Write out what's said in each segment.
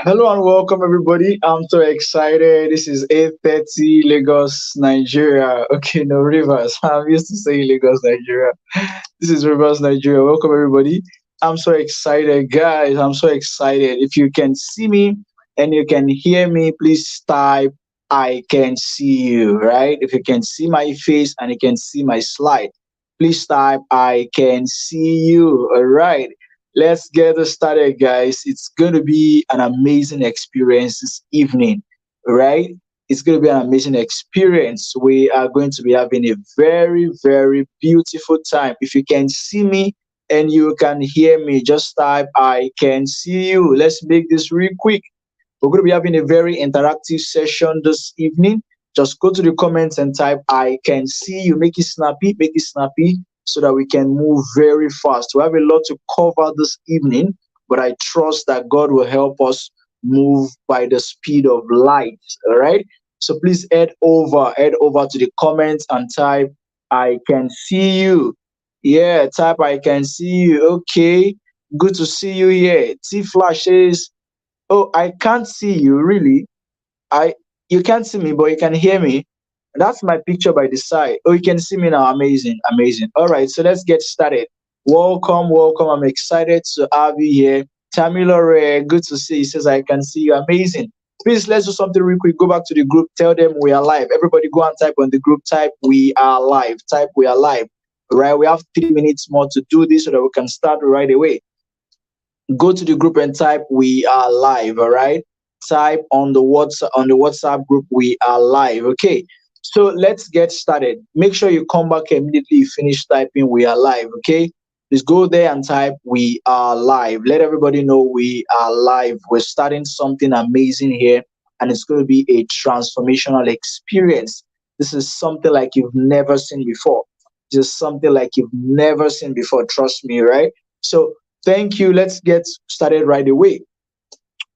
Hello and welcome everybody. I'm so excited. This is 8:30 Lagos, Nigeria. Okay, no Rivers. I'm used to saying Lagos, Nigeria. This is Rivers, Nigeria. Welcome everybody. I'm so excited, guys. I'm so excited. If you can see me and you can hear me, please type I can see you, right? If you can see my face and you can see my slide, please type I can see you. All right. Let's get this started, guys. It's going to be an amazing experience this evening, right? It's going to be an amazing experience. We are going to be having a very, very beautiful time. If you can see me and you can hear me, just type I can see you. Let's make this real quick. We're going to be having a very interactive session this evening. Just go to the comments and type I can see you. Make it snappy so that we can move very fast. We have a lot to cover this evening, but I trust that God will help us move by the speed of light. All right. So please head over to the comments and type I can see you. Yeah, type I can see you. Okay. Good to see you here. T Flash says, oh, I can't see you really. I You can't see me, but you can hear me. That's my picture by the side. Oh, you can see me now. Amazing, amazing. All right, so let's get started. Welcome, welcome. I'm excited to have you here. Tamilore, good to see you. Says I can see you. Amazing. Please let's do something real quick. Go back to the group. Tell them we are live. Everybody go and type on the group. Type we are live. Type we are live. Right. We have 3 minutes more to do this so that we can start right away. Go to the group and type we are live. All right, type on the WhatsApp group we are live. Okay, so let's get started. Make sure you come back immediately you finish typing we are live. Okay, please go there and type we are live. Let everybody know we are live. We're starting something amazing here, and it's going to be a transformational experience. This is something like you've never seen before. Just something like you've never seen before, trust me, right? So thank you. Let's get started right away.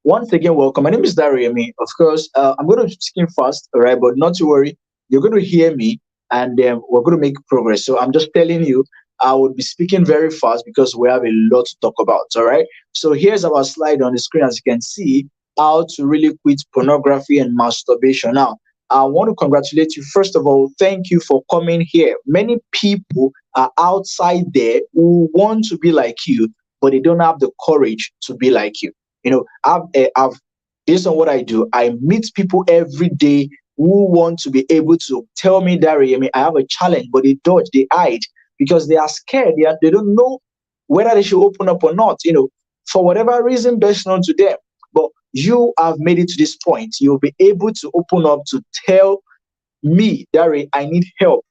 Once again, welcome. My name is Dariemi. Of course, I'm going to be speaking fast, all right, but not to worry. You're going to hear me and we're going to make progress. So I'm just telling you, I will be speaking very fast because we have a lot to talk about, all right? So here's our slide on the screen. As you can see, how to really quit pornography and masturbation. Now, I want to congratulate you. First of all, thank you for coming here. Many people are outside there who want to be like you, but they don't have the courage to be like you. I've based on what I do, I meet people every day who want to be able to tell me that I have a challenge, but they dodge, they hide because they are scared. They don't know whether they should open up or not. For whatever reason, best known to them. But you have made it to this point. You'll be able to open up to tell me, Dari, I need help.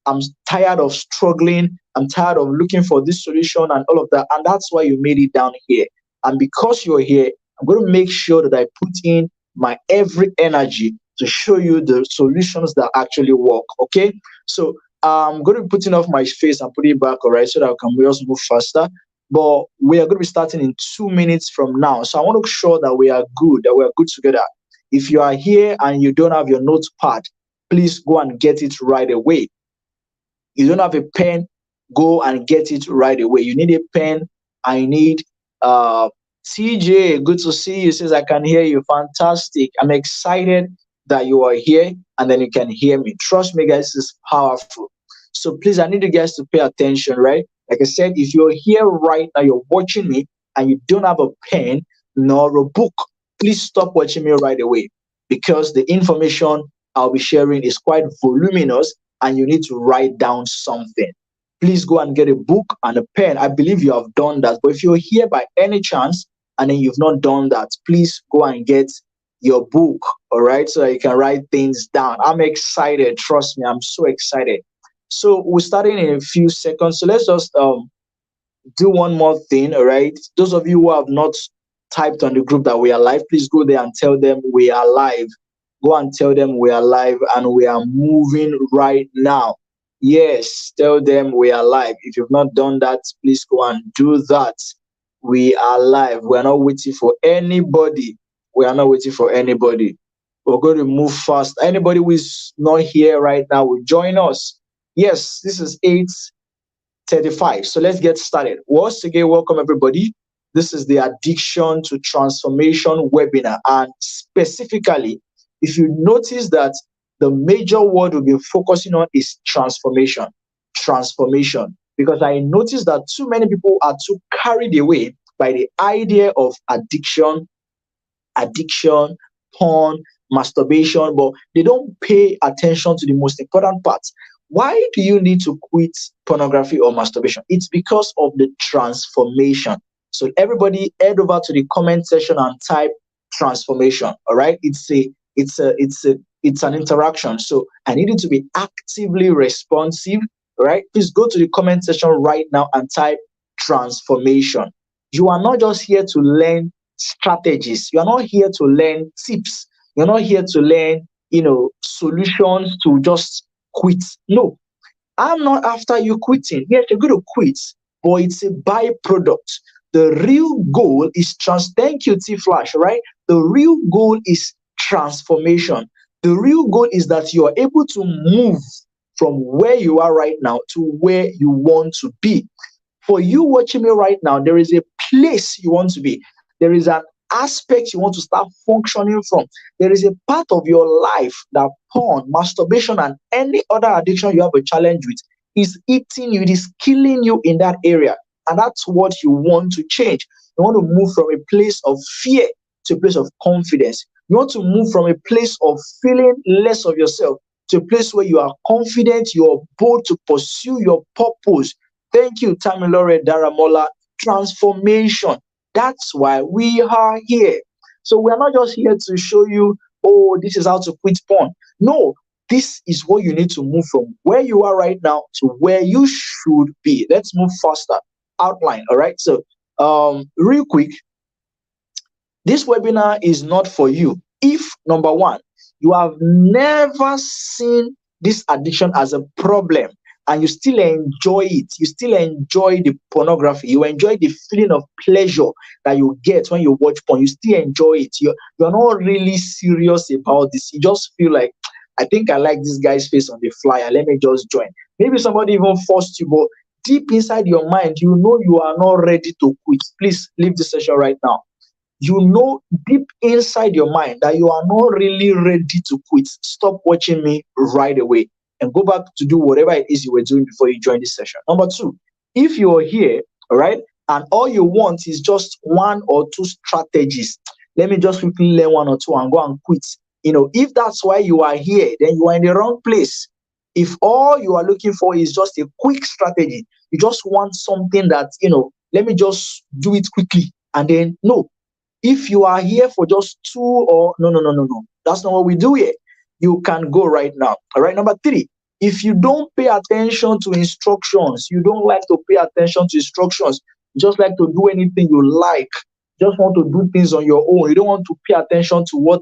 I'm tired of struggling. I'm tired of looking for this solution and all of that. And that's why you made it down here. And because you're here, I'm going to make sure that I put in my every energy to show you the solutions that actually work. Okay. So I'm going to be putting off my face and put it back, all right, so that I can just move faster. But we are going to be starting in 2 minutes from now. So I want to make sure that we are good together. If you are here and you don't have your notepad, please go and get it right away. You don't have a pen, go and get it right away. You need a pen. I need uh TJ, good to see you. Says I can hear you. Fantastic. I'm excited that you are here and then you can hear me. Trust me, guys, this is powerful. So please, I need you guys to pay attention, right? Like I said, if you're here right now, you're watching me and you don't have a pen nor a book, please stop watching me right away because the information I'll be sharing is quite voluminous and you need to write down something. Please go and get a book and a pen. I believe you have done that. But if you're here by any chance and then you've not done that, please go and get your book, all right, so that you can write things down. I'm excited. Trust me, I'm so excited. So we're starting in a few seconds. So let's just do one more thing, all right? Those of you who have not typed on the group that we are live, please go there and tell them we are live. Go and tell them we are live and we are moving right now. Yes, tell them we are live. If you've not done that, please go and do that. We are live. We are not waiting for anybody. We are not waiting for anybody. We're going to move fast. Anybody who is not here right now will join us. Yes, this is 8:35. So let's get started. Once again, welcome everybody. This is the Addiction to Transformation webinar. And specifically, if you notice that the major word we'll be focusing on is transformation. Transformation. Because I noticed that too many people are too carried away by the idea of addiction, porn, masturbation, but they don't pay attention to the most important parts. Why do you need to quit pornography or masturbation? It's because of the transformation. So everybody head over to the comment section and type transformation. All right. It's an interaction. So I need you to be actively responsive. All right. Please go to the comment section right now and type transformation. You are not just here to learn strategies. You are not here to learn tips. You're not here to learn, solutions to just quit. No, I'm not after you quitting. Yes, you're going to quit, but it's a byproduct. The real goal is thank you, T Flash, right? The real goal is transformation. The real goal is that you are able to move from where you are right now to where you want to be. For you watching me right now, there is a place you want to be. There is an aspect you want to start functioning from. There is a part of your life that porn, masturbation, and any other addiction you have a challenge with is eating you, it is killing you in that area. And that's what you want to change. You want to move from a place of fear to a place of confidence. You want to move from a place of feeling less of yourself to a place where you are confident, you are bold to pursue your purpose. Thank you, Tamilore Daramola. Transformation. That's why we are here. So we are not just here to show you, oh, this is how to quit porn. No, this is what you need to move from where you are right now to where you should be. Let's move faster. Outline. All right. So, real quick, this webinar is not for you if, number one, you have never seen this addiction as a problem and you still enjoy it. You still enjoy the pornography. You enjoy the feeling of pleasure that you get when you watch porn. You still enjoy it. You're not really serious about this. You just feel like, I think I like this guy's face on the flyer. Let me just join. Maybe somebody even forced you, but deep inside your mind, you know you are not ready to quit. Please leave the session right now. You know deep inside your mind that you are not really ready to quit. Stop watching me right away and go back to do whatever it is you were doing before you joined this session. Number two, if you're here, all right, and all you want is just one or two strategies, let me just quickly learn one or two and go and quit. If that's why you are here, then you are in the wrong place. If all you are looking for is just a quick strategy, you just want something that, let me just do it quickly. And then, no, if you are here for just two or no, that's not what we do here. You can go right now. All right. Number three, if you don't pay attention to instructions, you don't like to pay attention to instructions, you just like to do anything you like, just want to do things on your own. You don't want to pay attention to what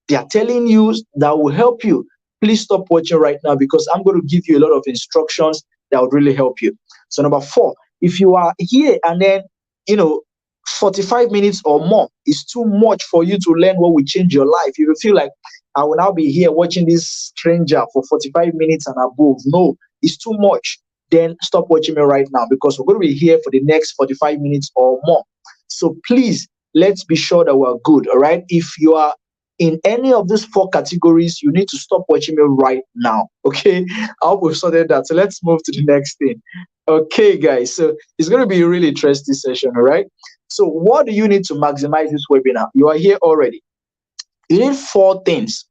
they are telling you that will help you. Please stop watching right now because I'm going to give you a lot of instructions that would really help you. So number four, if you are here and then, 45 minutes or more is too much for you to learn what will change your life. If you feel like I will now be here watching this stranger for 45 minutes and above, no, it's too much, then stop watching me right now because we're going to be here for the next 45 minutes or more. So please, let's be sure that we're good. All right. If you are in any of these four categories, you need to stop watching me right now. Okay. I hope we've sorted that. So let's move to the next thing. Okay, guys. So it's going to be a really interesting session. All right. So what do you need to maximize this webinar? You are here already. You need four things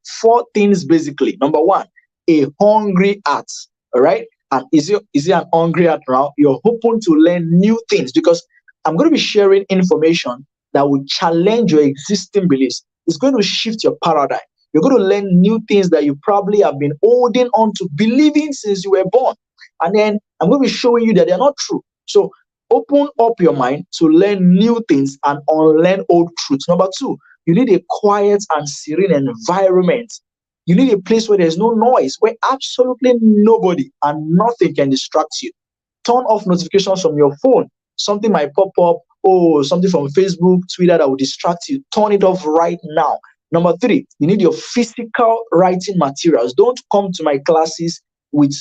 basically. Number one, a hungry heart. All right. And is it an hungry heart now? You're hoping to learn new things because I'm going to be sharing information that will challenge your existing beliefs. It's going to shift your paradigm. You're going to learn new things that you probably have been holding on to believing since you were born. And then I'm going to be showing you that they're not true. So open up your mind to learn new things and unlearn old truths. Number two, you need a quiet and serene environment. You need a place where there's no noise, where absolutely nobody and nothing can distract you. Turn off notifications from your phone. Something might pop up, something from Facebook, Twitter that will distract you. Turn it off right now. Number three, you need your physical writing materials. Don't come to my classes with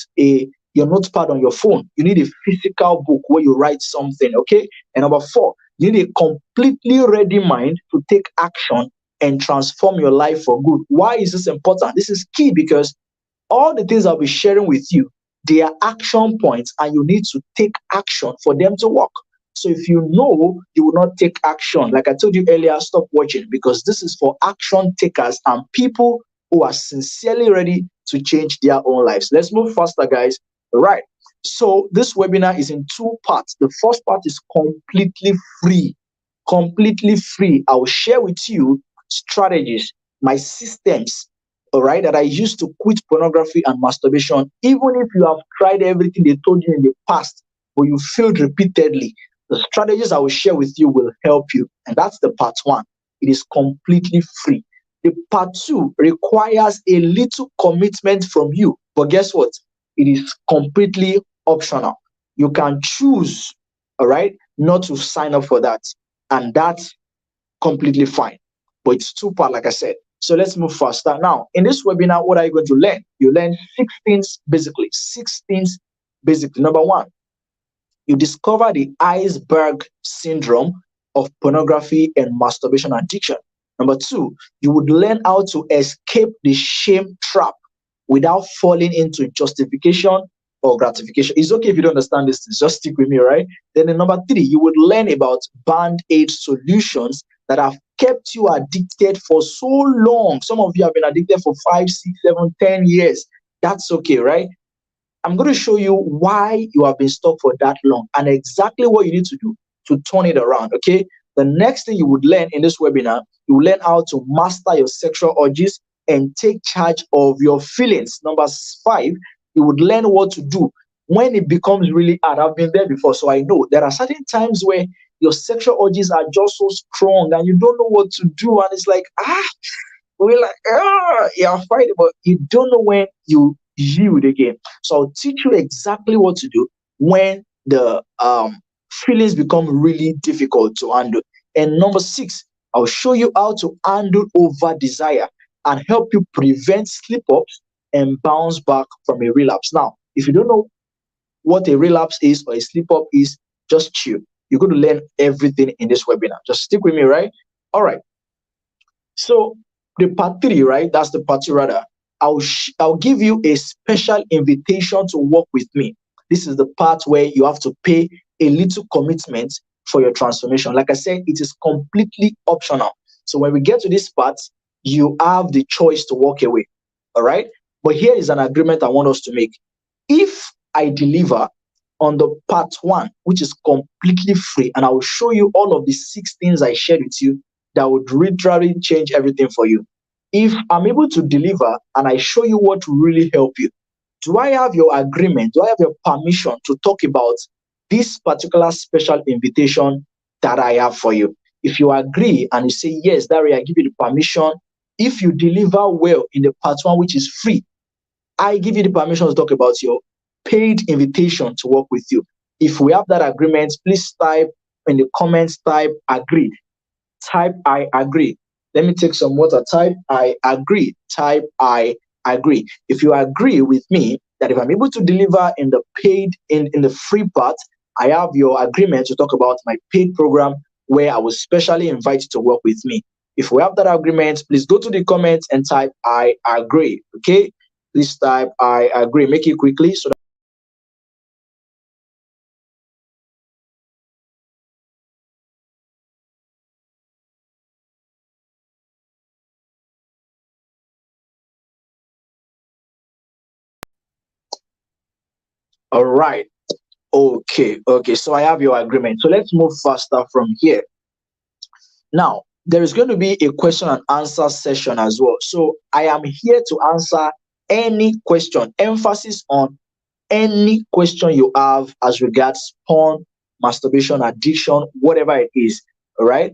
your notepad on your phone. You need a physical book where you write something, okay? And number four, You need a completely ready mind to take action and transform your life for good. Why is this important? This is key because all the things I'll be sharing with you, they are action points, and you need to take action for them to work. So if you know you will not take action, like I told you earlier, stop watching, because this is for action takers and people who are sincerely ready to change their own lives. Let's move faster, guys. All right. So this webinar is in two parts. The first part is completely free. Completely free. I will share with you strategies, my systems, all right, that I use to quit pornography and masturbation. Even if you have tried everything they told you in the past, but you failed repeatedly, the strategies I will share with you will help you. And that's the part one. It is completely free. The part two requires a little commitment from you. But guess what? It is completely optional. You can choose, all right, not to sign up for that. And that's completely fine. But it's two part, like I said. So let's move faster. Now, in this webinar, what are you going to learn? You learn six things basically. Six things basically. Number one, you discover the iceberg syndrome of pornography and masturbation addiction. Number two, you would learn how to escape the shame trap without falling into justification or gratification. It's okay if you don't understand this, just stick with me, right? Then in number three, you would learn about band-aid solutions that have kept you addicted for so long. Some of you have been addicted for 5, 6, 7, 10 years. That's okay, right? I'm going to show you why you have been stuck for that long and exactly what you need to do to turn it around. Okay. The next thing you would learn in this webinar, you will learn how to master your sexual urges and take charge of your feelings. Number five, you would learn what to do when it becomes really hard. I've been there before, so I know there are certain times where your sexual urges are just so strong and you don't know what to do, and it's like, we're like, you're fighting, but you don't know when you yield again. So I'll teach you exactly what to do when the feelings become really difficult to handle. And number six, I'll show you how to handle over desire and help you prevent slip ups and bounce back from a relapse. Now, if you don't know what a relapse is or a slip up is, just chill. You're going to learn everything in this webinar. Just stick with me, right? All right. So the part three, right? That's the part two rather. I'll give you a special invitation to work with me. This is the part where you have to pay a little commitment for your transformation. Like I said, it is completely optional. So when we get to this part, you have the choice to walk away. All right. But here is an agreement I want us to make. If I deliver on the part one, which is completely free, and I will show you all of the six things I shared with you that would literally change everything for you. If I'm able to deliver and I show you what will really help you, do I have your agreement? Do I have your permission to talk about this particular special invitation that I have for you? If you agree and you say, yes, Dari, I give you the permission. If you deliver well in the part one, which is free, I give you the permission to talk about your paid invitation to work with you. If we have that agreement, please type in the comments, type agreed. Type I agree. Let me take some water. Type I agree. Type I agree. If you agree with me that if I'm able to deliver in the paid, in the free part, I have your agreement to talk about my paid program where I will specially invite you to work with me. If we have that agreement, please go to the comments and type I agree. Okay? Please type I agree. Make it quickly so that all right. Okay. So I have your agreement. So let's move faster from here. Now, there is going to be a question and answer session as well. So I am here to answer any question, emphasis on any question you have as regards porn, masturbation, addiction, whatever it is. All right.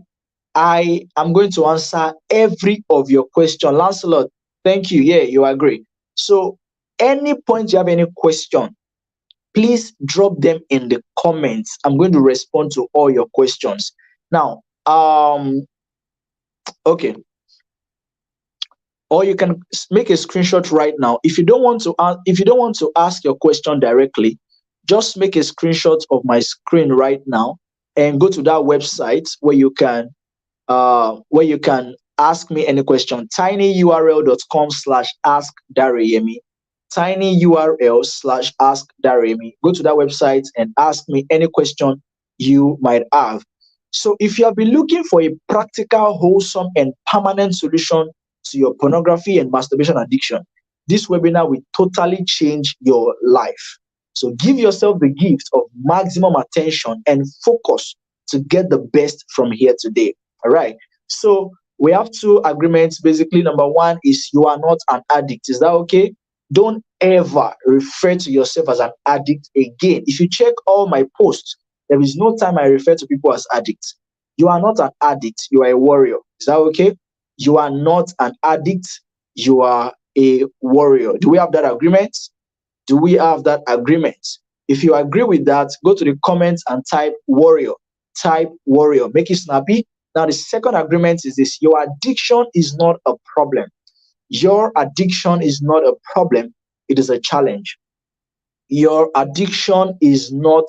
I am going to answer every of your question. Lancelot, thank you. Yeah, you agree. So any point you have any question, please drop them in the comments. I'm going to respond to all your questions. Now, okay, or you can make a screenshot right now. If you don't want to ask your question directly, just make a screenshot of my screen right now and go to that website where you can ask me any question. tinyurl.com/ask Dareyemi. tinyurl/ask Dareyemi. Go to that website and ask me any question you might have. So if you have been looking for a practical, wholesome, and permanent solution to your pornography and masturbation addiction, this webinar will totally change your life. So give yourself the gift of maximum attention and focus to get the best from here today. All right. So we have two agreements. Basically, number one is you are not an addict. Is that okay? Don't ever refer to yourself as an addict again. If you check all my posts, there is no time I refer to people as addicts. You are not an addict. You are a warrior. Is that okay? You are not an addict. You are a warrior. Do we have that agreement? Do we have that agreement? If you agree with that, go to the comments and type warrior. Type warrior. Make it snappy. Now, the second agreement is this: your addiction is not a problem. Your addiction is not a problem, it is a challenge. Your addiction is not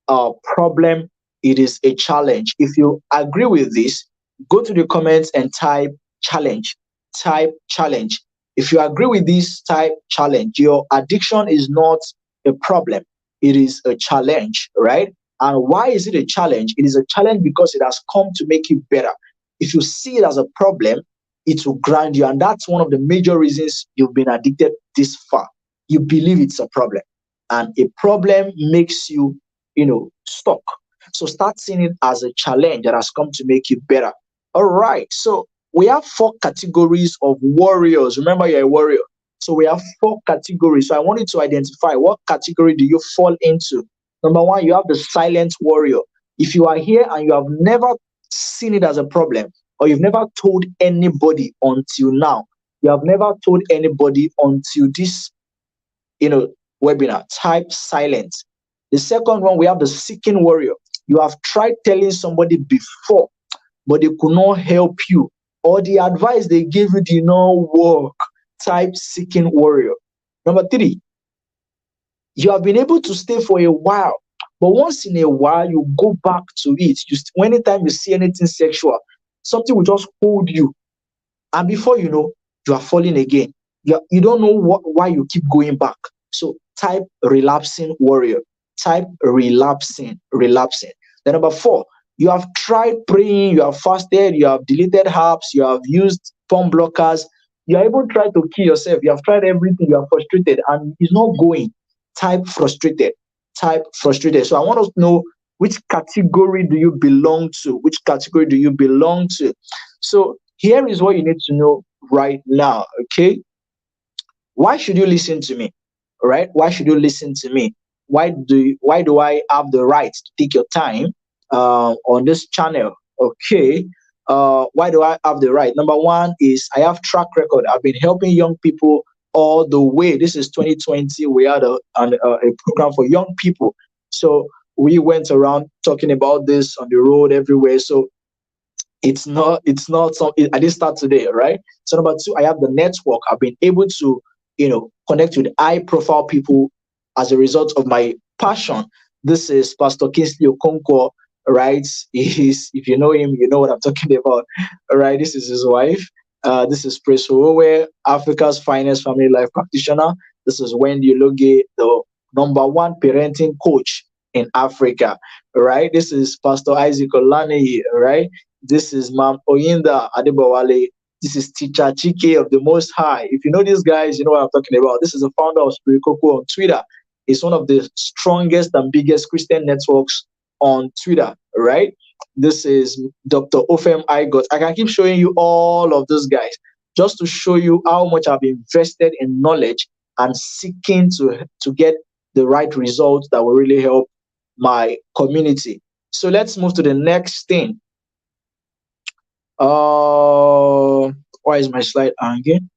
a problem, it is a challenge. If you agree with this, go to the comments and type challenge. Type challenge. If you agree with this, type challenge. Your addiction is not a problem, it is a challenge, right? And why is it a challenge? It is a challenge because it has come to make you better. If you see it as a problem, it will grind you. And that's one of the major reasons you've been addicted this far. You believe it's a problem. And a problem makes you, stuck. So start seeing it as a challenge that has come to make you better. All right. So we have four categories of warriors. Remember, you're a warrior. So we have four categories. So I want you to identify what category do you fall into. Number one, you have the silent warrior. If you are here and you have never seen it as a problem, or you've never told anybody until now, you have never told anybody until this, webinar, type silent. The second one, we have the seeking warrior. You have tried telling somebody before, but they could not help you, or the advice they gave you did not work. Type seeking warrior. Number three, you have been able to stay for a while, but once in a while you go back to it. Anytime you see anything sexual, something will just hold you, and before you know, you are falling again. You don't know why you keep going back. So type relapsing warrior. Type relapsing. Then number four, you have tried praying, you have fasted, you have deleted apps, you have used porn blockers, you are even trying to kill yourself, you have tried everything, you are frustrated, and it's not going. Type frustrated. Type frustrated. So I want us to know, which category do you belong to? Which category do you belong to? So here is what you need to know right now. Okay. Why should you listen to me? All right. Why should you listen to me? Why do I have the right to take your time on this channel? Okay. Why do I have the right? Number one is I have track record. I've been helping young people all the way. This is 2020. We had a program for young people. So we went around talking about this on the road everywhere. So it's not something I didn't start today, right? So number two, I have the network. I've been able to, connect with high profile people as a result of my passion. This is Pastor Kingsley Okonkwo, right? If you know him, you know what I'm talking about. All right, this is his wife. This is Praise Owe, Africa's finest family life practitioner. This is Wendy Loge, the number one parenting coach in Africa. All right, this is Pastor Isaac Olaniyi. All right, this is Mam Oyinda Adebowale. This is Teacher Chike of the Most High. If you know these guys, you know what I'm talking about. This is the founder of Spirit Coco on Twitter. It's one of the strongest and biggest Christian networks on Twitter, right? This is Dr. Ofem Igot. I can keep showing you all of those guys just to show you how much I've invested in knowledge and seeking to get the right results that will really help my community. So let's move to the next thing. Why is my slide hanging?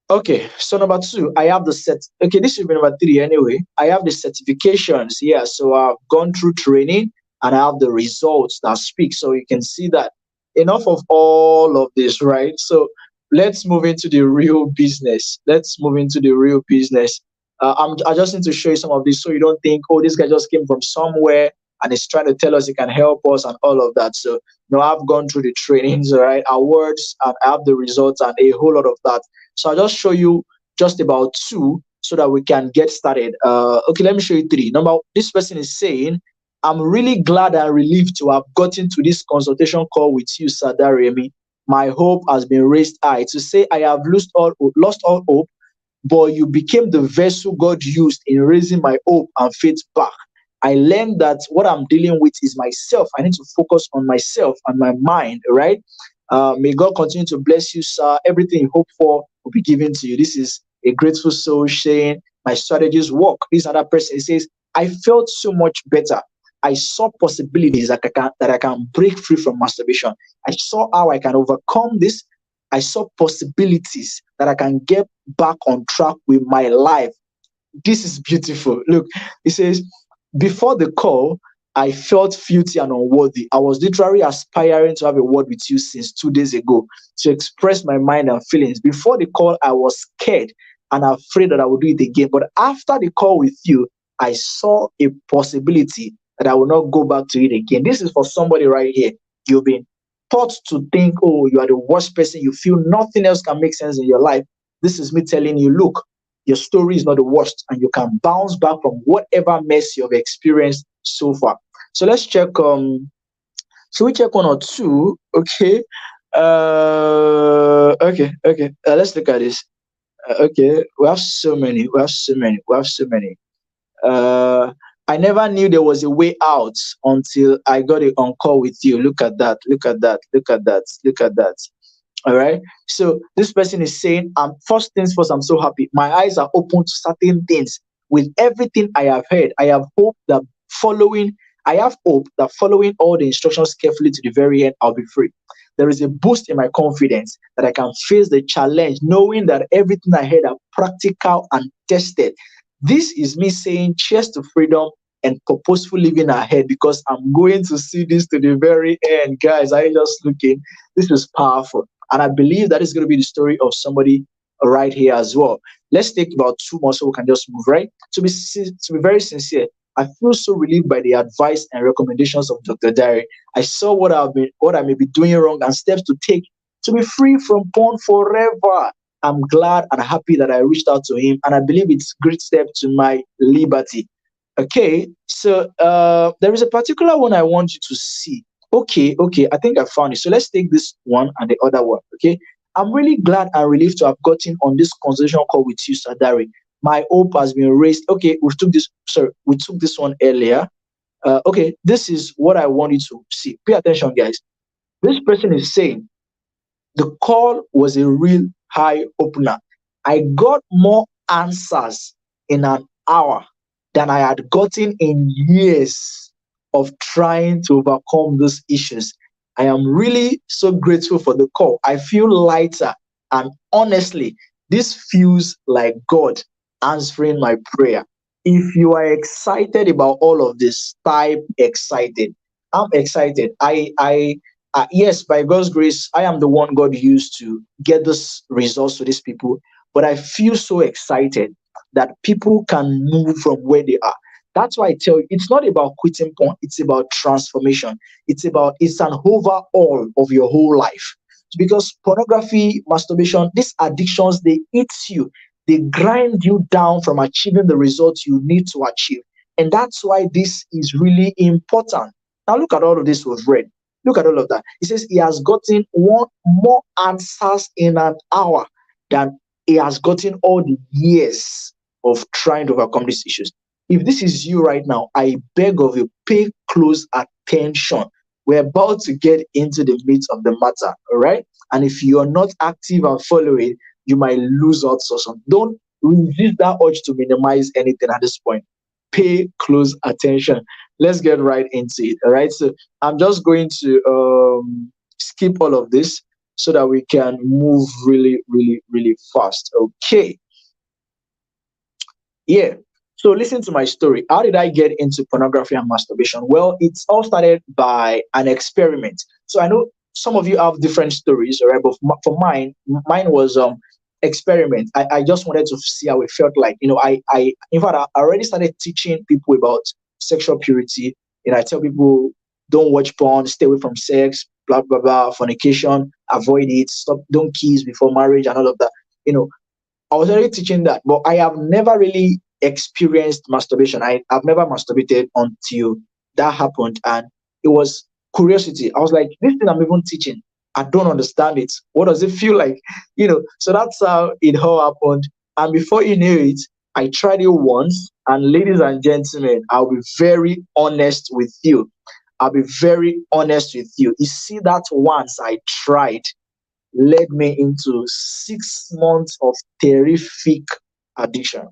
Okay, so number two, I have the set. Okay, this should be number three anyway. I have the certifications. Yeah, so I've gone through training and I have the results that speak. So you can see that. Enough of all of this, right? So let's move into the real business. Let's move into the real business. I just need to show you some of this so you don't think, oh, this guy just came from somewhere and it's trying to tell us it can help us and all of that. So, I've gone through the trainings, all right, awards, and I have the results and a whole lot of that. So I'll just show you just about two so that we can get started. Okay, let me show you three. Number, this person is saying, I'm really glad and relieved to have gotten to this consultation call with you, Sir Daremi. My hope has been raised high. To say I have lost all hope, but you became the vessel God used in raising my hope and faith back. I learned that what I'm dealing with is myself. I need to focus on myself and my mind, right? May God continue to bless you, sir. Everything you hope for will be given to you. This is a grateful soul saying, my strategies work. This other person says, I felt so much better. I saw possibilities that I can break free from masturbation. I saw how I can overcome this. I saw possibilities that I can get back on track with my life. This is beautiful. Look, it says, before the call, I felt filthy and unworthy. I was literally aspiring to have a word with you since 2 days ago to express my mind and feelings. Before the call, I was scared and afraid that I would do it again. But after the call with you, I saw a possibility that I will not go back to it again. This is for somebody right here. You've been taught to think, oh, you are the worst person. You feel nothing else can make sense in your life. This is me telling you, look, your story is not the worst, and you can bounce back from whatever mess you have experienced so far. So let's check. Should we check one or two? Okay. Okay. Let's look at this. Okay, we have so many. We have so many. We have so many. Uh, I never knew there was a way out until I got it on call with you. Look at that. Look at that. Look at that. Look at that. All right. So this person is saying, first things first, I'm so happy. My eyes are open to certain things. With everything I have heard, following, I have hope that following all the instructions carefully to the very end, I'll be free. There is a boost in my confidence that I can face the challenge, knowing that everything I heard are practical and tested. This is me saying cheers to freedom and purposeful living ahead because I'm going to see this to the very end. Guys, I just looking. This is powerful. And I believe that is going to be the story of somebody right here as well. Let's take about two more so we can just move, right? To be very sincere, I feel so relieved by the advice and recommendations of Dr. Diary. I saw what I may be doing wrong and steps to take to be free from porn forever. I'm glad and happy that I reached out to him, and I believe it's a great step to my liberty. Okay, so there is a particular one I want you to see. Okay, I think I found it. So let's take this one and the other one. Okay, I'm really glad and relieved to have gotten on this conversation call with you, Sadari. My hope has been raised. Okay, we took this one earlier. Okay, this is what I want you to see. Pay attention, guys. This person is saying the call was a real high opener. I got more answers in an hour than I had gotten in years of trying to overcome those issues. I am really so grateful for the call. I feel lighter, and honestly, this feels like God answering my prayer. If you are excited about all of this, type excited. I'm excited. Yes, by God's grace, I am the one God used to get this results to these people. But I feel so excited that people can move from where they are. That's why I tell you, it's not about quitting porn, it's about transformation. It's an overhaul of your whole life. Because pornography, masturbation, these addictions, they eat you, they grind you down from achieving the results you need to achieve. And that's why this is really important. Now look at all of this we've read. Look at all of that. He says he has gotten one more answers in an hour than he has gotten all the years of trying to overcome these issues. If this is you right now, I beg of you, pay close attention. We're about to get into the meat of the matter, all right? And if you're not active and following, you might lose out or something. Don't resist that urge to minimize anything at this point. Pay close attention. Let's get right into it, all right? So I'm just going to skip all of this so that we can move really, really, really fast. Okay. Yeah. So listen to my story. How did I get into pornography and masturbation? Well, it's all started by an experiment. So I know some of you have different stories, all right? But for mine was experiment. I just wanted to see how it felt like. In fact, I already started teaching people about sexual purity I tell people don't watch porn, stay away from sex, blah blah blah, fornication, avoid it, stop, don't kiss before marriage, and all of that. You know, I was already teaching that, but I have never really experienced masturbation. I've never masturbated until that happened. And it was curiosity. I was like, this thing I'm even teaching, I don't understand it. What does it feel like? So that's how it all happened. And before you knew it, I tried it once. And ladies and gentlemen, I'll be very honest with you. I'll be very honest with you. You see, that once I tried led me into 6 months of terrific addiction.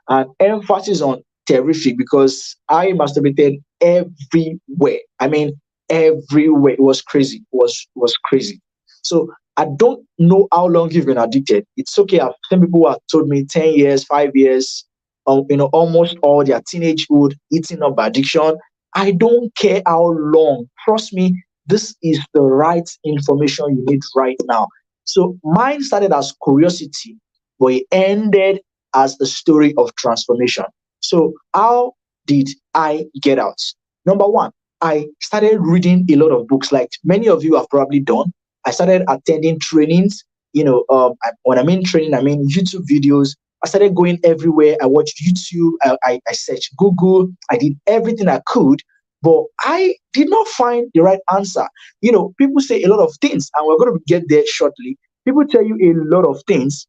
And emphasis on terrific because I masturbated everywhere. I mean, everywhere. It was crazy. It was crazy. So I don't know how long you've been addicted. It's okay. I've seen people who have told me 10 years, 5 years, almost all their teenagehood eating up addiction. I don't care how long. Trust me, this is the right information you need right now. So mine started as curiosity, but it ended as a story of transformation. So, how did I get out? Number one, I started reading a lot of books, like many of you have probably done. I started attending trainings. When I mean training, I mean YouTube videos. I started going everywhere. I watched YouTube. I searched Google. I did everything I could, but I did not find the right answer. People say a lot of things, and we're going to get there shortly. People tell you a lot of things,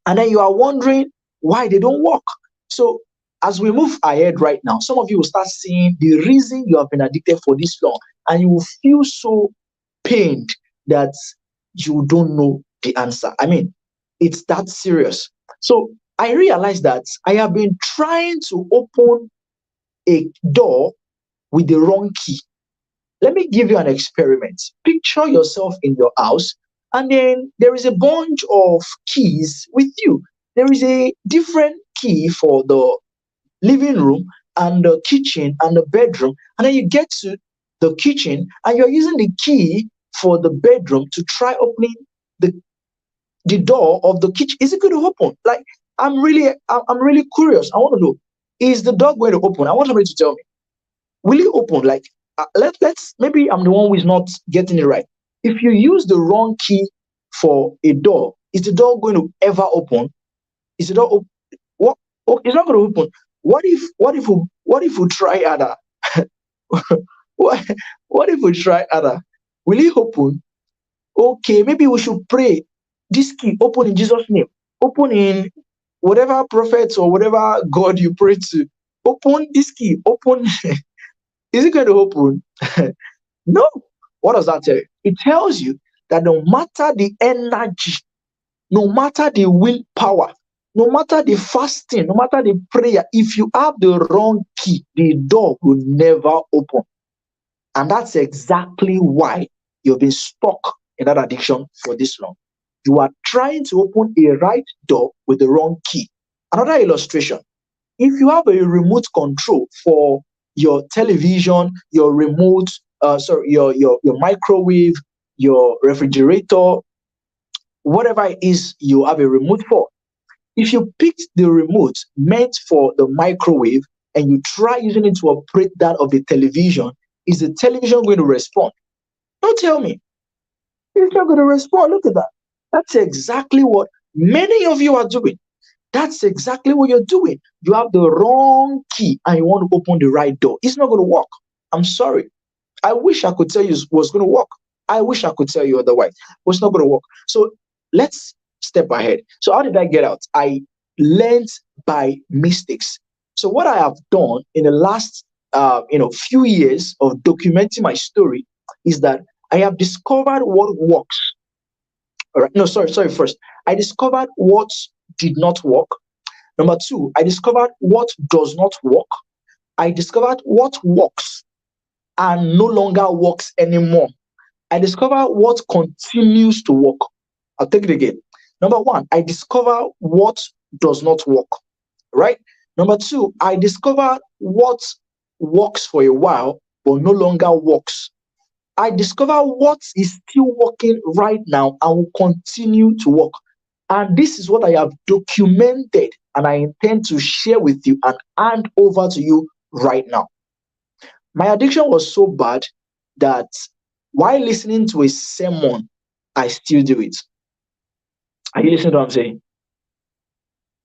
and then you are wondering why they don't work. So, as we move ahead right now, some of you will start seeing the reason you have been addicted for this long, and you will feel so pained that you don't know the answer. I mean, it's that serious. So, I realized that I have been trying to open a door with the wrong key. Let me give you an experiment. Picture yourself in your house, and then there is a bunch of keys with you. There is a different key for the living room and the kitchen and the bedroom. And then you get to the kitchen and you're using the key for the bedroom to try opening the, the door of the kitchen. Is it going to open? Like, I'm really curious. I want to know, is the door going to open? I want somebody to tell me, will it open? Like, let's maybe I'm the one who is not getting it right. If you use the wrong key for a door, is the door going to ever open? Is the door what? Oh, it's not going to open. What if we try other? what, what if we try other? Will it open? Okay, maybe we should pray. This key open in Jesus' name. Open in whatever prophet or whatever God you pray to. Open this key. Open. Is it going to open? No. What does that tell you? It tells you that no matter the energy, no matter the willpower, no matter the fasting, no matter the prayer, if you have the wrong key, the door will never open. And that's exactly why you've been stuck in that addiction for this long. You are trying to open a right door with the wrong key. Another illustration: if you have a remote control for your television, your remote, your microwave, your refrigerator, whatever it is you have a remote for. If you picked the remote meant for the microwave and you try using it to operate that of the television, is the television going to respond? Don't tell me. It's not going to respond. Look at that. That's exactly what many of you are doing. That's exactly what you're doing. You have the wrong key and you want to open the right door. It's not going to work. I'm sorry. I wish I could tell you it was going to work. I wish I could tell you otherwise, but it's not going to work. So let's step ahead. So how did I get out? I learned by mistakes. So what I have done in the last few years of documenting my story is that I have discovered what works. All right. No, sorry. First, I discovered what did not work. Number two, I discovered what does not work. I discovered what works and no longer works anymore. I discover what continues to work. I'll take it again. Number one, I discover what does not work, right? Number two, I discover what works for a while but no longer works. I discover what is still working right now and will continue to work. And this is what I have documented and I intend to share with you and hand over to you right now. My addiction was so bad that while listening to a sermon, I still do it. Are you listening to what I'm saying?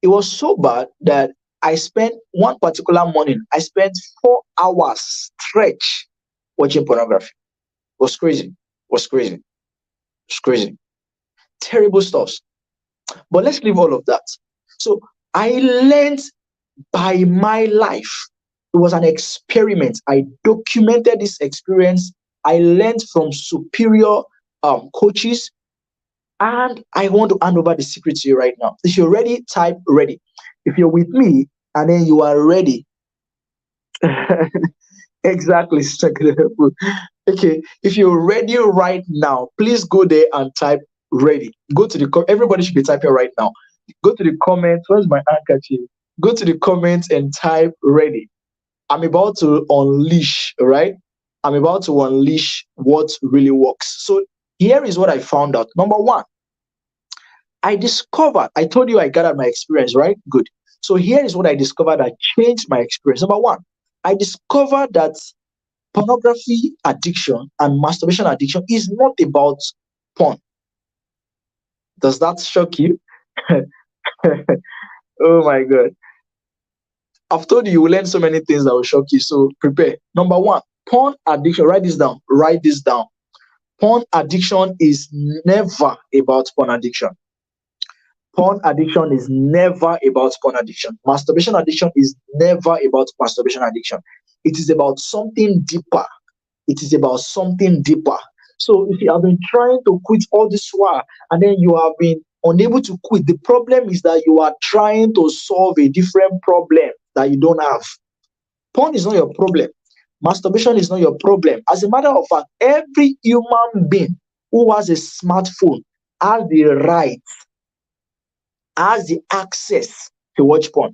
It was so bad that I spent one particular morning, I spent 4 hours stretch watching pornography. It was crazy. It was crazy. It was crazy. Terrible stuff. But let's leave all of that. So I learned by my life. It was an experiment. I documented this experience. I learned from superior coaches, and I want to hand over the secret to you right now. If you're ready, type ready. If you're with me and then you are ready, exactly. Okay, if you're ready right now, please go there and type ready. Go to the everybody should be typing right now. Go to the comments. Where's my handkerchief? Go to the comments and type ready. I'm about to unleash, right? I'm about to unleash what really works. So here is what I found out. Number one, I discovered, I told you I gathered my experience, right? Good. So here is what I discovered that changed my experience. Number one, I discovered that pornography addiction and masturbation addiction is not about porn. Does that shock you? Oh my God. I've told you, you will learn so many things that will shock you. So prepare. Number one, porn addiction. Write this down. Write this down. Porn addiction is never about porn addiction. Porn addiction is never about porn addiction. Masturbation addiction is never about masturbation addiction. It is about something deeper. It is about something deeper. So if you have been trying to quit all this while and then you have been unable to quit, the problem is that you are trying to solve a different problem that you don't have. Porn is not your problem. Masturbation is not your problem. As a matter of fact, every human being who has a smartphone has the right, has the access to watch porn.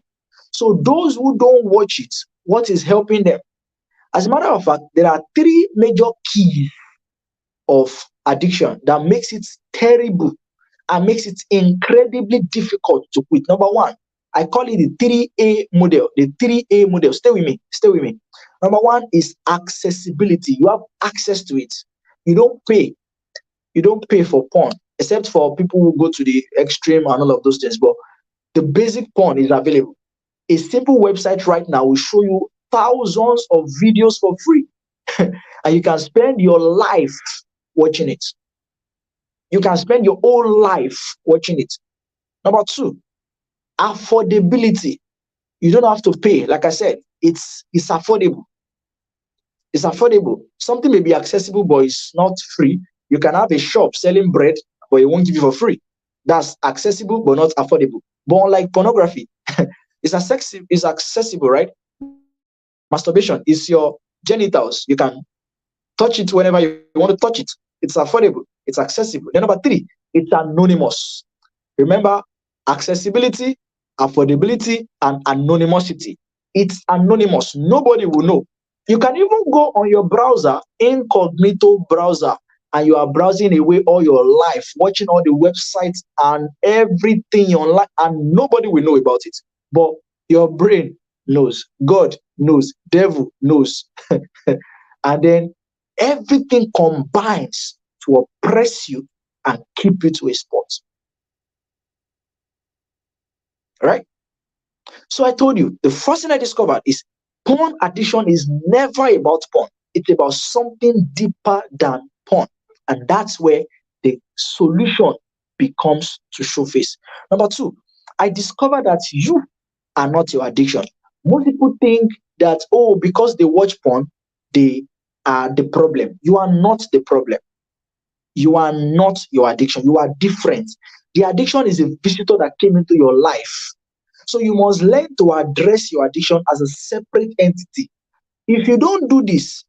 So those who don't watch it, what is helping them? As a matter of fact, there are three major keys of addiction that makes it terrible and makes it incredibly difficult to quit. Number one, I call it the 3A model. The 3A model. Stay with me. Stay with me. Number one is accessibility. You have access to it. You don't pay. You don't pay for porn, except for people who go to the extreme and all of those things. But the basic porn is available. A simple website right now will show you thousands of videos for free. And you can spend your life watching it. You can spend your whole life watching it. Number two, affordability. You don't have to pay. Like I said, it's affordable. It's affordable. Something may be accessible, but it's not free. You can have a shop selling bread, but it won't give you for free. That's accessible, but not affordable. But unlike pornography, it's accessible, right? Masturbation is your genitals. You can touch it whenever you want to touch it. It's affordable. It's accessible. Then number three, it's anonymous. Remember, accessibility, affordability, and anonymity. It's anonymous. Nobody will know. You can even go on your browser, incognito browser, and you are browsing away all your life, watching all the websites and everything online, and nobody will know about it. But your brain knows, God knows, devil knows. And then everything combines to oppress you and keep you to a spot. Right? So I told you, the first thing I discovered is porn addiction is never about porn. It's about something deeper than porn. And that's where the solution becomes to show face. Number two, I discovered that you are not your addiction. Most people think that, oh, because they watch porn, they are the problem. You are not the problem. You are not your addiction. You are different. The addiction is a visitor that came into your life. So you must learn to address your addiction as a separate entity. If you don't do this,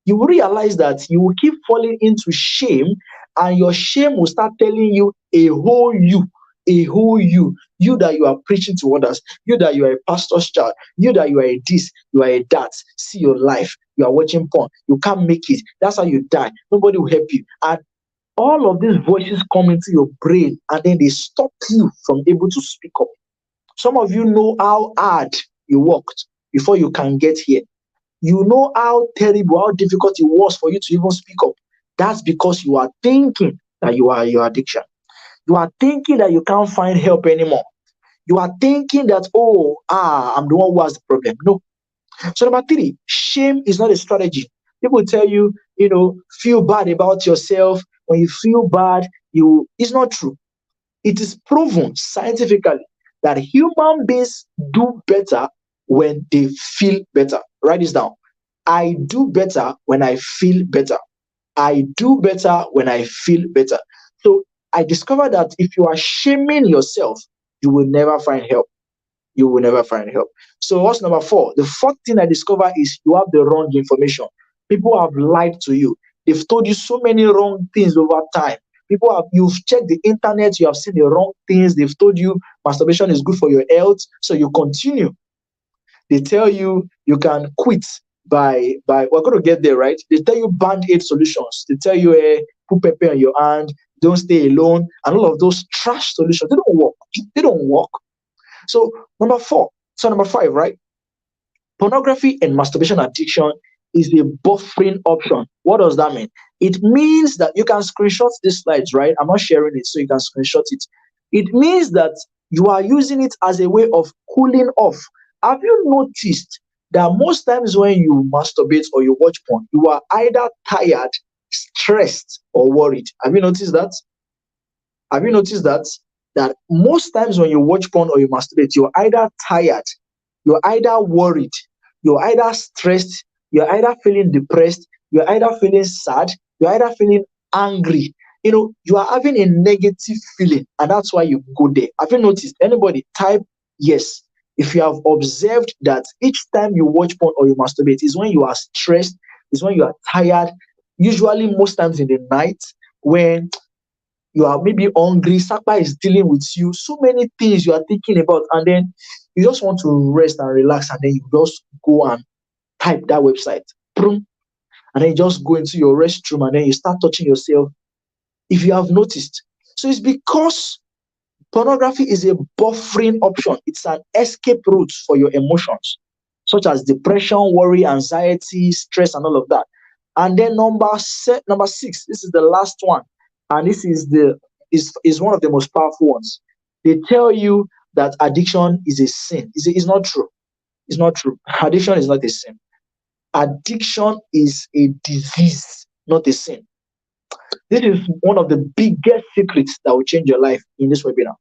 you will realize that you will keep falling into shame, and your shame will start telling you a whole you that you are preaching to others, you that you are a pastor's child, you that you are a this, you are a that. See your life, you are watching porn, you can't make it. That's how you die. Nobody will help you. And all of these voices come into your brain, and then they stop you from able to speak up. Some of you know how hard you worked before you can get here. You know how terrible, how difficult it was for you to even speak up. That's because you are thinking that you are your addiction. You are thinking that you can't find help anymore. You are thinking that, oh, I'm the one who has the problem. No. So number three, shame is not a strategy. People tell you, feel bad about yourself. When you feel bad, it's not true. It is proven scientifically that human beings do better when they feel better. Write this down. I do better when I feel better. I do better when I feel better. So I discovered that if you are shaming yourself, you will never find help. You will never find help. So what's number four? The fourth thing I discover is you have the wrong information. People have lied to you. They've told you so many wrong things over time. You've checked the internet, you have seen the wrong things. They've told you masturbation is good for your health, so you continue. They tell you you can quit by we're going to get there, right? They tell you band-aid solutions. They tell you put pepper on your hand, don't stay alone, and all of those trash solutions. They don't work. They don't work. So number five, right? Pornography and masturbation addiction is a buffering option. What does that mean? It means that you can screenshot these slides, right? I'm not sharing it, so you can screenshot it. It means that you are using it as a way of cooling off. Have you noticed that most times when you masturbate or you watch porn, you are either tired, stressed, or worried? Have you noticed that? Have you noticed that most times when you watch porn or you masturbate, you're either tired, you're either worried, you're either stressed, you're either feeling depressed, you're either feeling sad, you're either feeling angry. You are having a negative feeling, and that's why you go there. Have you noticed? Anybody type yes. If you have observed that each time you watch porn or you masturbate is when you are stressed, is when you are tired, usually most times in the night when you are maybe hungry, Sapa is dealing with you, so many things you are thinking about, and then you just want to rest and relax, and then you just go and type that website, and then you just go into your restroom and then you start touching yourself. If you have noticed, so it's because pornography is a buffering option, it's an escape route for your emotions, such as depression, worry, anxiety, stress, and all of that. And then number six, this is the last one, and this is one of the most powerful ones. They tell you that addiction is a sin. It's not true. It's not true. Addiction is not a sin. Addiction is a disease, not a sin. This is one of the biggest secrets that will change your life in this webinar.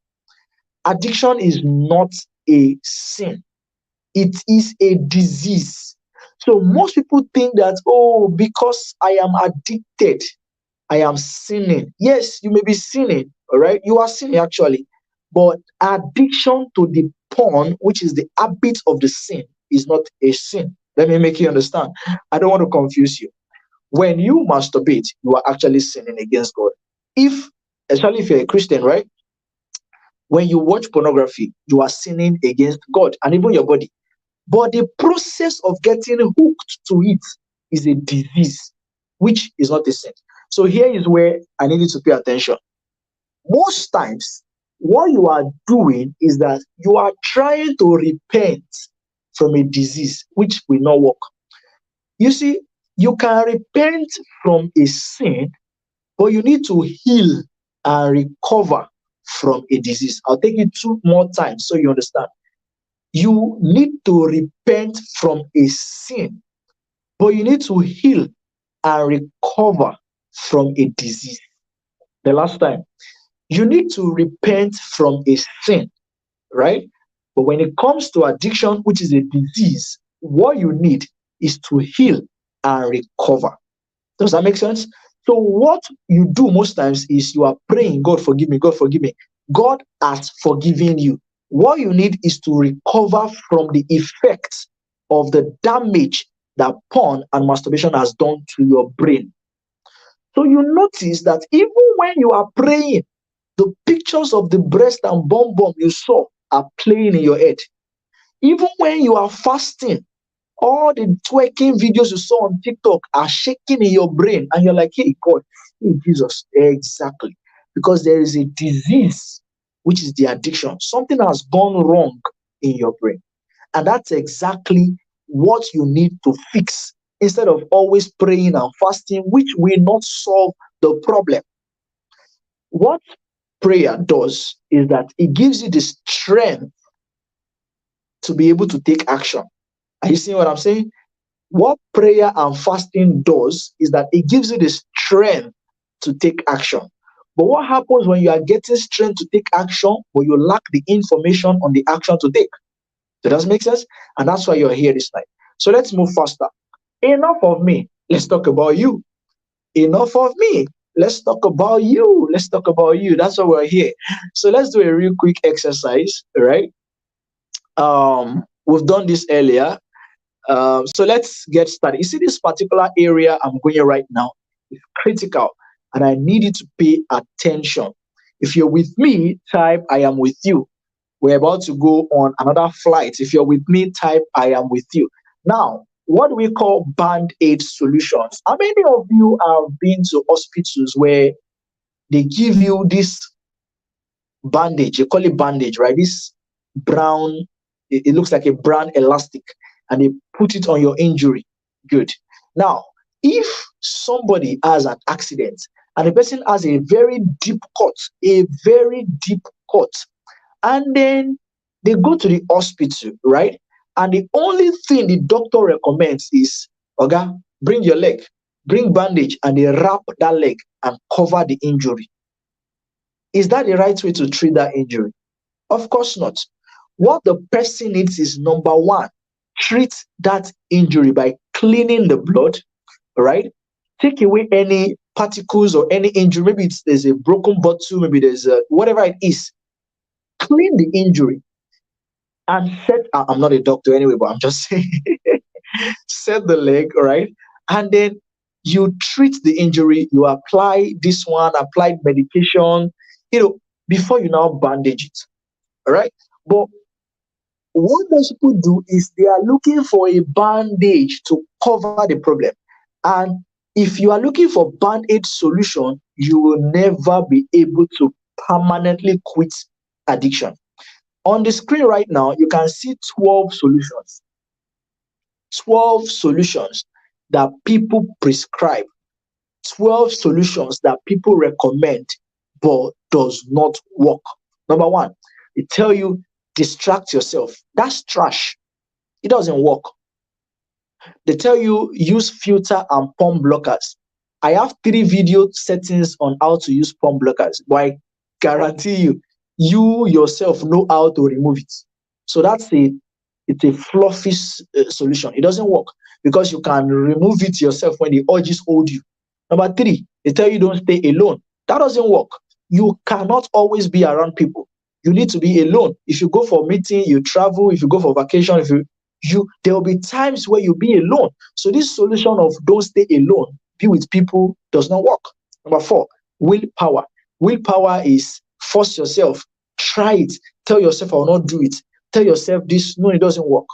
Addiction is not a sin. It is a disease. So most people think that, oh, because I am addicted, I am sinning. Yes, you may be sinning, all right? You are sinning actually. But addiction to the porn, which is the habit of the sin, is not a sin. Let me make you understand. I don't want to confuse you. When you masturbate, you are actually sinning against God. Especially if you're a Christian, right? When you watch pornography, you are sinning against God and even your body. But the process of getting hooked to it is a disease, which is not a sin. So here is where I need you to pay attention. Most times, what you are doing is that you are trying to repent from a disease which will not work. You see, you can repent from a sin, but you need to heal and recover from a disease. I'll take it two more times so you understand. You need to repent from a sin, but you need to heal and recover from a disease. The last time, you need to repent from a sin, right? But when it comes to addiction, which is a disease, what you need is to heal and recover. Does that make sense? So what you do most times is you are praying, God forgive me, God forgive me. God has forgiven you. What you need is to recover from the effects of the damage that porn and masturbation has done to your brain. So you notice that even when you are praying, the pictures of the breast and bum bum you saw are playing in your head. Even when you are fasting, all the twerking videos you saw on TikTok are shaking in your brain, and you're like, hey, God, hey, Jesus. Exactly. Because there is a disease, which is the addiction. Something has gone wrong in your brain. And that's exactly what you need to fix instead of always praying and fasting, which will not solve the problem. What prayer does is that it gives you the strength to be able to take action. Are you seeing what I'm saying? What prayer and fasting does is that it gives you the strength to take action. But what happens when you are getting strength to take action, but you lack the information on the action to take? So does that make sense? And that's why you're here this night. So let's move faster. Enough of me. Let's talk about you. Enough of me. Let's talk about you. Let's talk about you. That's why we're here. So let's do a real quick exercise, right? We've done this earlier. So let's get started. You see, this particular area I'm going right now is critical, and I need you to pay attention. If you're with me, type I am with you. We're about to go on another flight. If you're with me, type I am with you. Now, what we call band aid solutions. How many of you have been to hospitals where they give you this bandage? You call it bandage, right? This brown, it looks like a brown elastic, and they put it on your injury. Good. Now, if somebody has an accident and the person has a very deep cut, a very deep cut, and then they go to the hospital, right? And the only thing the doctor recommends is, okay, bring your leg, bring bandage, and they wrap that leg and cover the injury. Is that the right way to treat that injury? Of course not. What the person needs is number one, treat that injury by cleaning the blood, right? Take away any particles or any injury. Maybe there's a broken bottle, maybe there's whatever it is. Clean the injury and set. I'm not a doctor anyway, but I'm just saying, set the leg, all right? And then you treat the injury, you apply this one, apply medication, before you now bandage it, all right? But what most people do is they are looking for a bandage to cover the problem. And if you are looking for band-aid solution, you will never be able to permanently quit addiction. On the screen right now, you can see 12 solutions. 12 solutions that people prescribe. 12 solutions that people recommend but does not work. Number one, they tell you distract yourself. That's trash. It doesn't work. They tell you use filter and porn blockers. I have 3 video settings on how to use porn blockers, but I guarantee you, you yourself know how to remove it. So it's a fluffy solution. It doesn't work because you can remove it yourself when the urges hold you. Number three, they tell you don't stay alone. That doesn't work. You cannot always be around people. You need to be alone. If you go for a meeting, you travel, if you go for vacation, if you there will be times where you'll be alone. So this solution of don't stay alone, be with people does not work. Number four, willpower. Willpower is force yourself, try it, tell yourself I will not do it. Tell yourself this, no, it doesn't work.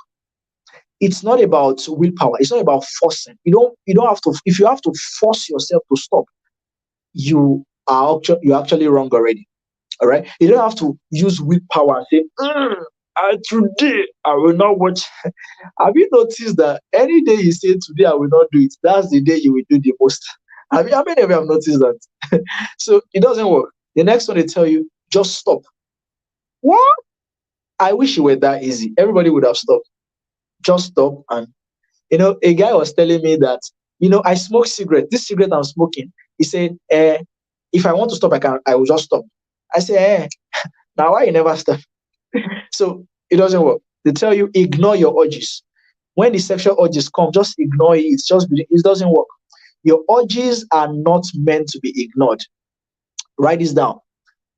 It's not about willpower, it's not about forcing. You don't have to, if you have to force yourself to stop, you're actually wrong already. All right. You don't have to use willpower and say, today I will not watch. Have you noticed that any day you say today I will not do it, that's the day you will do the most? How many of you have noticed that? So it doesn't work. The next one they tell you, just stop. What? I wish it were that easy. Everybody would have stopped. Just stop. And a guy was telling me that, I smoke cigarette. This cigarette I'm smoking. He said, if I want to stop, I will just stop. I say, now why you never stop? So it doesn't work. They tell you ignore your urges. When the sexual urges come, just ignore it. It doesn't work. Your urges are not meant to be ignored. Write this down.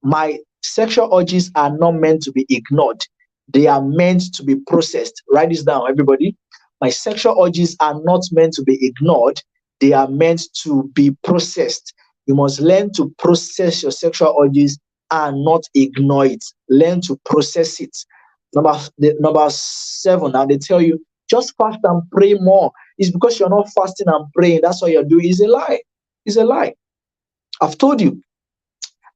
My sexual urges are not meant to be ignored. They are meant to be processed. Write this down, everybody. My sexual urges are not meant to be ignored. They are meant to be processed. You must learn to process your sexual urges and not ignore it. Learn to process it. Number 7, now they tell you just fast and pray more. It's because you're not fasting and praying. That's what you're doing. It's a lie. It's a lie. I've told you,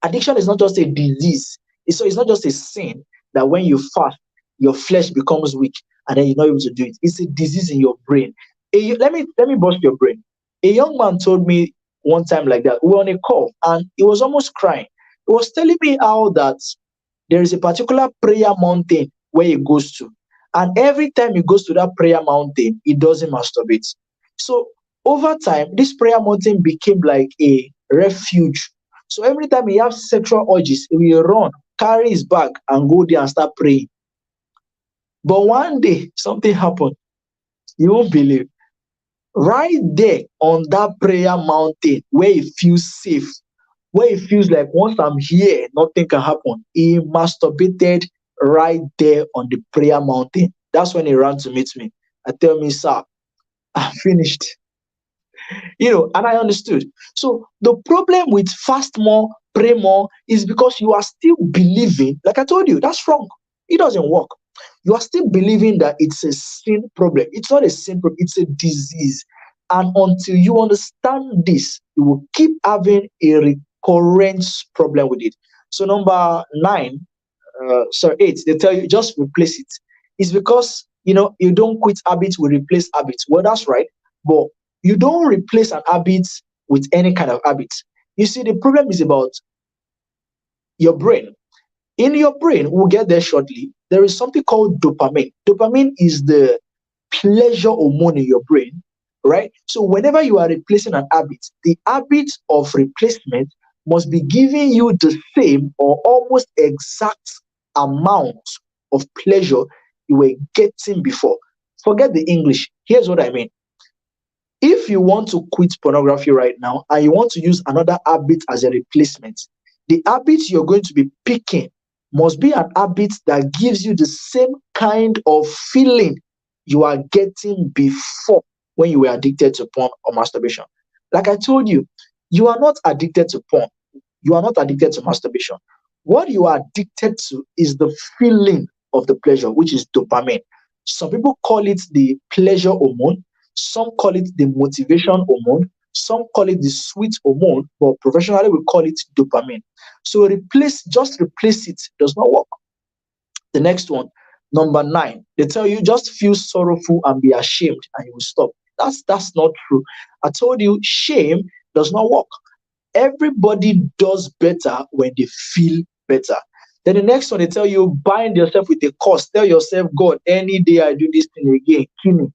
addiction is not just a disease. It's not just a sin that when you fast, your flesh becomes weak. and then you're not able to do it. It's a disease in your brain. Let me bust your brain. A young man told me one time like that. We were on a call and he was almost crying. He was telling me how that there is a particular prayer mountain where he goes to. And every time he goes to that prayer mountain, he doesn't masturbate. So over time, this prayer mountain became like a refuge. So every time he has sexual urges, he will run, carry his bag, and go there and start praying. But one day, something happened. You won't believe. Right there on that prayer mountain where he feels safe, where he feels like once I'm here, nothing can happen. He masturbated right there on the prayer mountain. That's when he ran to meet me. I tell me, sir, I'm finished. And I understood. So the problem with fast more, pray more is because you are still believing, like I told you, that's wrong. It doesn't work. You are still believing that it's a sin problem. It's not a sin problem, it's a disease. And until you understand this, you will keep having a recurrent problem with it. So number nine, sorry, eight, they tell you just replace it. It's because you don't quit habits, we replace habits. Well, that's right, but you don't replace an habit with any kind of habit. You see, the problem is about your brain. In your brain, we'll get there shortly. There is something called dopamine. Dopamine is the pleasure hormone in your brain, right? So whenever you are replacing an habit, the habit of replacement must be giving you the same or almost exact amount of pleasure you were getting before. Forget the English. Here's what I mean. If you want to quit pornography right now and you want to use another habit as a replacement, the habit you're going to be picking must be an habit that gives you the same kind of feeling you are getting before when you were addicted to porn or masturbation. Like I told you, you are not addicted to porn. You are not addicted to masturbation. What you are addicted to is the feeling of the pleasure, which is dopamine. Some people call it the pleasure hormone. Some call it the motivation hormone. Some call it the sweet hormone, but professionally we call it dopamine. So just replace it does not work. The next one, number nine, they tell you just feel sorrowful and be ashamed and you will stop. That's not true. I told you shame does not work. Everybody does better when they feel better. Then the next one, they tell you bind yourself with a curse. Tell yourself, God, any day I do this thing again, kill me.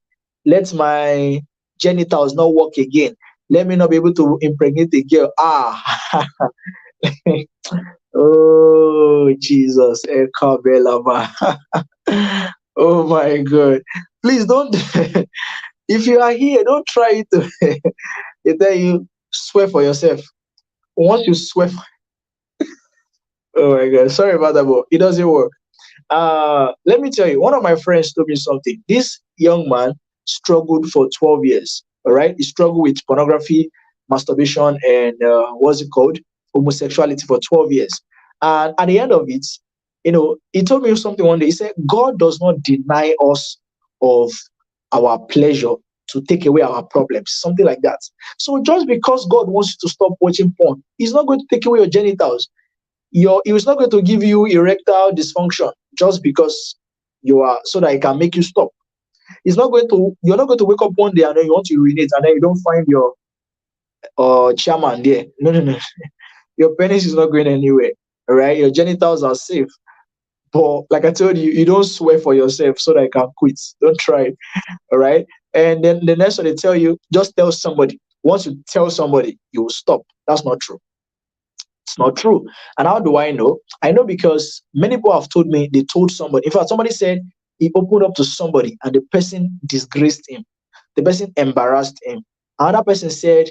Let my genitals not work again. Let me not be able to impregnate a girl. Oh, Jesus. Ekabelama. Oh, my God. Please don't. If you are here, don't try it. They tell you, swear for yourself. Once you swear, oh my God, sorry about that, but it doesn't work. Let me tell you, one of my friends told me something. This young man struggled for 12 years. All right, he struggled with pornography, masturbation, and what's it called, homosexuality for 12 years. And at the end of it, he told me something one day. He said, God does not deny us of our pleasure to take away our problems, something like that. So just because God wants you to stop watching porn, He's not going to take away your genitals. He is not going to give you erectile dysfunction just because you are, so that He can make you stop. You're not going to wake up one day and then you want to urinate and then you don't find your chairman there. No, no, no. Your penis is not going anywhere. All right. Your genitals are safe. But like I told you, you don't swear for yourself so that you can quit. Don't try it. All right. And then the next one they tell you, just tell somebody. Once you tell somebody, you will stop. That's not true. It's not true. And how do I know? I know because many people have told me they told somebody. In fact, somebody said he opened up to somebody and the person disgraced him. The person embarrassed him. Another person said,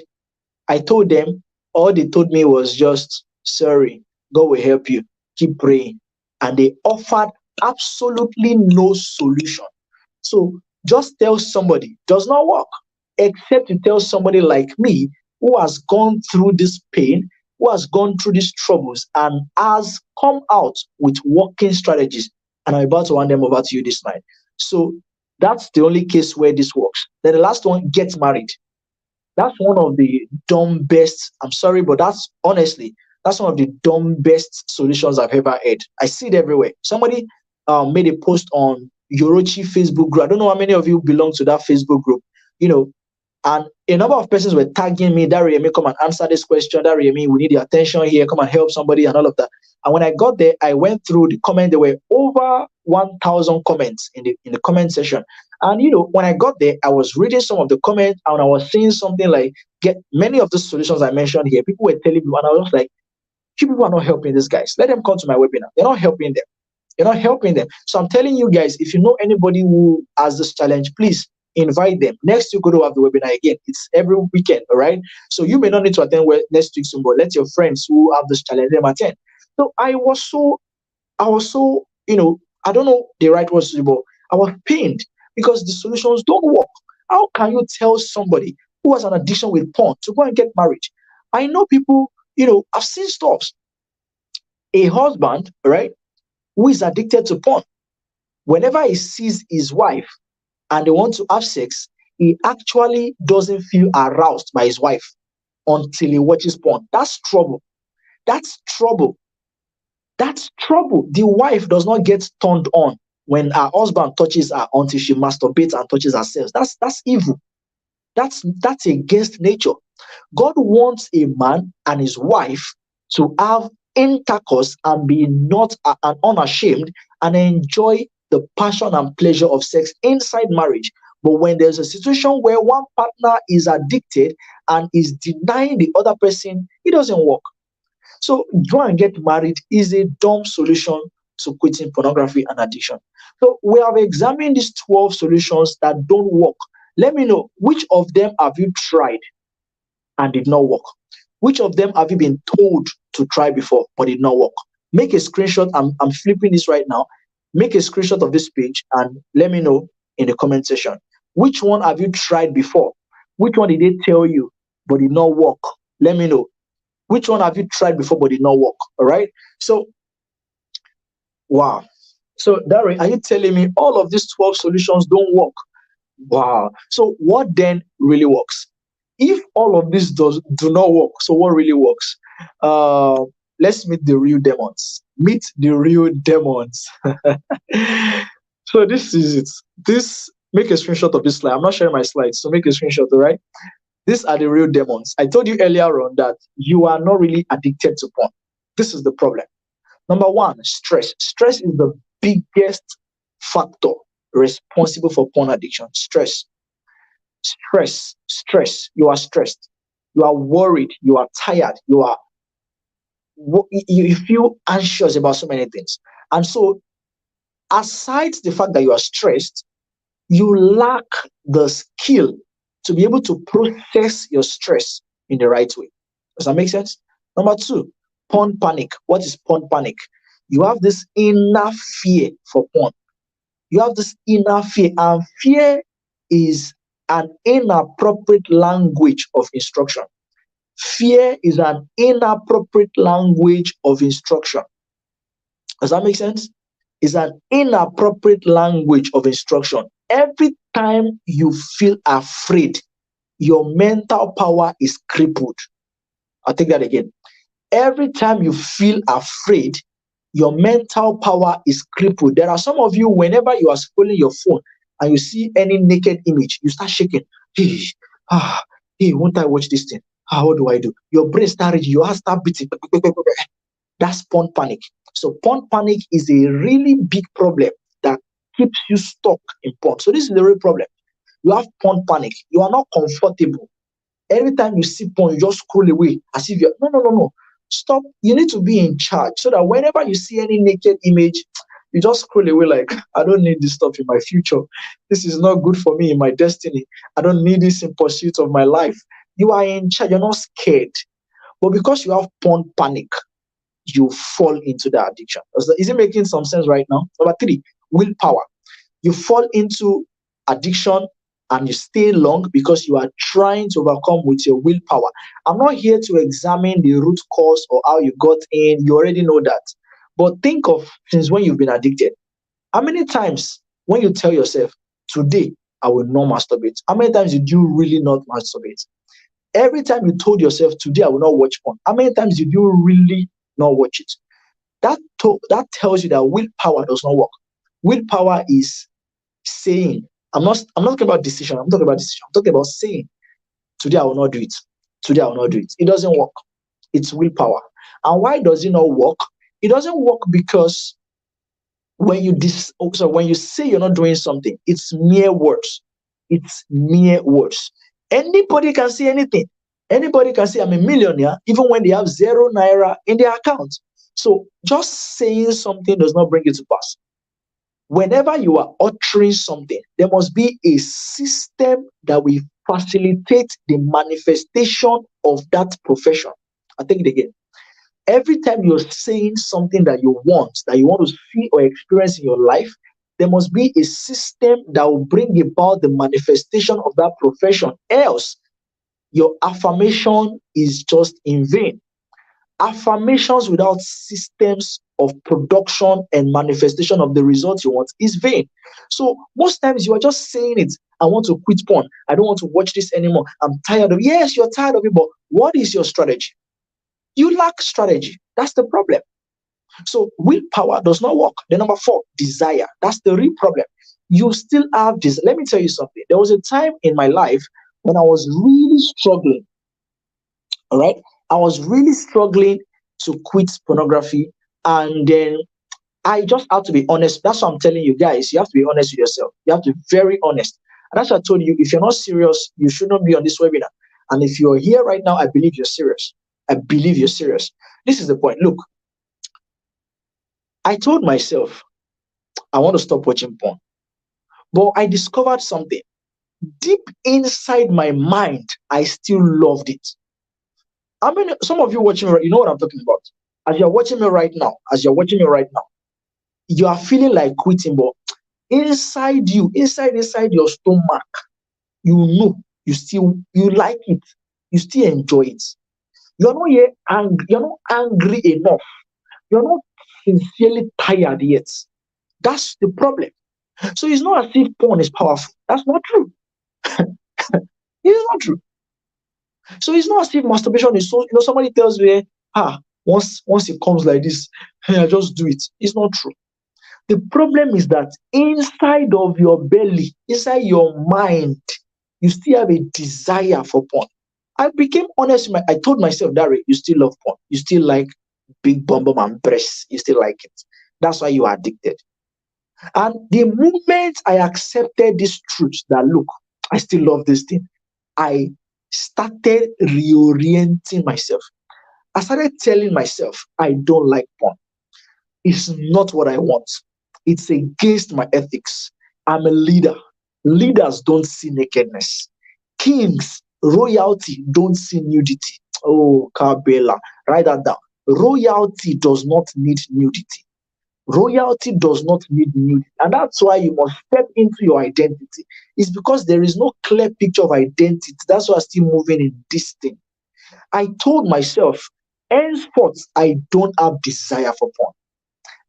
I told them, all they told me was just, sorry, God will help you. Keep praying. And they offered absolutely no solution. So just tell somebody does not work, except to tell somebody like me who has gone through this pain, who has gone through these troubles, and has come out with working strategies. And I'm about to hand them over to you this night. So that's the only case where this works. Then the last one, get married. That's one of the dumbest. I'm sorry, but that's honestly, that's one of the dumbest solutions I've ever heard. I see it everywhere. Somebody made a post on Yorochi Facebook group. I don't know how many of you belong to that Facebook group, you know, and a number of persons were tagging me, that Remy, come and answer this question, that Remy, we need your attention here, come and help somebody, and all of that. And when I got there, I went through the comment. There were over 1,000 comments in the comment section. And when I got there, I was reading some of the comments and I was seeing something like, get many of the solutions I mentioned here. People were telling me, and I was like, you people are not helping these guys. Let them come to my webinar. They're not helping them. You're not helping them. So I'm telling you guys, if you know anybody who has this challenge, please invite them. Next week, we're going to have the webinar again. It's every weekend, all right? So you may not need to attend next week soon, but let your friends who have this challenge them attend. So I was so, I don't know the right words to say, but I was pained because the solutions don't work. How can you tell somebody who has an addiction with porn to go and get married? I know people, I've seen stuff. A husband, right, who is addicted to porn, whenever he sees his wife and they want to have sex, he actually doesn't feel aroused by his wife until he watches porn. That's trouble. That's trouble. That's trouble. The wife does not get turned on when her husband touches her until she masturbates and touches herself. That's evil. That's against nature. God wants a man and his wife to have intercourse and be not and unashamed and enjoy the passion and pleasure of sex inside marriage. But when there's a situation where one partner is addicted and is denying the other person, it doesn't work. So go and get married is a dumb solution to quitting pornography and addiction. So we have examined these 12 solutions that don't work. Let me know, which of them have you tried and did not work? Which of them have you been told to try before but did not work? Make a screenshot. I'm flipping this right now. Make a screenshot of this page and let me know in the comment section. Which one have you tried before? Which one did they tell you but did not work? Let me know. Which one have you tried before but did not work? All right. So, wow. So, Darren, are you telling me all of these 12 solutions don't work? Wow. So, what then really works? If all of this do not work, so what really works? Let's meet the real demons. Meet the real demons. So this is it. Make a screenshot of this slide. I'm not sharing my slides, so make a screenshot, all right? These are the real demons. I told you earlier on that you are not really addicted to porn. This is the problem. Number one, stress. Stress is the biggest factor responsible for porn addiction. Stress. You are stressed. You are worried. You are tired. You feel anxious about so many things. And so, aside the fact that you are stressed, you lack the skill to be able to process your stress in the right way. Does that make sense? Number two, porn panic. What is porn panic? You have this inner fear for porn. You have this inner fear, and fear is an inappropriate language of instruction. Fear is an inappropriate language of instruction. Does that make sense? It's an inappropriate language of instruction. Every time you feel afraid, your mental power is crippled. I'll take that again. Every time you feel afraid, your mental power is crippled. There are some of you, whenever you are scrolling your phone and you see any naked image, you start shaking. Hey, hey, won't I watch this thing? What do I do? Your brain starts raging, your heart starts beating. That's porn panic. So porn panic is a really big problem that keeps you stuck in porn. So this is the real problem. You have porn panic. You are not comfortable. Every time you see porn, you just scroll away as if you're no. Stop. You need to be in charge so that whenever you see any naked image, you just scroll away like, I don't need this stuff in my future. This is not good for me in my destiny. I don't need this in pursuit of my life. You are in charge. You're not scared. But because you have porn panic, you fall into the addiction. Is it making some sense right now? Number three, willpower. You fall into addiction and you stay long because you are trying to overcome with your willpower. I'm not here to examine the root cause or how you got in. You already know that. But think of since when you've been addicted. How many times when you tell yourself, today I will not masturbate, how many times did you really not masturbate? Every time you told yourself, today I will not watch porn, how many times did you really not watch it? That tells you that willpower does not work. Willpower is Saying, I'm not talking about decision, I'm talking about decision. I'm talking about saying, today I will not do it. Today I will not do it. It doesn't work. It's willpower. And why does it not work? It doesn't work because when you say you're not doing something, it's mere words. It's mere words. Anybody can say anything. Anybody can say I'm a millionaire even when they have 0 naira in their account. So just saying something does not bring it to pass. Whenever you are uttering something, there must be a system that will facilitate the manifestation of that profession. I take it again. Every time you're saying something that you want to see or experience in your life, there must be a system that will bring about the manifestation of that profession. Else, your affirmation is just in vain. Affirmations without systems of production and manifestation of the results you want is vain. So most times you are just saying it. I want to quit porn. I don't want to watch this anymore. I'm tired of it. Yes, you're tired of it, but what is your strategy? You lack strategy. That's the problem. So willpower does not work. The number four, desire. That's the real problem. You still have this. Let me tell you something. There was a time in my life when I was really struggling. All right. I was really struggling to quit pornography. And then I just have to be honest. That's what I'm telling you guys. You have to be honest with yourself. You have to be very honest. And that's what I told you. If you're not serious, you should not be on this webinar. And if you're here right now, I believe you're serious. I believe you're serious. This is the point. Look, I told myself I want to stop watching porn. But I discovered something. Deep inside my mind, I still loved it. I mean, some of you watching, you know what I'm talking about. As you're watching me right now, you are feeling like quitting, but inside you, inside your stomach, you know you like it, you still enjoy it. You're not yet angry, you're not angry enough, you're not sincerely tired yet. That's the problem. So it's not as if porn is powerful. That's not true. It's not true. So it's not as if masturbation is so, somebody tells me, once it comes like this, hey, I just do it. It's not true. The problem is that inside of your belly, inside your mind, you still have a desire for porn. I became honest. I told myself, Dari, you still love porn. You still like big bum bum and breasts. You still like it. That's why you are addicted. And the moment I accepted this truth that, look, I still love this thing, I started reorienting myself. I started telling myself, I don't like porn. It's not what I want. It's against my ethics. I'm a leader. Leaders don't see nakedness. Kings, royalty don't see nudity. Oh, Kabela, write that down. Royalty does not need nudity. Royalty does not need nudity. And that's why you must step into your identity. It's because there is no clear picture of identity. That's why I'm still moving in this thing. I told myself, henceforth, I don't have desire for porn.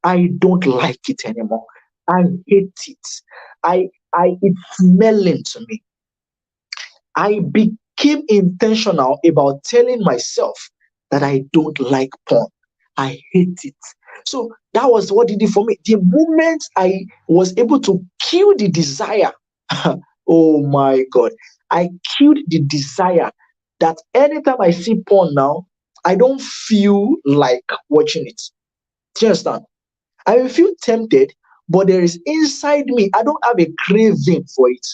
I don't like it anymore. I hate it. It's smelling to me. I became intentional about telling myself that I don't like porn. I hate it. So that was what it did for me. The moment I was able to kill the desire, oh my God, I killed the desire that anytime I see porn now, I don't feel like watching it. Do you understand? I will feel tempted, but there is inside me, I don't have a craving for it.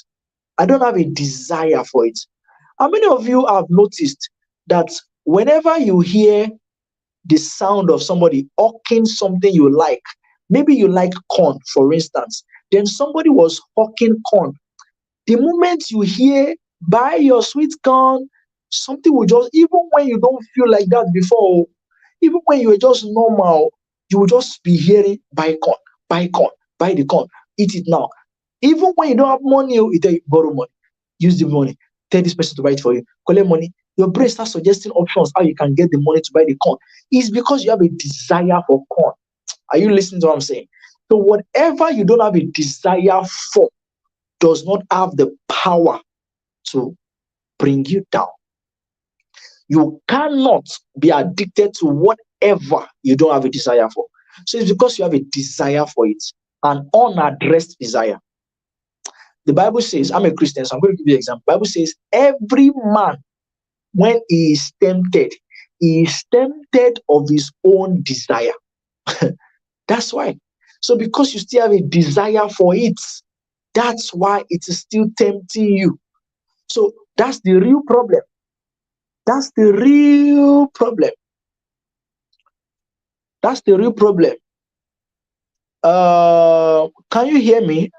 I don't have a desire for it. How many of you have noticed that whenever you hear the sound of somebody hawking something you like, maybe you like corn, for instance, then somebody was hawking corn. The moment you hear, buy your sweet corn, something will just, even when you don't feel like that before, even when you were just normal, you will just be hearing, buy corn, buy the corn, eat it now. Even when you don't have money, you tell you, borrow money, use the money, tell this person to buy it for you, collect money. Your brain starts suggesting options how you can get the money to buy the corn. It's because you have a desire for corn. Are you listening to what I'm saying? So whatever you don't have a desire for does not have the power to bring you down. You cannot be addicted to whatever you don't have a desire for. So it's because you have a desire for it, an unaddressed desire. The Bible says, I'm a Christian, so I'm going to give you an example. The Bible says, every man, when he is tempted of his own desire. That's why. So because you still have a desire for it, that's why it is still tempting you. So that's the real problem. That's the real problem. That's the real problem. Can you hear me?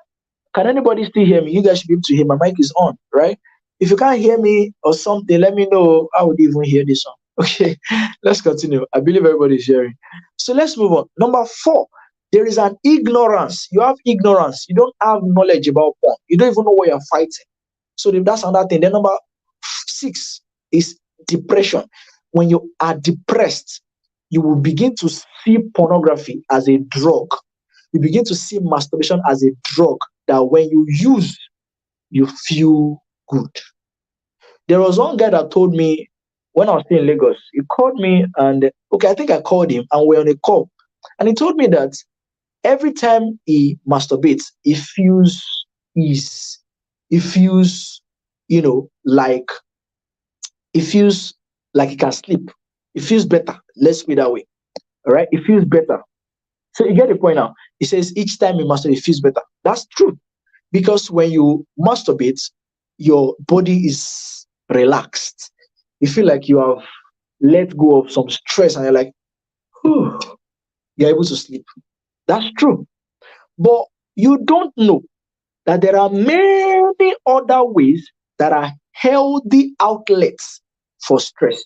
Can anybody still hear me? You guys should be able to hear. My mic is on, right? If you can't hear me or something, let me know. I would even hear this one. Okay, let's continue. I believe everybody is hearing. So let's move on. Number 4, there is an ignorance. You have ignorance. You don't have knowledge about porn. You don't even know what you're fighting. So that's another thing. Then number 6 is depression. When you are depressed, you will begin to see pornography as a drug. You begin to see masturbation as a drug that when you use, you feel good. There was one guy that told me when I was still in Lagos, he called me and okay, I think I called him and we're on a call. And he told me that every time he masturbates, his he feels, like he can sleep. He feels better. Let's put it that way. All right. It feels better. So you get the point now. He says each time you masturbate, it feels better. That's true. Because when you masturbate, your body is relaxed. You feel like you have let go of some stress and you're like, whew, you're able to sleep. That's true. But you don't know that there are many other ways that are healthy outlets for stress,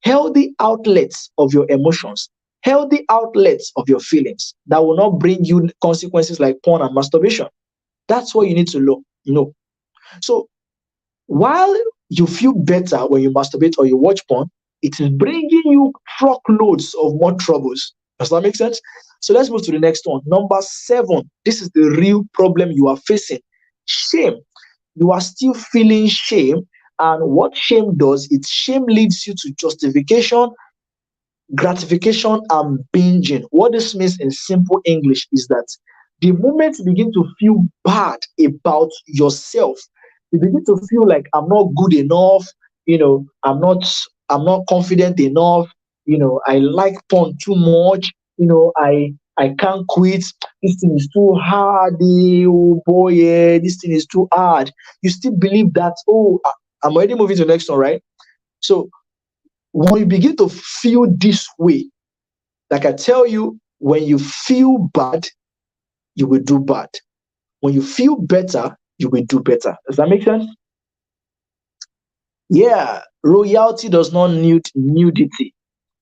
healthy outlets of your emotions, healthy outlets of your feelings that will not bring you consequences like porn and masturbation. That's what you need to know. So while you feel better when you masturbate or you watch porn, it is bringing you truckloads of more troubles. Does that make sense? So let's move to the next one. Number 7. This is the real problem you are facing. Shame. You are still feeling shame. And what shame does, shame leads you to justification, gratification, and binging. What this means in simple English is that the moment you begin to feel bad about yourself, you begin to feel like I'm not good enough, I'm not confident enough, I like porn too much, I can't quit. This thing is too hard. Oh boy, yeah, this thing is too hard. You still believe that, oh, I'm already moving to the next one, right? So when you begin to feel this way, like I tell you, when you feel bad, you will do bad. When you feel better, you will do better. Does that make sense? Yeah. Royalty does not need nudity.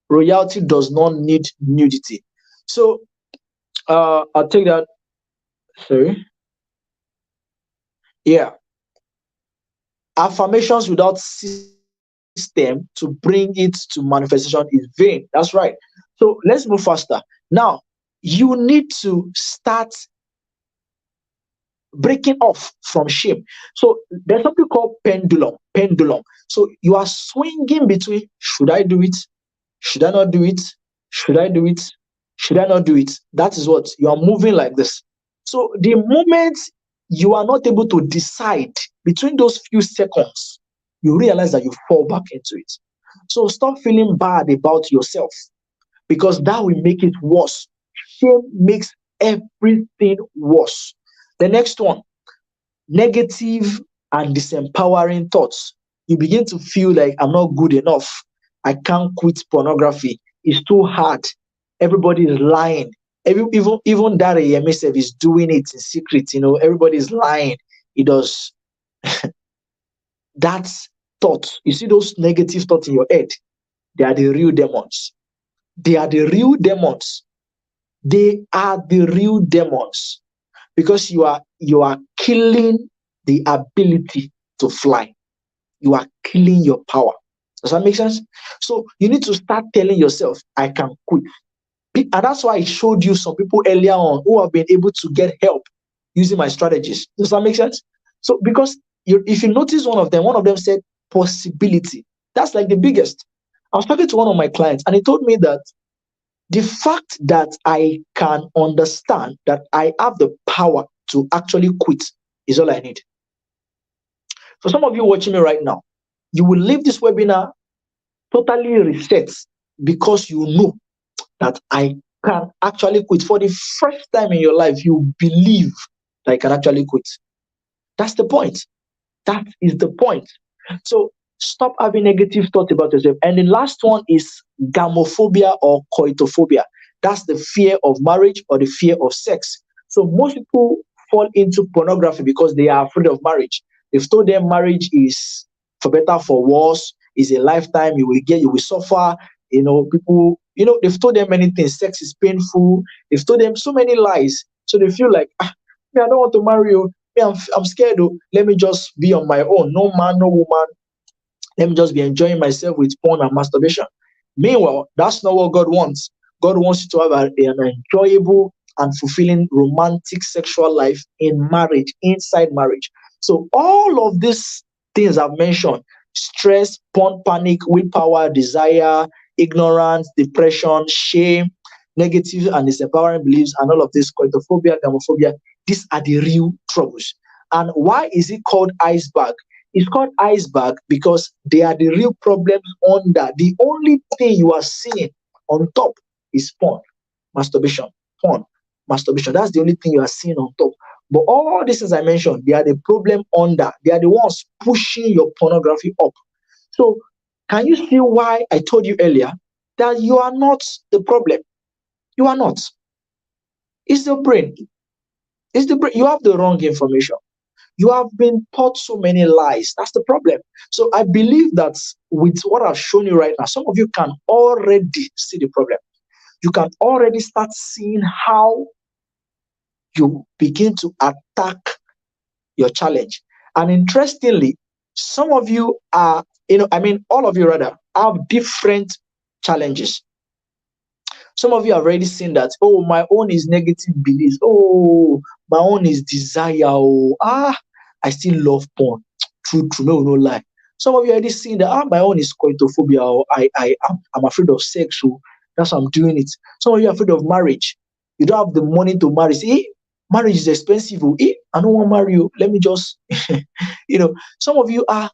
Royalty does not need nudity. So I'll take that. Sorry. Yeah. Affirmations without system to bring it to manifestation is vain. That's right. So let's move faster. Now, you need to start breaking off from shame. So there's something called pendulum. Pendulum. So you are swinging between should I do it? Should I not do it? Should I do it? Should I not do it? That is what you are moving like this. So the moment you are not able to decide between those few seconds, you realize that you fall back into it. So stop feeling bad about yourself because that will make it worse. Shame makes everything worse. The next one, negative and disempowering thoughts. You begin to feel like I'm not good enough. I can't quit pornography. It's too hard. Everybody is lying. Even that AMSF is doing it in secret. Everybody is lying. It does that thought. You see those negative thoughts in your head. They are the real demons. They are the real demons. They are the real demons because you are killing the ability to fly. You are killing your power. Does that make sense? So you need to start telling yourself, I can quit. And that's why I showed you some people earlier on who have been able to get help using my strategies. Does that make sense? So because if you notice one of them said possibility. That's like the biggest. I was talking to one of my clients and he told me that the fact that I can understand that I have the power to actually quit is all I need. For some of you watching me right now, you will leave this webinar totally reset because you know that I can actually quit. For the first time in your life, you believe that I can actually quit. That's the point. That is the point. So stop having negative thoughts about yourself. And the last one is gamophobia or coitophobia. That's the fear of marriage or the fear of sex. So most people fall into pornography because they are afraid of marriage. They've told them marriage is for better, for worse, is a lifetime, you will suffer. People, they've told them many things. Sex is painful. They've told them so many lies. So they feel like, me, I don't want to marry you. Me, I'm scared. Oh, let me just be on my own. No man, no woman. Let me just be enjoying myself with porn and masturbation. Meanwhile, that's not what God wants. God wants you to have an enjoyable and fulfilling romantic sexual life in marriage, inside marriage. So all of these things I've mentioned, stress, porn, panic, willpower, desire, ignorance, depression, shame, negative and disempowering beliefs, and all of this, coitophobia, gamophobia, these are the real troubles. And why is it called iceberg? It's called iceberg because they are the real problems under. The only thing you are seeing on top is porn, masturbation, porn, masturbation. That's the only thing you are seeing on top. But all these things I mentioned, they are the problem under. They are the ones pushing your pornography up. So can you see why I told you earlier that you are not the problem? You are not. It's the brain. It's the brain. You have the wrong information. You have been taught so many lies. That's the problem. So I believe that with what I've shown you right now, some of you can already see the problem. You can already start seeing how you begin to attack your challenge. And interestingly, some of you are, all of you rather, have different challenges. Some of you have already seen that, oh, my own is negative beliefs. Oh, my own is desire. Oh, I still love porn. True, no lie. Some of you already seen that, my own is coitophobia. Or I'm afraid of sex. So that's why I'm doing it. Some of you are afraid of marriage. You don't have the money to marry. See, marriage is expensive. Oh, I don't want to marry you. Let me just, some of you are,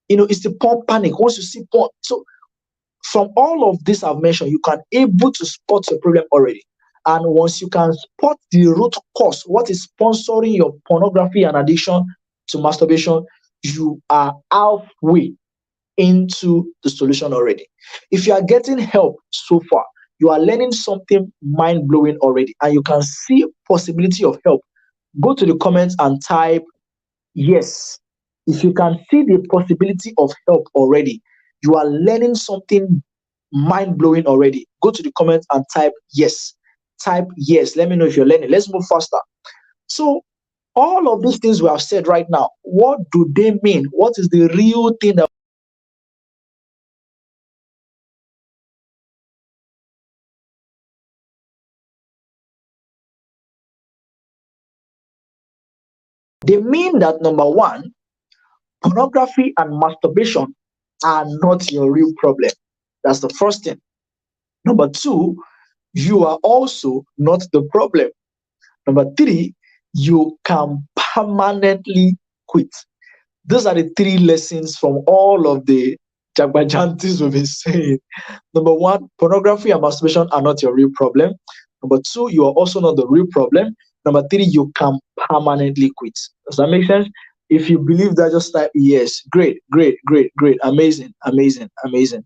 it's the porn panic. Once you see porn. So from all of this I've mentioned, you can able to spot your problem already. And once you can spot the root cause, what is sponsoring your pornography and addiction to masturbation, you are halfway into the solution already. If you are getting help so far, you are learning something mind-blowing already, and you can see possibility of help. Go to the comments and type yes. If you can see the possibility of help already, you are learning something mind blowing already. Go to the comments and type yes. Type yes. Let me know if you're learning. Let's move faster. So, all of these things we have said right now, what do they mean? What is the real thing that they mean? That number one, pornography and masturbation are not your real problem. That's the first thing. Number two, you are also not the problem. Number three, you can permanently quit. Those are the three lessons from all of the Jagbajantis we've been saying. Number one, pornography and masturbation are not your real problem. Number two, you are also not the real problem. Number three, you can permanently quit. Does that make sense? If you believe that, just type yes. Great, great, great, great. Amazing, amazing, amazing.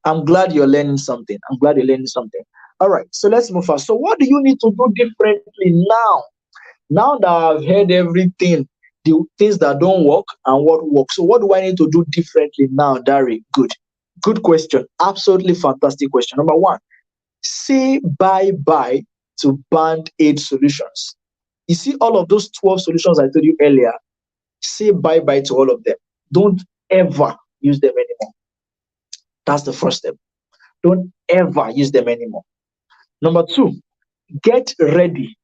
I'm glad you're learning something. I'm glad you're learning something. All right, so let's move fast. So, what do you need to do differently now? Now that I've heard everything, the things that don't work and what works. So, what do I need to do differently now, Dari? Good question. Absolutely fantastic question. Number one, say bye bye to band aid solutions. You see, all of those 12 solutions I told you earlier, say bye bye to all of them. Don't ever use them anymore. That's the first step. Don't ever use them anymore. Number two, get ready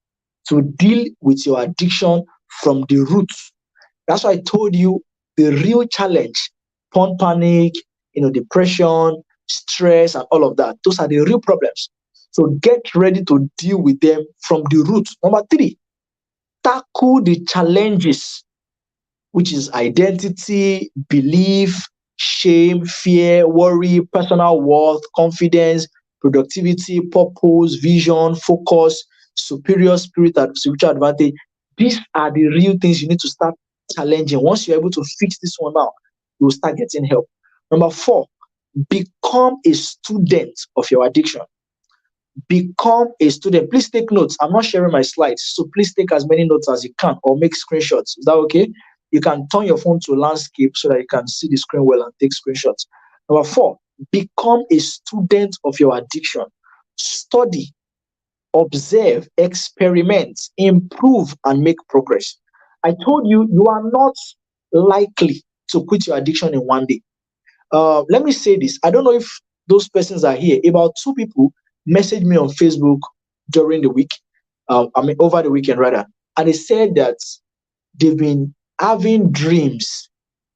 to deal with your addiction from the roots. That's why I told you the real challenge, porn panic, depression, stress, and all of that. Those are the real problems. So get ready to deal with them from the roots. Number three, tackle the challenges which is identity, belief, shame, fear, worry, personal worth, confidence, productivity, purpose, vision, focus, superior spirit and spiritual advantage. These are the real things you need to start challenging. Once you're able to fix this one out, you will start getting help. Number four, become a student of your addiction. Become a student. Please take notes. I'm not sharing my slides, so please take as many notes as you can or make screenshots. Is that okay? You can turn your phone to landscape so that you can see the screen well and take screenshots. Number four, become a student of your addiction. Study, observe, experiment, improve, and make progress. I told you, you are not likely to quit your addiction in one day. Let me say this. I don't know if those persons are here. About two people messaged me on Facebook during the week. I mean, over the weekend rather, and they said that they've been having dreams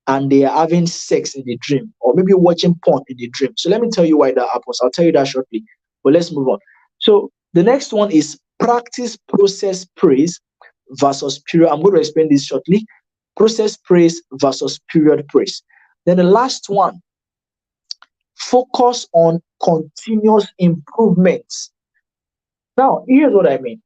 and they are having sex in the dream, or maybe watching porn in the dream. So let me tell you why that happens. I'll tell you that shortly. But let's move on. So the next one is practice process praise versus period. I'm going to explain this shortly. Process praise versus period praise. Then the last one, focus on continuous improvements. Now, here's what I mean.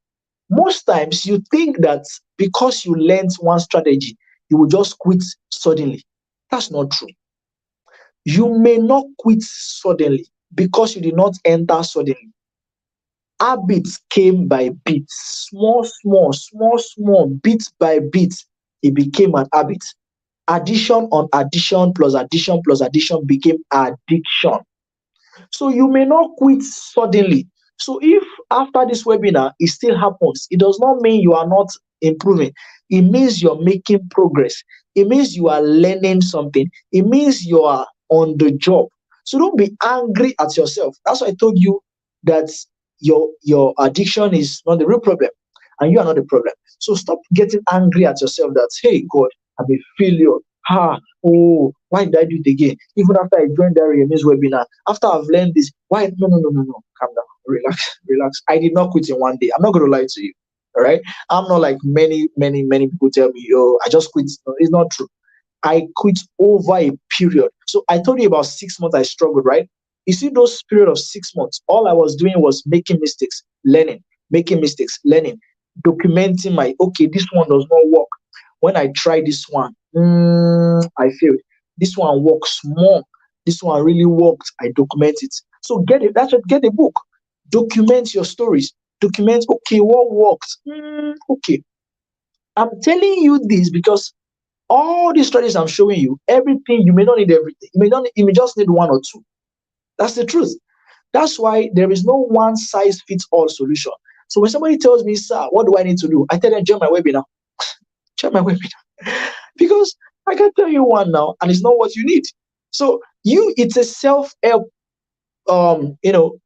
Most times you think that because you learned one strategy, you will just quit suddenly. That's not true. You may not quit suddenly because you did not enter suddenly. Habits came by bits, small, bit by bit. It became an habit. Addition on addition plus addition became addiction. So you may not quit suddenly. So if after this webinar it still happens, it does not mean you are not improving. It means you're making progress. It means you are learning something. It means you are on the job. So don't be angry at yourself. That's why I told you that your addiction is not the real problem, and you are not the problem. So stop getting angry at yourself that, hey God, I'm a failure. Oh, why did I do it again? Even after I joined that Remi's webinar, after I've learned this, why? No. Calm down, relax, relax. I did not quit in one day. I'm not going to lie to you. All right. I'm not like many people tell me, oh, I just quit. No, it's not true. I quit over a period. So I told you about 6 months I struggled, right? You see, those period of 6 months, all I was doing was making mistakes, learning, making mistakes, learning, documenting my, okay, this one does not work. When I try this one, I failed. This one works more. This one really worked. I document it. So get it. That's what, get a book. Document your stories. Document, okay, what worked? Okay. I'm telling you this because all these strategies I'm showing you, everything, you may not need everything. You may just need one or two. That's the truth. That's why there is no one size fits all solution. So when somebody tells me, sir, what do I need to do? I tell them, join my webinar. Join my webinar. Because I can tell you one now, and it's not what you need. So it's a self-help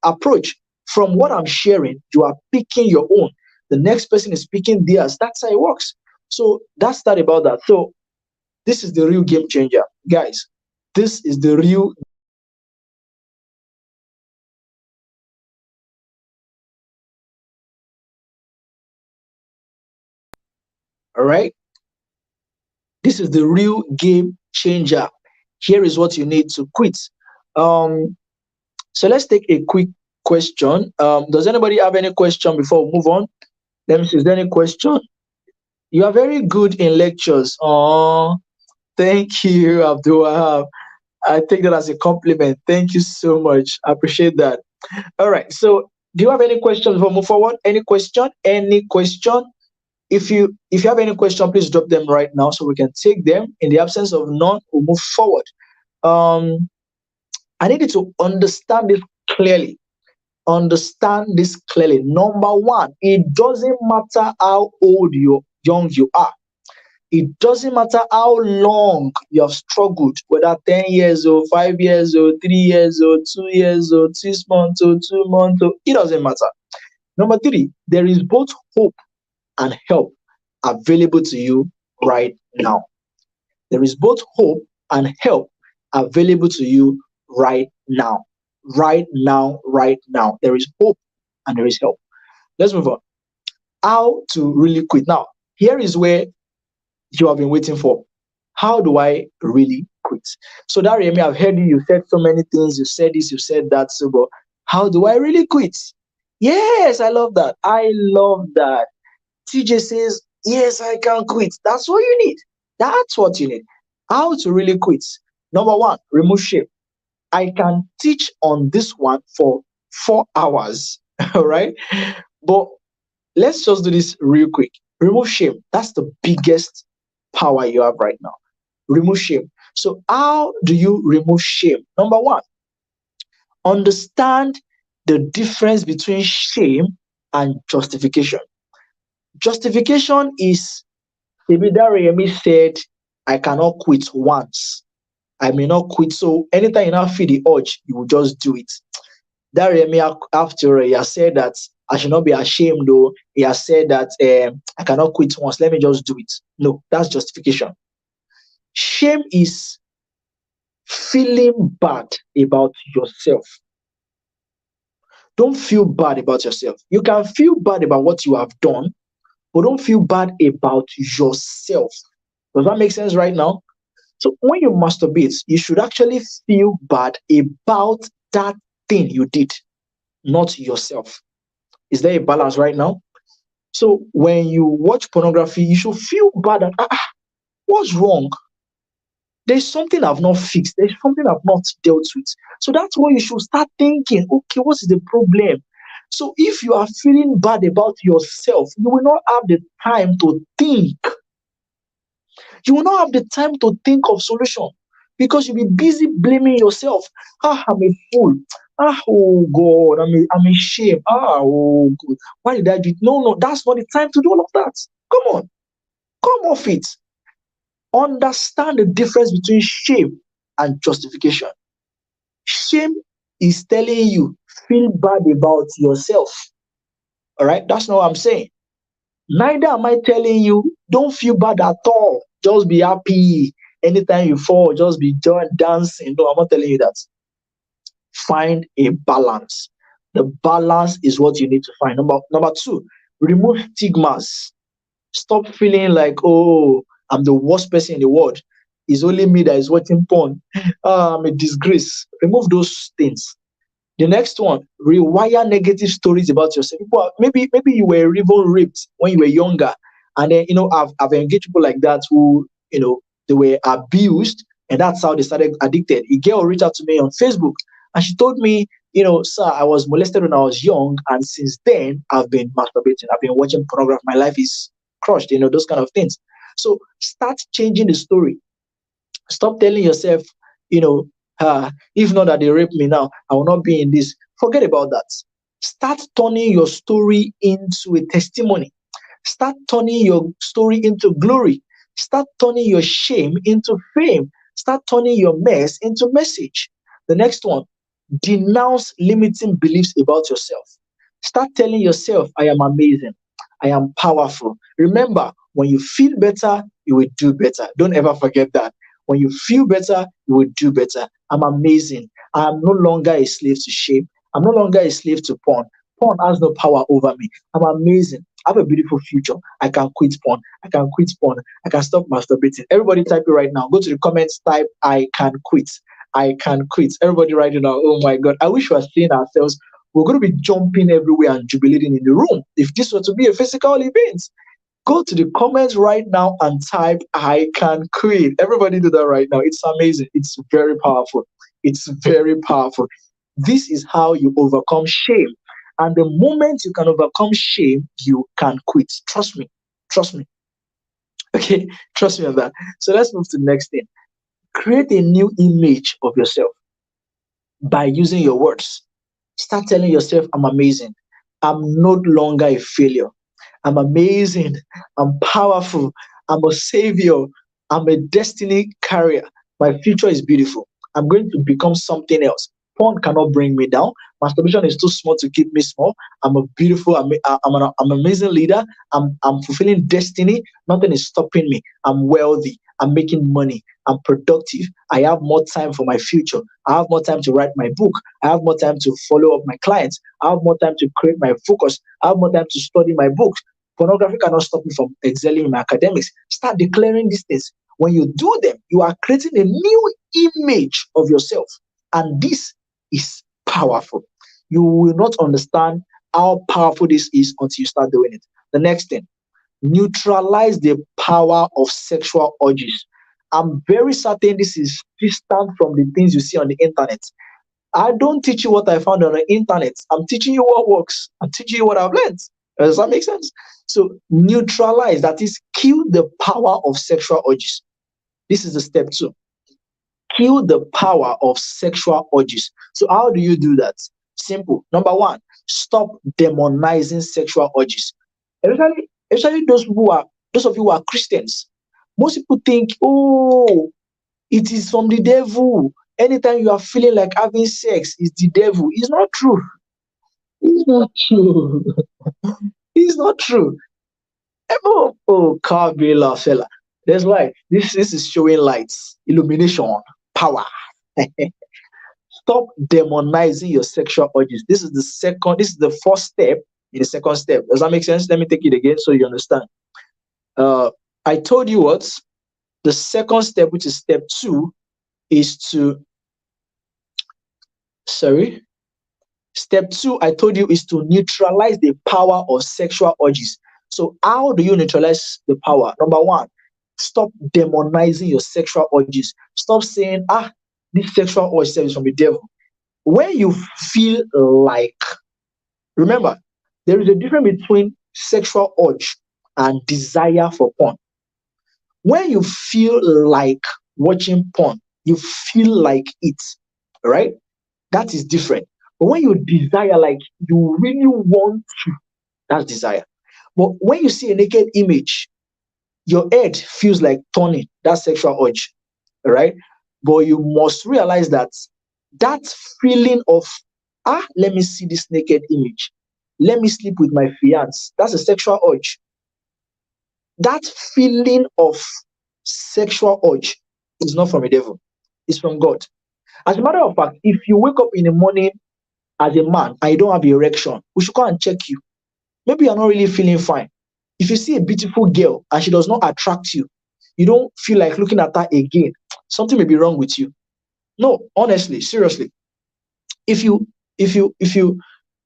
approach. From what I'm sharing, you are picking your own. The next person is picking theirs. That's how it works. So that's that about that. So this is the real game changer, guys. This is the real. All right. This is the real game changer. Here is what you need to quit. Um, so let's take a quick question. Does anybody have any question before we move on? Let me see. Is there any question? You are very good in lectures. Oh, thank you, Abdul Wahab. I take that as a compliment. Thank you so much. I appreciate that. All right. So, do you have any questions before we move forward? Any question? Any question? If you have any question, please drop them right now so we can take them. In the absence of none, we'll move forward. Um, I need you to understand this clearly. Understand this clearly. Number one, it doesn't matter how old you young you are. It doesn't matter how long you have struggled, whether 10 years old, 5 years old, 3 years old, 2 years old, 6 months old, 2 months old. It doesn't matter. Number three, there is both hope and help available to you right now. There is both hope and help available to you right now. Right now, right now. There is hope and there is help. Let's move on. How to really quit. Now, here is where you have been waiting for. How do I really quit? So that Remy, I've heard you. You said so many things. You said this. You said that. So, but how do I really quit? Yes, I love that. I love that. TJ says, yes, I can quit. That's what you need. That's what you need. How to really quit? Number one, remove shame. I can teach on this one for 4 hours. All right. But let's just do this real quick. Remove shame. That's the biggest power you have right now. Remove shame. So, how do you remove shame? Number one, understand the difference between shame and justification. Justification is, maybe Remi said, I cannot quit once. I may not quit. So anytime you now feel the urge, you will just do it. That Remi, after he has said that I should not be ashamed, though. He has said that I cannot quit once. Let me just do it. No, that's justification. Shame is feeling bad about yourself. Don't feel bad about yourself. You can feel bad about what you have done, but don't feel bad about yourself. Does that make sense right now? So when you masturbate, you should actually feel bad about that thing you did, not yourself. Is there a balance right now? So when you watch pornography, you should feel bad that what's wrong? There's something I've not fixed. There's something I've not dealt with. So that's why you should start thinking, okay, what is the problem? So if you are feeling bad about yourself, you will not have the time to think. You will not have the time to think of solution because you'll be busy blaming yourself. I'm a fool. Oh God, I'm ashamed. Oh God, why did I do it? No, no, that's not the time to do all of that. Come on, come off it. Understand the difference between shame and justification. Shame is telling you feel bad about yourself. All right, that's not what I'm saying. Neither am I telling you don't feel bad at all. Just be happy. Anytime you fall, just be dancing. No, I'm not telling you that. Find a balance. The balance is what you need to find. Number two, remove stigmas. Stop feeling like, oh, I'm the worst person in the world. It's only me that is watching porn. I'm a disgrace. Remove those things. The next one, rewire negative stories about yourself. Maybe you were even raped when you were younger, and then I've engaged people like that who they were abused, and that's how they started addicted. A girl reached out to me on Facebook, and she told me, sir, I was molested when I was young, and since then I've been masturbating, I've been watching pornography. My life is crushed, those kind of things. So start changing the story. Stop telling yourself, you know, if not that they rape me now, I will not be in this. Forget about that. Start turning your story into a testimony. Start turning your story into glory. Start turning your shame into fame. Start turning your mess into message. The next one, denounce limiting beliefs about yourself. Start telling yourself, I am amazing. I am powerful. Remember, when you feel better, you will do better. Don't ever forget that. When you feel better, you will do better. I'm amazing. I'm no longer a slave to shame. I'm no longer a slave to porn. Porn has no power over me. I'm amazing. I have a beautiful future. I can quit porn. I can quit porn. I can stop masturbating. Everybody type it right now. Go to the comments, type I can quit. I can quit. Everybody right now. Oh my God. I wish we were seeing ourselves. We're going to be jumping everywhere and jubilating in the room. If this were to be a physical event, go to the comments right now and type I can quit. Everybody do that right now. It's amazing. It's very powerful. It's very powerful. This is how you overcome shame. And the moment you can overcome shame, you can quit. Trust me. Trust me. Okay, trust me on that. So let's move to the next thing. Create a new image of yourself by using your words. Start telling yourself, I'm amazing. I'm no longer a failure. I'm amazing. I'm powerful. I'm a savior. I'm a destiny carrier. My future is beautiful. I'm going to become something else. Porn cannot bring me down. Masturbation is too small to keep me small. I'm a beautiful, I'm an amazing leader. I'm fulfilling destiny. Nothing is stopping me. I'm wealthy. I'm making money. I'm productive. I have more time for my future. I have more time to write my book. I have more time to follow up my clients. I have more time to create my focus. I have more time to study my books. Pornography cannot stop me from excelling in my academics. Start declaring these things. When you do them, you are creating a new image of yourself. And this is powerful. You will not understand how powerful this is until you start doing it. The next thing, neutralize the power of sexual urges. I'm very certain this is distant from the things you see on the internet. I don't teach you what I found on the internet. I'm teaching you what works. I'm teaching you what I've learned. Does that make sense? So neutralize, that is, kill the power of sexual urges. This is the step two. Kill the power of sexual urges. So how do you do that? Simple. Number one, stop demonizing sexual urges. Especially those of you who are Christians. Most people think, oh, it is from the devil. Anytime you are feeling like having sex, it's the devil. It's not true. It's not true. It's not true. Kabila fella. That's why this is showing lights, illumination, power. Stop demonizing your sexual urges. This is the first step in the second step. Does that make sense? Let me take it again so you understand. I told you what the second step, which is step two, is to sorry. Step two, I told you, is to neutralize the power of sexual urges. So, how do you neutralize the power? Number one, stop demonizing your sexual urges. Stop saying, this sexual urge is from the devil. When you feel like, remember, there is a difference between sexual urge and desire for porn. When you feel like watching porn, you feel like it, right? That is different. But when you desire, like you really want to, that's desire. But when you see a naked image, your head feels like turning, that's sexual urge, right? But you must realize that that feeling of, let me see this naked image, let me sleep with my fiance, that's a sexual urge. That feeling of sexual urge is not from the devil, it's from God. As a matter of fact, if you wake up in the morning as a man and you don't have erection, we should go and check you. Maybe you're not really feeling fine. If you see a beautiful girl and she does not attract you, you don't feel like looking at her again, something may be wrong with you. No, honestly, seriously. If you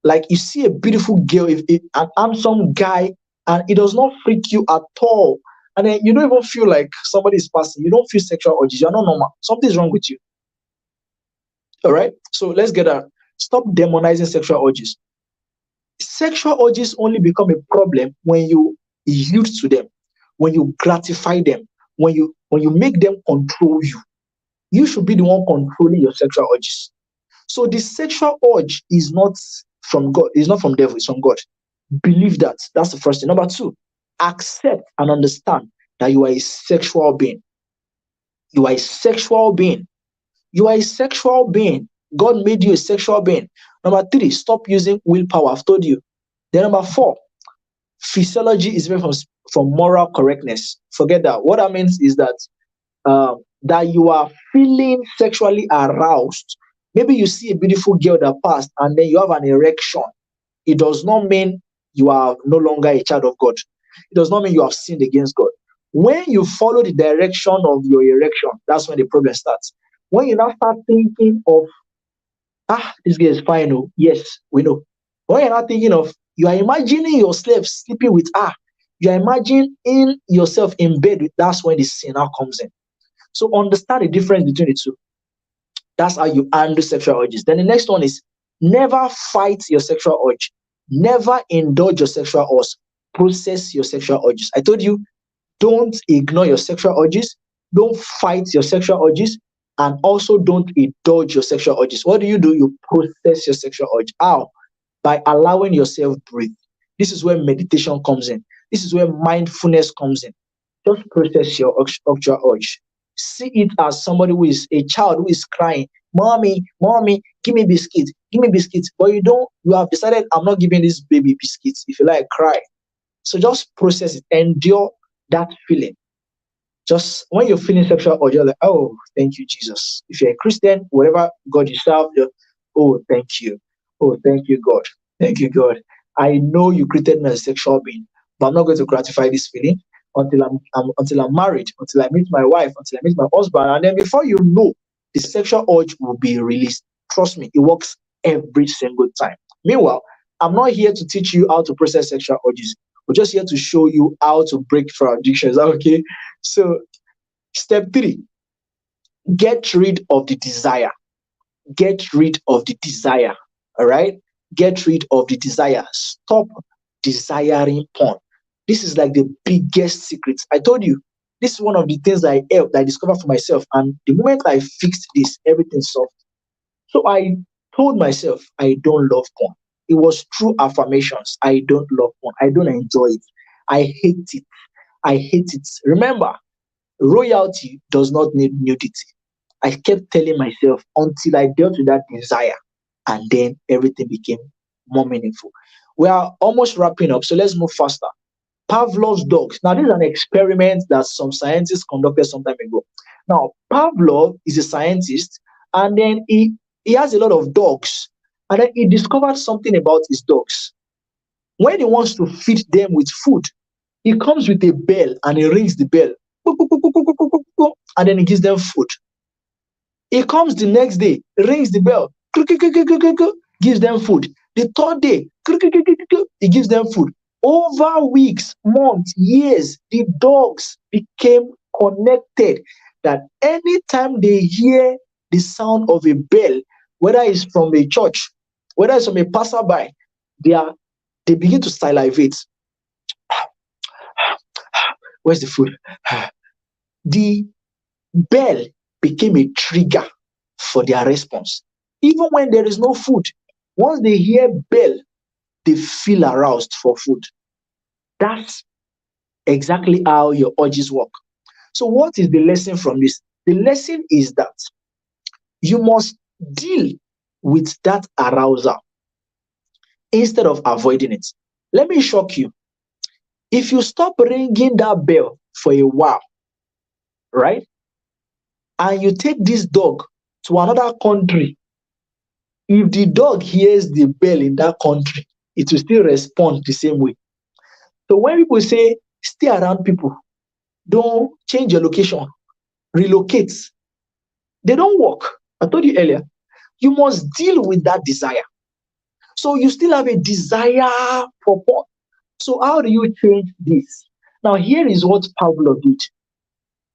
like you see a beautiful girl, if an handsome guy, and it does not freak you at all, and then you don't even feel like somebody is passing, you don't feel sexual urges, you're not normal. Something's wrong with you. All right. So let's get that. Stop demonizing sexual urges. Sexual urges only become a problem when you yield to them, when you gratify them, when you make them control you. You should be the one controlling your sexual urges. So the sexual urge is not from God, it's not from devil, it's from God. Believe that. That's the first thing. Number two, accept and understand that you are a sexual being. You are a sexual being. You are a sexual being. God made you a sexual being. Number three, stop using willpower. I've told you. Then number four, physiology is different from moral correctness. Forget that. What that means is that you are feeling sexually aroused. Maybe you see a beautiful girl that passed and then you have an erection. It does not mean you are no longer a child of God. It does not mean you have sinned against God. When you follow the direction of your erection, that's when the problem starts. When you now start thinking of, this girl is fine, oh, yes, we know. When you're not thinking of, you are imagining yourself sleeping with her, you are imagining yourself in bed with, that's when the sin now comes in. So understand the difference between the two. That's how you handle sexual urges. Then the next one is never fight your sexual urge. Never indulge your sexual urge. Process your sexual urges. I told you, don't ignore your sexual urges. Don't fight your sexual urges. And also don't indulge your sexual urges. What do? You process your sexual urge. How? By allowing yourself breathe. This is where meditation comes in. This is where mindfulness comes in. Just process your actual urge. See it as somebody who is a child who is crying, mommy, mommy, give me biscuits, give me biscuits. But you have decided, I'm not giving this baby biscuits. If you like, cry. So just process it, endure that feeling. Just when you're feeling sexual urge, you're like, oh, thank you, Jesus. If you're a Christian, whatever God you serve, oh, thank you. Oh, thank you, God. Thank you, God. I know you created me as a sexual being, but I'm not going to gratify this feeling. until I'm married, until I meet my wife, until I meet my husband, and then before you know, the sexual urge will be released. Trust me, it works every single time. Meanwhile, I'm not here to teach you how to process sexual urges. We're just here to show you how to break from addiction. Is that okay? So, step three: get rid of the desire. Get rid of the desire. All right? Get rid of the desire. Stop desiring porn. This is like the biggest secret. I told you, this is one of the things I discovered for myself. And the moment I fixed this, everything solved. So I told myself, I don't love porn. It was true affirmations. I don't love porn. I don't enjoy it. I hate it. I hate it. Remember, royalty does not need nudity. I kept telling myself until I dealt with that desire, and then everything became more meaningful. We are almost wrapping up, so let's move faster. Pavlov's dogs. Now, this is an experiment that some scientists conducted some time ago. Now, Pavlov is a scientist, and then he has a lot of dogs, and then he discovered something about his dogs. When he wants to feed them with food, he comes with a bell and he rings the bell, and then he gives them food. He comes the next day, rings the bell, gives them food. The third day, he gives them food. Over weeks, months, years, the dogs became connected that anytime they hear the sound of a bell, whether it's from a church, whether it's from a passerby, they are they begin to salivate. Where's the food? The bell became a trigger for their response. Even when there is no food, once they hear bell, they feel aroused for food. That's exactly how your urges work. So, what is the lesson from this? The lesson is that you must deal with that arousal instead of avoiding it. Let me shock you. If you stop ringing that bell for a while, right, and you take this dog to another country, if the dog hears the bell in that country, it will still respond the same way. So when people say stay around people, don't change your location, relocate, they don't work. I told you earlier, you must deal with that desire. So you still have a desire for porn. So how do you change this? Now here is what Pavlov did.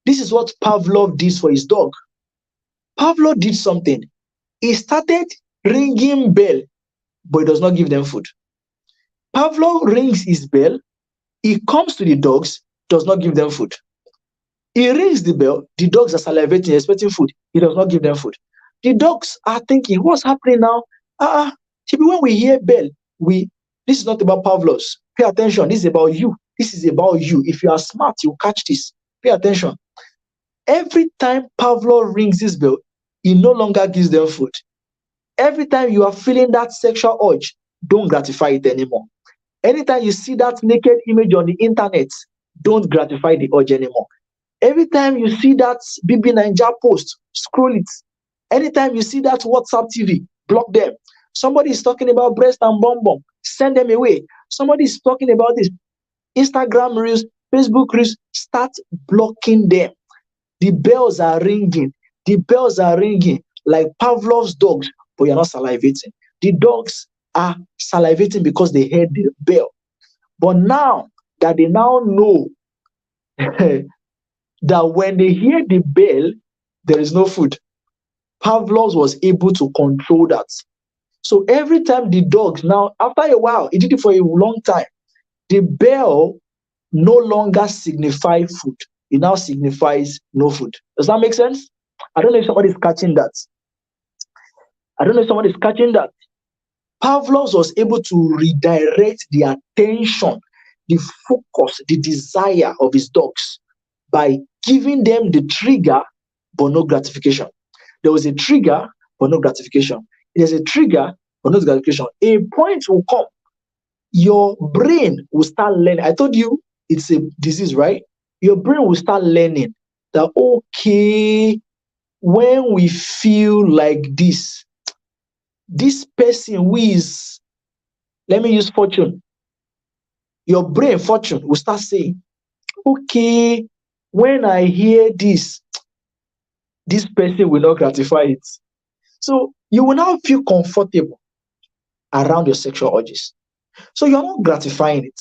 This is what Pavlov did for his dog. Pavlov did something. He started ringing bell, but he does not give them food. Pavlov rings his bell, he comes to the dogs, does not give them food. He rings the bell, the dogs are salivating, expecting food. He does not give them food. The dogs are thinking, what's happening now? Maybe when we hear bell, this is not about Pavlov's. Pay attention. This is about you. This is about you. If you are smart, you catch this. Pay attention. Every time Pavlov rings this bell, he no longer gives them food. Every time you are feeling that sexual urge, don't gratify it anymore. Anytime you see that naked image on the internet, don't gratify the urge anymore. Every time you see that BB Ninja post, scroll it. Anytime you see that WhatsApp TV, block them. Somebody is talking about breast and bum bum, send them away. Somebody is talking about this Instagram reels, Facebook reels, start blocking them. The bells are ringing. The bells are ringing like Pavlov's dogs, but you're not salivating. The dogs are salivating because they heard the bell. But now that they now know that when they hear the bell, there is no food, Pavlov was able to control that. So every time the dogs, now after a while, he did it for a long time, the bell no longer signifies food. It now signifies no food. Does that make sense? I don't know if somebody's catching that. I don't know if somebody's catching that. Pavlov was able to redirect the attention, the focus, the desire of his dogs by giving them the trigger but no gratification. There was a trigger but no gratification. There's a trigger but no gratification. A point will come. Your brain will start learning. I told you it's a disease, right? Your brain will start learning that, okay, when we feel like this person who is, let me use fortune. Your brain, fortune, will start saying, okay, when I hear this person will not gratify it. So you will now feel comfortable around your sexual urges. So you're not gratifying it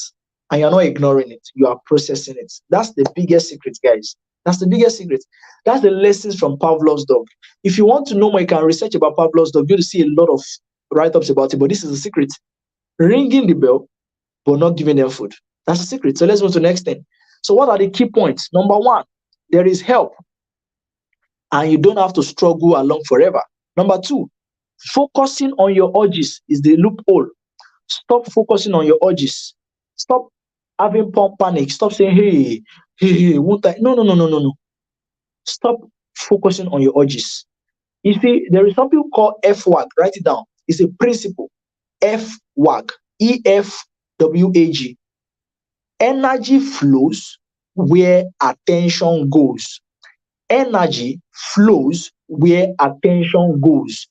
and you're not ignoring it. You are processing it. That's the biggest secret, guys. That's the biggest secret. That's the lessons from Pavlov's dog. If you want to know more, you can research about Pavlov's dog. You'll see a lot of write-ups about it, but this is a secret. Ringing the bell, but not giving them food. That's the secret. So let's move to the next thing. So what are the key points? Number one, there is help and you don't have to struggle along forever. Number two, focusing on your urges is the loophole. Stop focusing on your urges. Stop having panic. Stop saying, hey, won't I? No, no, no, no, no, no. Stop focusing on your urges. You see, there is something called FWAG. Write it down. It's a principle. FWAG. EFWAG. Energy flows where attention goes. Energy flows where attention goes.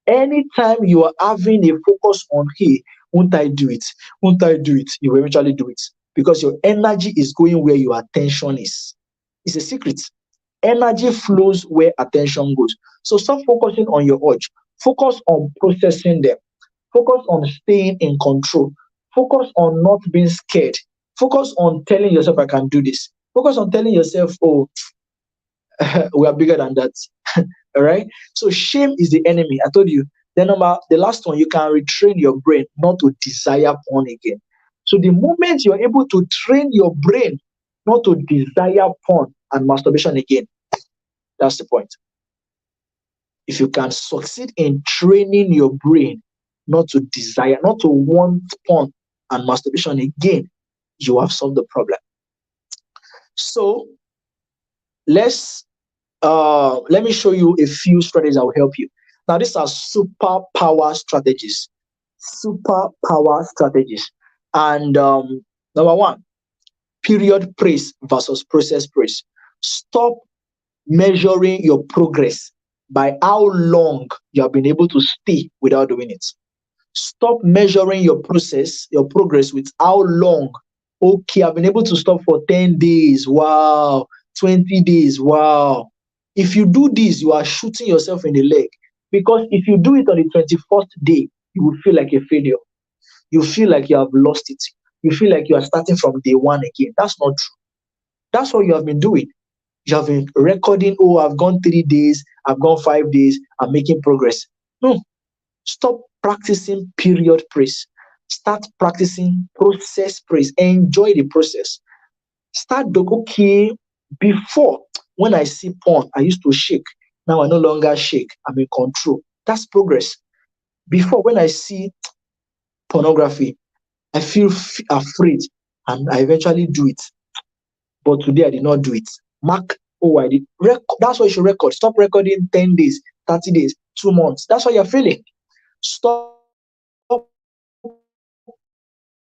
Anytime you are having a focus on, hey, won't I do it? Won't I do it? You will eventually do it because your energy is going where your attention is. It's a secret. Energy flows where attention goes. So stop focusing on your urge. Focus on processing them. Focus on staying in control. Focus on not being scared. Focus on telling yourself, I can do this. Focus on telling yourself, oh, we are bigger than that. All right. So shame is the enemy. I told you. The last one, you can retrain your brain not to desire porn again. So the moment you're able to train your brain not to desire porn and masturbation again, that's the point. If you can succeed in training your brain not to desire, not to want porn and masturbation again, you have solved the problem. So let's let me show you a few strategies that will help you. Now, these are superpower strategies. Superpower strategies. And number one, period praise versus process praise. Stop measuring your progress by how long you have been able to stay without doing it. Stop measuring your progress with how long. Okay, I've been able to stop for 10 days. Wow. 20 days. Wow. If you do this, you are shooting yourself in the leg. Because if you do it on the 21st day, you will feel like a failure. You feel like you have lost it. You feel like you are starting from day one again. That's not true. That's what you have been doing. You have been recording, oh, I've gone 3 days, I've gone 5 days, I'm making progress. No, stop practicing period praise. Start practicing process praise. Enjoy the process. Start the okay. Before, when I see porn, I used to shake. Now I no longer shake. I'm in control. That's progress. Before, when I see pornography, I feel afraid and I eventually do it. But today I did not do it. Mark, oh, I did. That's why you should record. Stop recording 10 days, 30 days, 2 months. That's why you're failing. Stop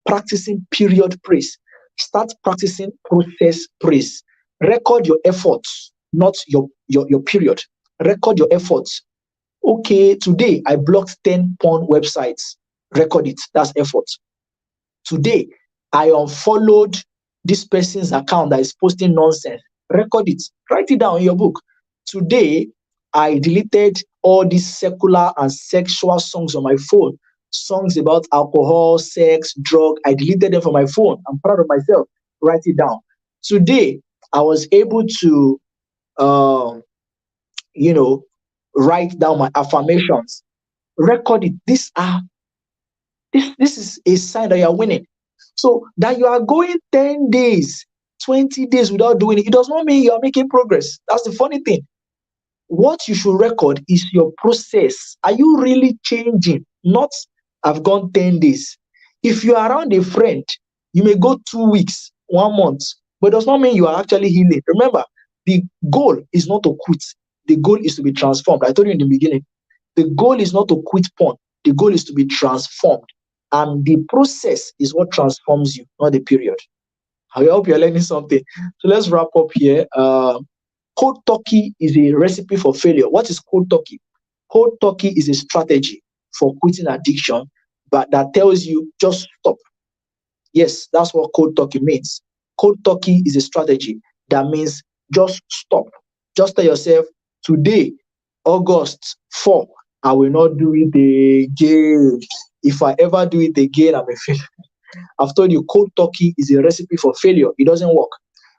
practicing period praise. Start practicing process praise. Record your efforts, not your period. Record your efforts. Okay, today I blocked 10 porn websites. Record it. That's effort. Today I unfollowed this person's account that is posting nonsense. Record it. Write it down in your book. Today I deleted all these secular and sexual songs on my phone. Songs about alcohol, sex, drug. I deleted them from my phone. I'm proud of myself. Write it down. Today I was able to um, you know, write down my affirmations. Record it. This is a sign that you are winning. So that you are going 10 days, 20 days without doing it, it does not mean you are making progress. That's the funny thing. What you should record is your process. Are you really changing? Not, I've gone 10 days. If you are around a friend, you may go 2 weeks, 1 month, but it does not mean you are actually healing. Remember, the goal is not to quit. The goal is to be transformed. I told you in the beginning, the goal is not to quit porn. The goal is to be transformed. And the process is what transforms you, not the period. I hope you're learning something. So let's wrap up here. Cold turkey is a recipe for failure. What is cold turkey? Cold turkey is a strategy for quitting addiction, but that tells you just stop. Yes, that's what cold turkey means. Cold turkey is a strategy. That means just stop. Just tell yourself, today, August 4, I will not do it again. If I ever do it again, I'm a failure. I've told you, cold turkey is a recipe for failure. It doesn't work.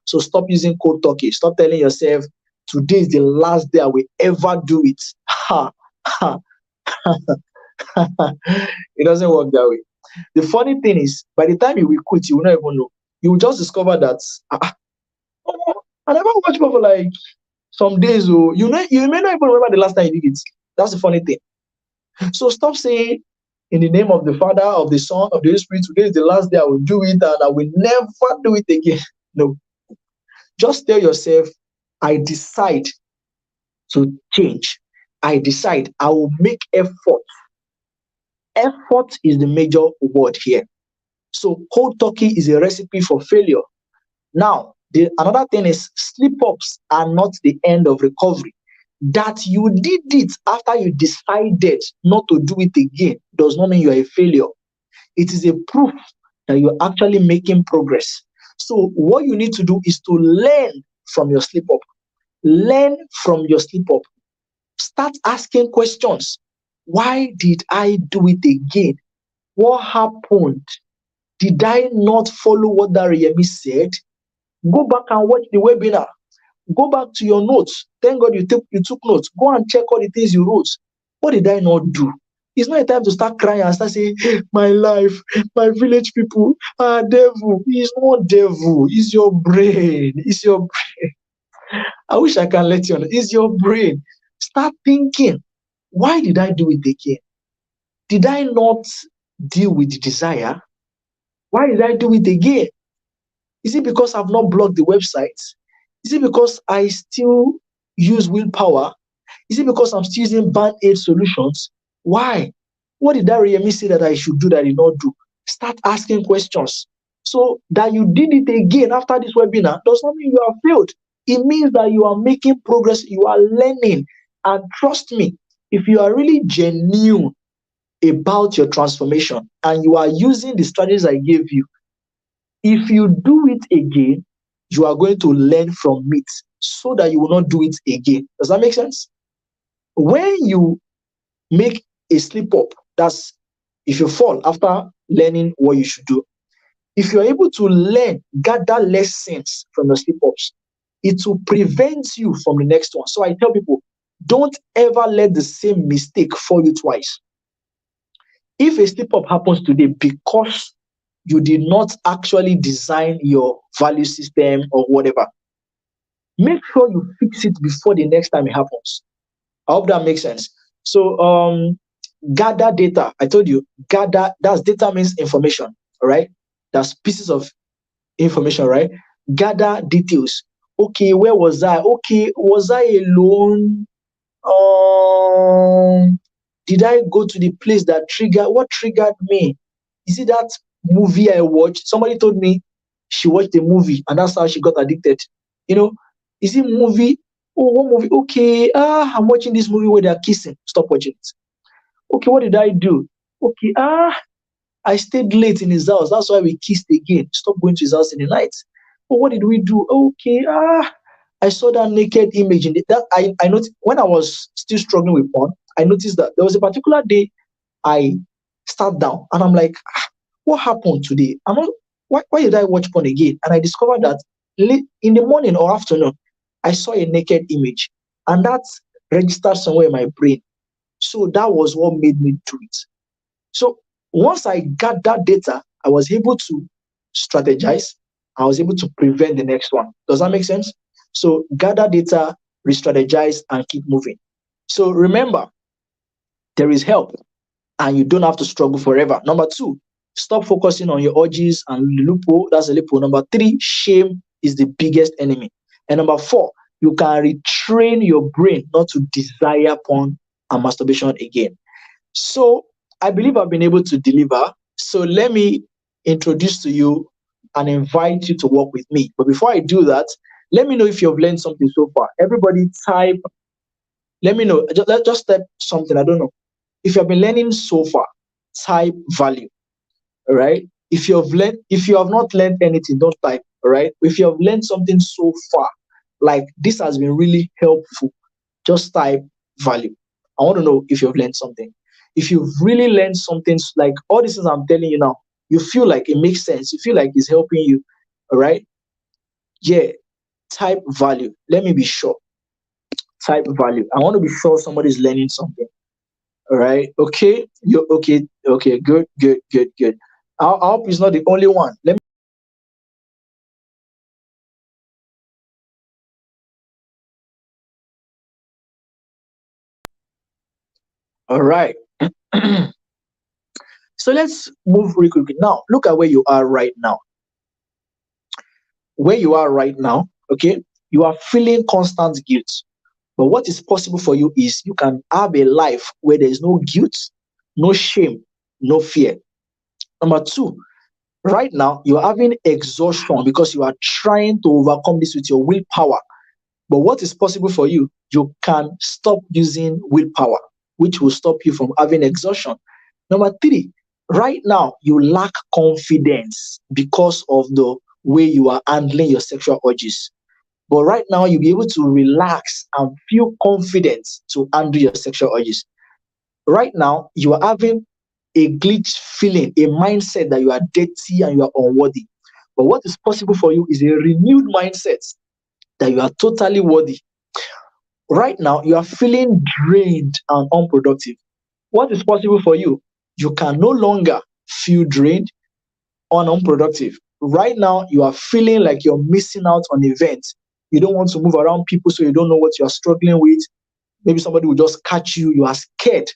So stop using cold turkey. Stop telling yourself, today is the last day I will ever do it. Ha, ha. It doesn't work that way. The funny thing is, by the time you will quit, you will not even know. You will just discover that I never watched for like some days. Oh, you may not even remember the last time you did it. That's the funny thing. So stop saying, in the name of the Father, of the Son, of the Holy Spirit, today is the last day I will do it and I will never do it again. No, just tell yourself, I decide to change. I decide I will make effort. Effort is the major word here. So cold turkey is a recipe for failure. Now, another thing is slip ups are not the end of recovery. That you did it after you decided not to do it again does not mean you are a failure. It is a proof that you're actually making progress. So, what you need to do is to learn from your slip up. Learn from your slip up. Start asking questions. Why did I do it again? What happened? Did I not follow what that Riyemi said? Go back and watch the webinar. Go back to your notes. Thank God you took notes. Go and check all the things you wrote. What did I not do? It's not a time to start crying and start saying, my life, my village people are devil. It's not devil. It's your brain. It's your I wish I can let you know. It's your brain. Start thinking, why did I do it again? Did I not deal with the desire? Why did I do it again? Is it because I've not blocked the website? Is it because I still use willpower? Is it because I'm still using band-aid solutions? Why? What did that Riyemi say that I should do that I did not do? Start asking questions. So that you did it again after this webinar does not mean you have failed. It means that you are making progress, you are learning. And trust me, if you are really genuine about your transformation and you are using the strategies I gave you, if you do it again, you are going to learn from it so that you will not do it again. Does that make sense? When you make a slip up, that's if you fall after learning what you should do, if you're able to learn, gather lessons from the slip ups, it will prevent you from the next one. So I tell people, don't ever let the same mistake fall you twice. If a slip up happens today because you did not actually design your value system or whatever, make sure you fix it before the next time it happens. I hope that makes sense. So gather data. I told you, gather, that's data means information, all right? That's pieces of information, right? Gather details. Okay, where was I? Okay, was I alone? Did I go to the place that triggered? What triggered me? Is it that movie I watched? Somebody told me she watched a movie and that's how she got addicted. You know, is it movie? Oh, what movie? Okay, I'm watching this movie where they're kissing. Stop watching it. Okay, what did I do? Okay, I stayed late in his house. That's why we kissed again. Stop going to his house in the night. Oh, what did we do? Okay, I saw that naked image in that I noticed when I was still struggling with porn. I noticed that there was a particular day I sat down and I'm like, what happened today? I'm not. Why did I watch porn again? And I discovered that late in the morning or afternoon, I saw a naked image, and that registered somewhere in my brain. So that was what made me do it. So once I got that data, I was able to strategize. I was able to prevent the next one. Does that make sense? So gather data, re-strategize, and keep moving. So remember, there is help and you don't have to struggle forever. Number two, stop focusing on your urges and loophole. That's a loophole. Number three, shame is the biggest enemy. And number four, you can retrain your brain not to desire porn and masturbation again. So I believe I've been able to deliver. So let me introduce to you and invite you to work with me. But before I do that, let me know if you've learned something so far. Everybody type, let me know. Just type something. I don't know. If you've been learning so far, type value. All right. If you have not learned anything, don't type. All right. If you have learned something so far, like this has been really helpful, just type value. I want to know if you've learned something. If you've really learned something, like all these things I'm telling you now, you feel like it makes sense. You feel like it's helping you. All right. Yeah. Type value. Let me be sure. Type value. I want to be sure somebody's learning something. All right. Okay. You okay? Okay. Good. Good. Good. Good. I hope it's not the only one. Let me. All right. So let's move really quickly. Now, look at where you are right now. Where you are right now, okay, you are feeling constant guilt. But what is possible for you is you can have a life where there is no guilt, no shame, no fear. Number two, right now you're having exhaustion because you are trying to overcome this with your willpower. But what is possible for you, you can stop using willpower, which will stop you from having exhaustion. Number three, right now you lack confidence because of the way you are handling your sexual urges. But right now you'll be able to relax and feel confident to handle your sexual urges. Right now you are having a glitch feeling, a mindset that you are dirty and you are unworthy. But what is possible for you is a renewed mindset that you are totally worthy. Right now you are feeling drained and unproductive. What is possible for you? You can no longer feel drained or unproductive. Right now you are feeling like you're missing out on events. You don't want to move around people, so you don't know what you're struggling with. Maybe somebody will just catch you. You are scared.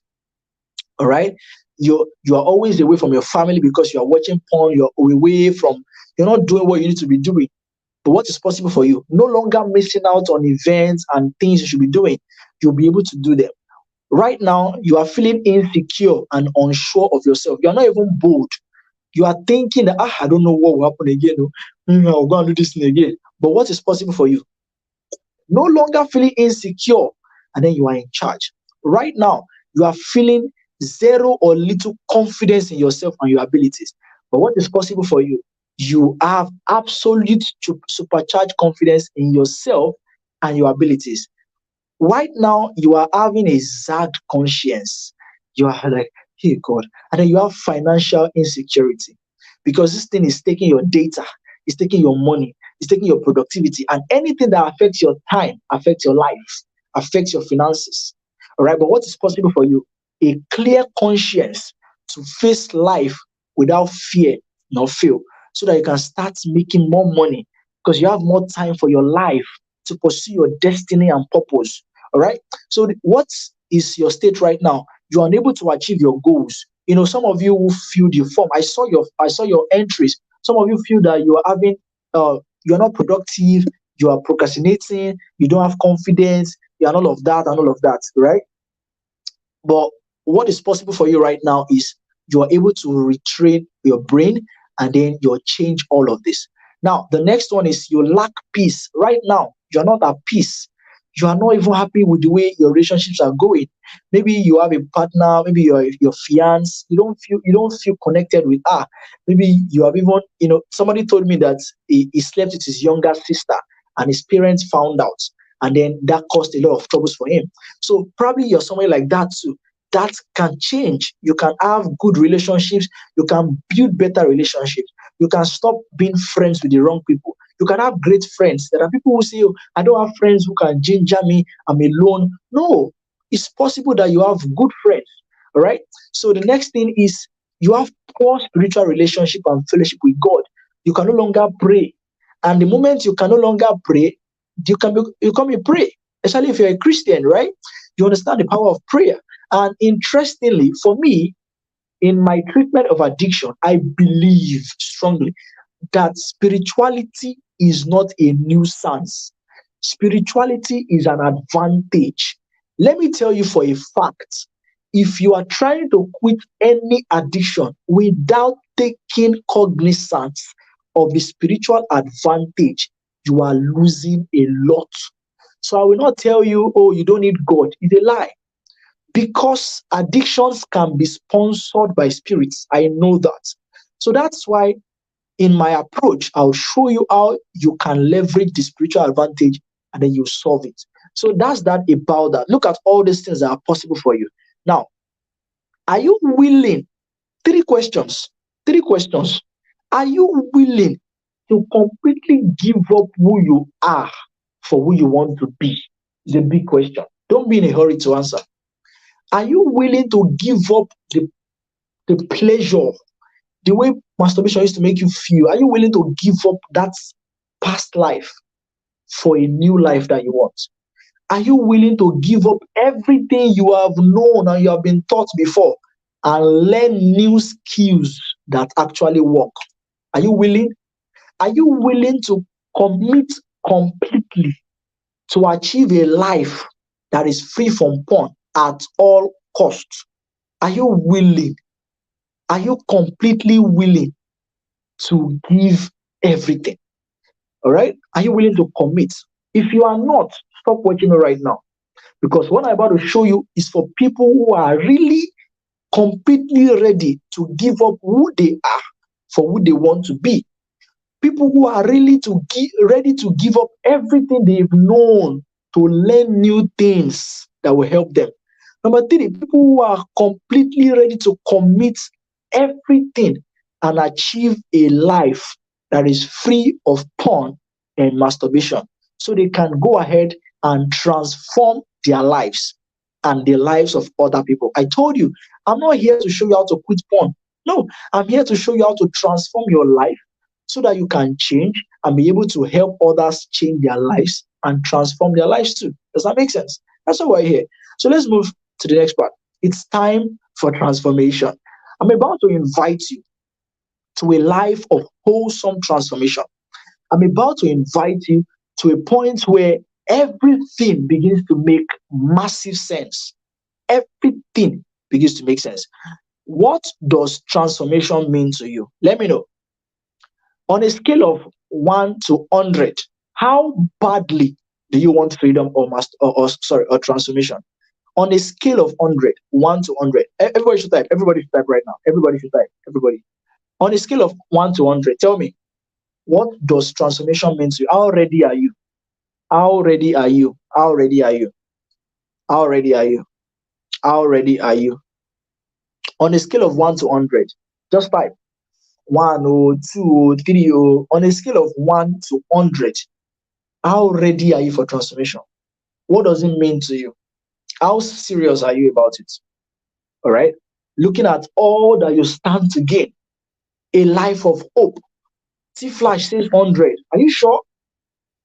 All right. You are always away from your family because you are watching porn. You're away from, you're not doing what you need to be doing. But what is possible for you? No longer missing out on events and things you should be doing. You'll be able to do them. Right now, you are feeling insecure and unsure of yourself. You're not even bold. You are thinking that, I don't know what will happen again. Oh. I'll go and do this thing again. But what is possible for you? No longer feeling insecure, and then you are in charge. Right now, you are feeling zero or little confidence in yourself and your abilities. But what is possible for you? You have absolute supercharged confidence in yourself and your abilities. Right now, you are having a zagged conscience. You are like, hey, God. And then you have financial insecurity because this thing is taking your data, it's taking your money, it's taking your productivity, and anything that affects your time affects your life, affects your finances. All right. But what is possible for you? A clear conscience to face life without fear nor fail, so that you can start making more money because you have more time for your life to pursue your destiny and purpose. All right. So, what is your state right now? You're unable to achieve your goals. Some of you who filled your form. I saw your entries. Some of you feel that you are having you're not productive, you are procrastinating, you don't have confidence, and all of that and all of that, right? But what is possible for you right now is you are able to retrain your brain and then you'll change all of this. Now, the next one is you lack peace. Right now, you're not at peace. You are not even happy with the way your relationships are going. Maybe you have a partner, maybe your fiance, you don't feel connected with her. Maybe you have even, somebody told me that he slept with his younger sister and his parents found out. And then that caused a lot of troubles for him. So probably you're somewhere like that too. That can change. You can have good relationships. You can build better relationships. You can stop being friends with the wrong people. You can have great friends. There are people who say, oh, I don't have friends who can ginger me. I'm alone. No, it's possible that you have good friends. All right. So the next thing is you have poor spiritual relationship and fellowship with God. You can no longer pray. And the moment you can no longer pray, you come and pray, especially if you're a Christian, right? You understand the power of prayer. And interestingly, for me, in my treatment of addiction, I believe strongly that spirituality is not a nuisance. Spirituality is an advantage. Let me tell you for a fact, if you are trying to quit any addiction without taking cognizance of the spiritual advantage, you are losing a lot. So I will not tell you, oh, you don't need God. It's a lie. Because addictions can be sponsored by spirits. I know that. So that's why In my approach, I'll show you how you can leverage the spiritual advantage and then you solve it. So that's that about that. Look at all these things that are possible for you. Now, are you willing? Three questions. Three questions. Are you willing to completely give up who you are for who you want to be? It's a big question. Don't be in a hurry to answer. Are you willing to give up the pleasure, the way masturbation used to make you feel? Are you willing to give up that past life for a new life that you want? Are you willing to give up everything you have known and you have been taught before and learn new skills that actually work? Are you willing? Are you willing to commit completely to achieve a life that is free from porn at all costs? Are you willing? Are you completely willing to give everything? All right? Are you willing to commit? If you are not, stop watching it right now. Because what I'm about to show you is for people who are really completely ready to give up who they are for who they want to be. People who are really ready to give up everything they've known to learn new things that will help them. Number three, people who are completely ready to commit everything and achieve a life that is free of porn and masturbation so they can go ahead and transform their lives and the lives of other people. I told you, I'm not here to show you how to quit porn. No, I'm here to show you how to transform your life so that you can change and be able to help others change their lives and transform their lives too. Does that make sense? That's why we're here. So let's move to the next part. It's time for transformation. I'm about to invite you to a life of wholesome transformation. I'm about to invite you to a point where everything begins to make massive sense. Everything begins to make sense. What does transformation mean to you? Let me know. On a scale of 1 to 100, how badly do you want freedom or transformation? On a scale of 100, 1 to 100, everybody should type. Everybody should type right now. Everybody should type. Everybody. On a scale of 1 to 100, tell me, what does transformation mean to you? How ready are you? How ready are you? How ready are you? How ready are you? How ready are you? On a scale of 1 to 100, just type 1 or 2 or 3 or on a scale of 1 to 100, how ready are you for transformation? What does it mean to you? How serious are you about it? All right. Looking at all that you stand to gain, a life of hope. T Flash says 100. Are you sure?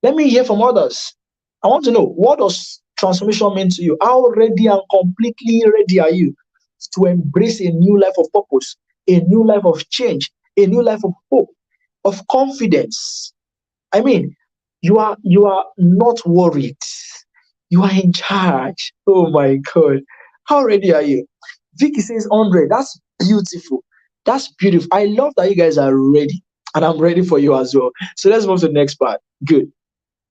Let me hear from others. I want to know, what does transformation mean to you? How ready and completely ready are you to embrace a new life of purpose, a new life of change, a new life of hope, of confidence? I mean, you are not worried. You are in charge. Oh my God. How ready are you? Vicky says 100. That's beautiful. That's beautiful. I love that you guys are ready. And I'm ready for you as well. So let's move to the next part. Good.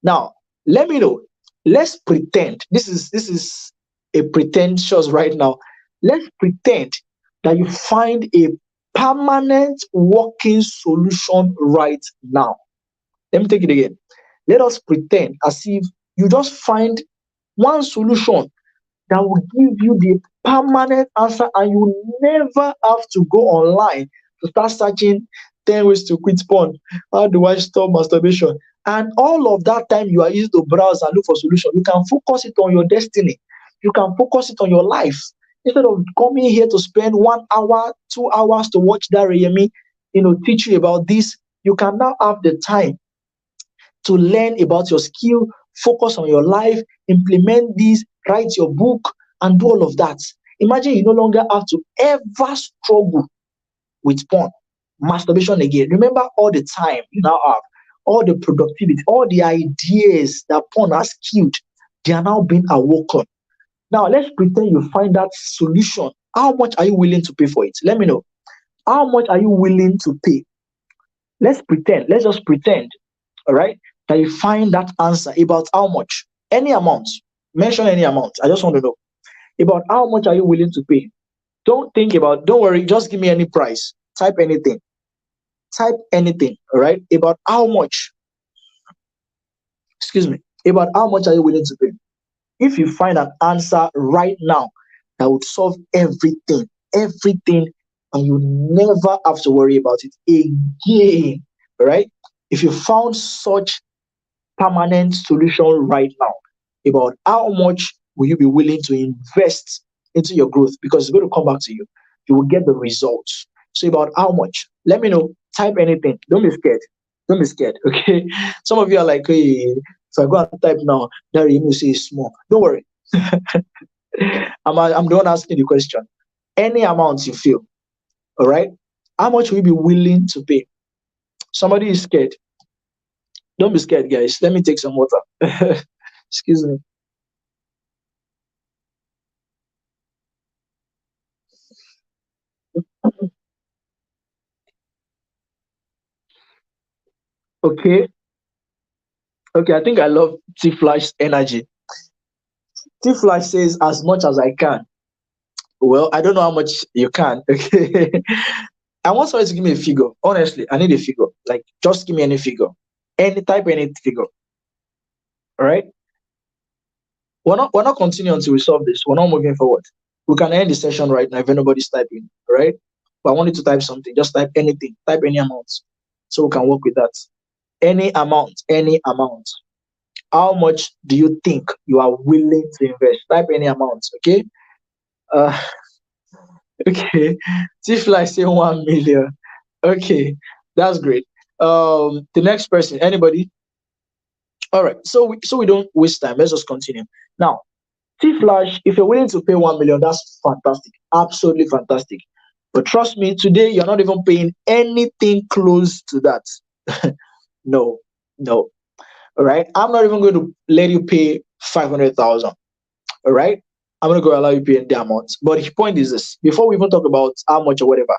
Now, let me know. Let's pretend. This is a pretentious right now. Let's pretend that you find a permanent working solution right now. Let me take it again. Let us pretend as if you just find one solution that will give you the permanent answer and you never have to go online to start searching 10 ways to quit porn. How do I stop masturbation? And all of that time you are used to browse and look for solution. You can focus it on your destiny. You can focus it on your life. Instead of coming here to spend 1 hour, 2 hours to watch that Rayemi, teach you about this, you can now have the time to learn about your skill, focus on your life, implement this, write your book, and do all of that. Imagine you no longer have to ever struggle with porn, masturbation again. Remember all the time you now have, all the productivity, all the ideas that porn has killed, they are now being awoken. Now let's pretend you find that solution. How much are you willing to pay for it? Let me know. How much are you willing to pay? Let's pretend. Let's just pretend. All right, that you find that answer about how much, any amount, mention any amount. I just want to know about how much are you willing to pay. Don't worry, just give me any price, type anything. type anything, all right, about how much, excuse me, about how much are you willing to pay. If you find an answer right now that would solve everything, everything, and you never have to worry about it again, all right? If you found such permanent solution right now, about how much will you be willing to invest into your growth, because it's going to come back to you. You will get the results. So about how much? Let me know. Type anything. Don't be scared. Don't be scared. Okay. Some of you are like, hey, if I go and type now, that you say is small. Don't worry. I'm the one asking the question. Any amount you feel, all right? How much will you be willing to pay? Somebody is scared. Don't be scared, guys. Let me take some water. Excuse me. Okay. Okay, I think I love T Flash's energy. T Flash says as much as I can. Well, I don't know how much you can. Okay. I want somebody to give me a figure. Honestly, I need a figure. Like, just give me any figure. Any type, any figure. All right. We're not continuing until we solve this. We're not moving forward. We can end the session right now if anybody's typing. All right. But I want you to type something. Just type anything. Type any amount. So we can work with that. Any amount. Any amount. How much do you think you are willing to invest? Type any amount. Okay. Uh, okay. Tifla say 1 million. Okay, that's great. The next person, anybody? All right. So we don't waste time. Let's just continue. Now, T Flash, if you're willing to pay 1 million, that's fantastic. Absolutely fantastic. But trust me, today you're not even paying anything close to that. No, no. All right. I'm not even going to let you pay 500,000. All right. I'm going to go allow you pay the amount. But the point is this, before we even talk about how much or whatever,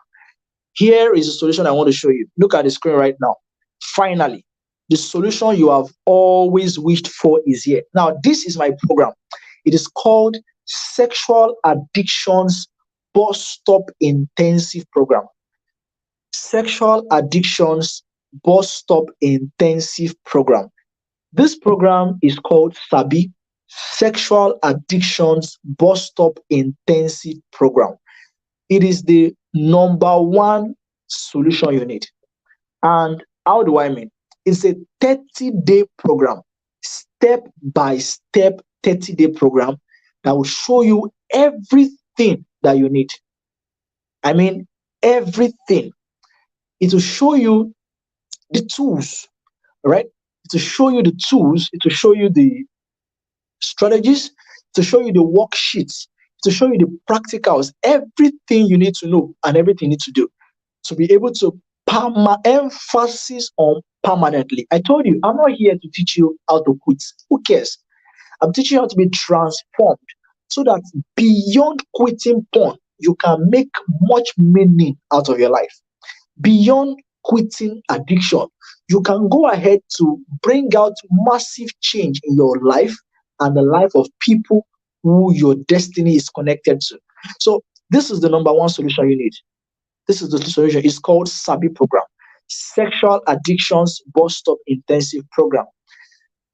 here is the solution I want to show you. Look at the screen right now. Finally, the solution you have always wished for is here. Now, this is my program. It is called Sexual Addictions Bus Stop Intensive Program. Sexual Addictions Bus Stop Intensive Program. This program is called SABI, Sexual Addictions Bus Stop Intensive Program. It is the number one solution you need. And how do I mean? It's a 30-day program, step by step 30-day program that will show you everything that you need. I mean, everything. It will show you the tools, right? It will show you the tools, it will show you the strategies, to show you the worksheets, to show you the practicals, everything you need to know and everything you need to do to be able to emphasis on permanently. I told you, I'm not here to teach you how to quit. Who cares? I'm teaching you how to be transformed so that beyond quitting porn, you can make much meaning out of your life. Beyond quitting addiction, you can go ahead to bring out massive change in your life and the life of people who your destiny is connected to. So, this is the number one solution you need. This is the solution. It's called SABI program, Sexual Addictions Bus Stop Intensive Program.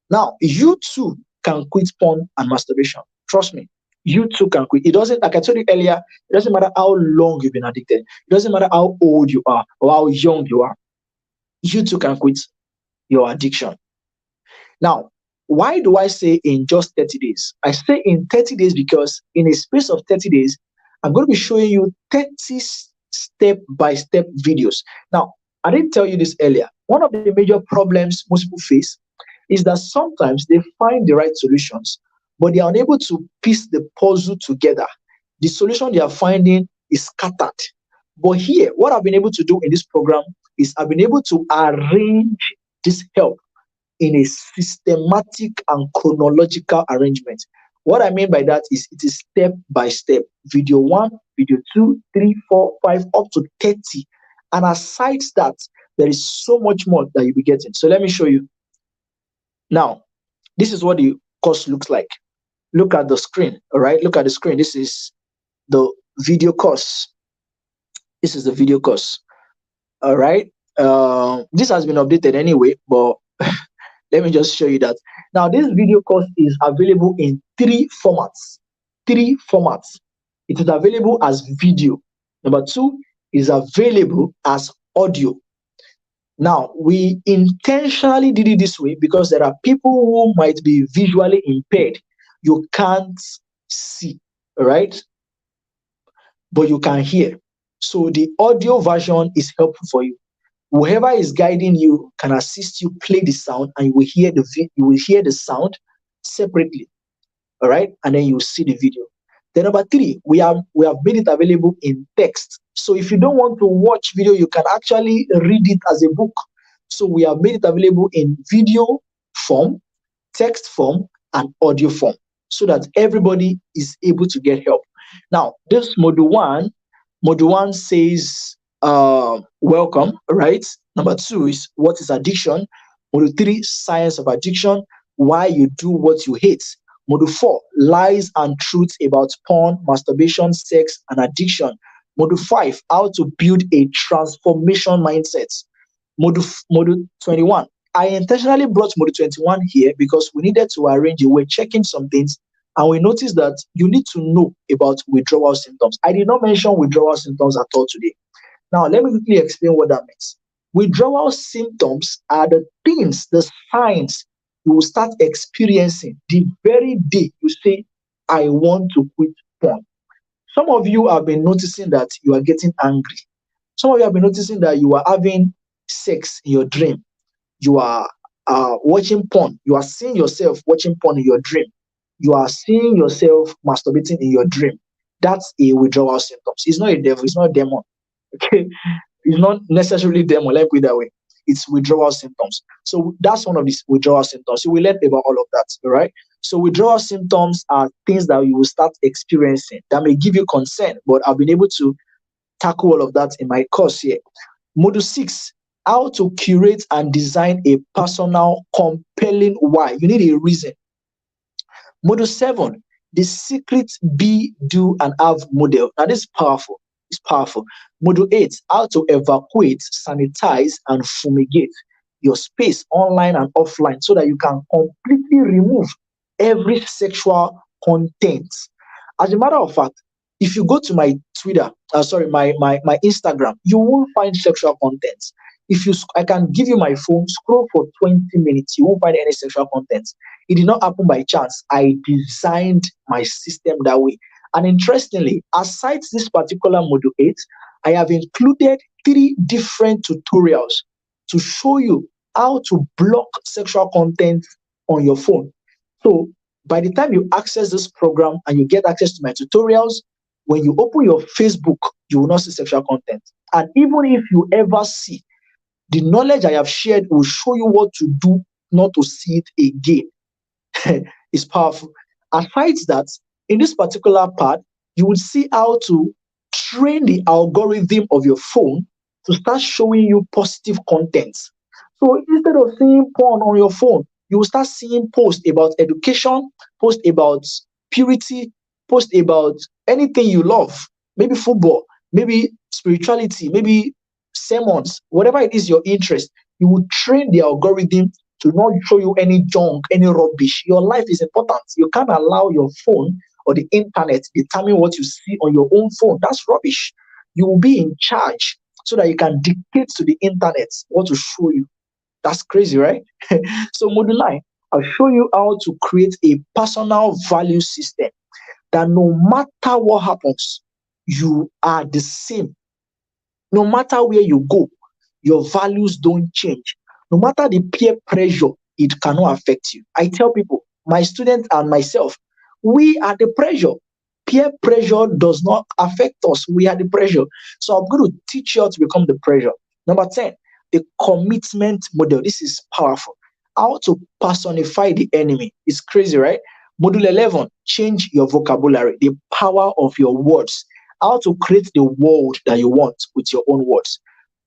Now, you too can quit porn and masturbation. Trust me, you too can quit. It doesn't, like I told you earlier, it doesn't matter how long you've been addicted. It doesn't matter how old you are or how young you are. You too can quit your addiction. Now, why do I say in just 30 days? I say in 30 days because in a space of 30 days, I'm going to be showing you 30 step by step videos. Now, I didn't tell you this earlier. One of the major problems most people face is that sometimes they find the right solutions, but they are unable to piece the puzzle together. The solution they are finding is scattered. But here, what I've been able to do in this program is I've been able to arrange this help in a systematic and chronological arrangement. What I mean by that is it is step by step. Video one, video two, three, four, five, up to 30. And aside that, there is so much more that you'll be getting. So let me show you. Now, this is what the course looks like. Look at the screen. All right. Look at the screen. This is the video course. This is the video course. All right. This has been updated anyway, but let me just show you that. Now, this video course is available in three formats. Three formats. It is available as video. Number two is available as audio. Now, we intentionally did it this way because there are people who might be visually impaired. You can't see, right? But you can hear. So the audio version is helpful for you. Whoever is guiding you can assist you play the sound, and you will hear the sound separately. All right, and then you see the video. Then number three, we have made it available in text. So if you don't want to watch video, you can actually read it as a book. So we have made it available in video form, text form, and audio form, so that everybody is able to get help. Now, this module one says welcome, right? Number two is what is addiction. Module three, science of addiction, why you do what you hate. Module 4, lies and truths about porn, masturbation, sex, and addiction. Module 5, how to build a transformation mindset. Module 21. I intentionally brought module 21 here because we needed to arrange it. We're checking some things, and we noticed that you need to know about withdrawal symptoms. I did not mention withdrawal symptoms at all today. Now, let me quickly explain what that means. Withdrawal symptoms are the things, the signs you will start experiencing the very day you say, I want to quit porn. Some of you have been noticing that you are getting angry. Some of you have been noticing that you are having sex in your dream. You are watching porn. You are seeing yourself watching porn in your dream. You are seeing yourself masturbating in your dream. That's a withdrawal symptoms. It's not a devil. It's not a demon. Okay, it's not necessarily demon. Let me put it that way. It's withdrawal symptoms. So that's one of these withdrawal symptoms. So we learned about all of that. All right. So withdrawal symptoms are things that you will start experiencing that may give you concern, but I've been able to tackle all of that in my course here. Module 6, how to curate and design a personal, compelling why. You need a reason. Module 7, the secret be, do, and have model. Now, this is powerful. It's powerful. Module 8, how to evacuate, sanitize, and fumigate your space online and offline so that you can completely remove every sexual content. As a matter of fact, if you go to my Twitter, my Instagram, you won't find sexual content. I can give you my phone, scroll for 20 minutes, you won't find any sexual content. It did not happen by chance. I designed my system that way. And interestingly, aside this particular module 8, I have included 3 different tutorials to show you how to block sexual content on your phone. So by the time you access this program and you get access to my tutorials, when you open your Facebook, you will not see sexual content. And even if you ever see, the knowledge I have shared will show you what to do not to see it again. It's powerful. Aside that, in this particular part, you will see how to train the algorithm of your phone to start showing you positive content. So instead of seeing porn on your phone, you will start seeing posts about education, posts about purity, posts about anything you love, maybe football, maybe spirituality, maybe sermons, whatever it is your interest. You will train the algorithm to not show you any junk, any rubbish. Your life is important. You can't allow your phone or the internet determine what you see on your own phone. That's rubbish. You will be in charge so that you can dictate to the internet what to show you. That's crazy, right? So module 9, I'll show you how to create a personal value system that no matter what happens, you are the same. No matter where you go, your values don't change. No matter the peer pressure, it cannot affect you. I tell people, my students and myself, we are the pressure. Peer pressure does not affect us. We are the pressure. So I'm going to teach you how to become the pressure. Number 10, the commitment model. This is powerful. How to personify the enemy. It's crazy, right? Module 11, change your vocabulary, the power of your words. How to create the world that you want with your own words.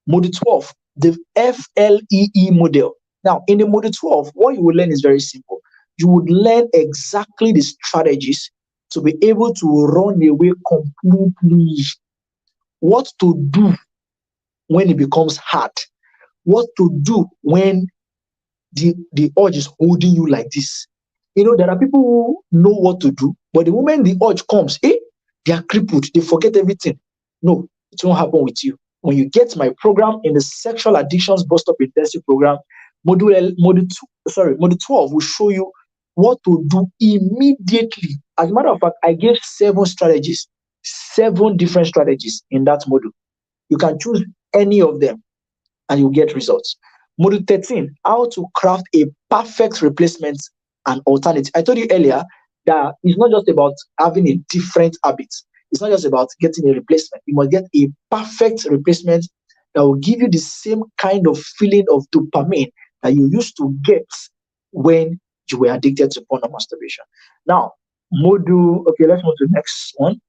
Module 12, the FLEE model. Now, in the module 12, what you will learn is very simple. You would learn exactly the strategies to be able to run away completely. What to do when it becomes hard. what to do when the urge is holding you like this. There are people who know what to do, but the moment the urge comes, they are crippled, they forget everything. No, it won't happen with you. When you get my program in the sexual addictions bust up intensive program, module 12 will show you what to do immediately. As a matter of fact, I gave 7 strategies, 7 different strategies in that module. You can choose any of them and you get results. Module 13, how to craft a perfect replacement and alternative. I told you earlier that it's not just about having a different habit. It's not just about getting a replacement. You must get a perfect replacement that will give you the same kind of feeling of dopamine that you used to get when you were addicted to porn or masturbation. Now, okay, let's move to the next one.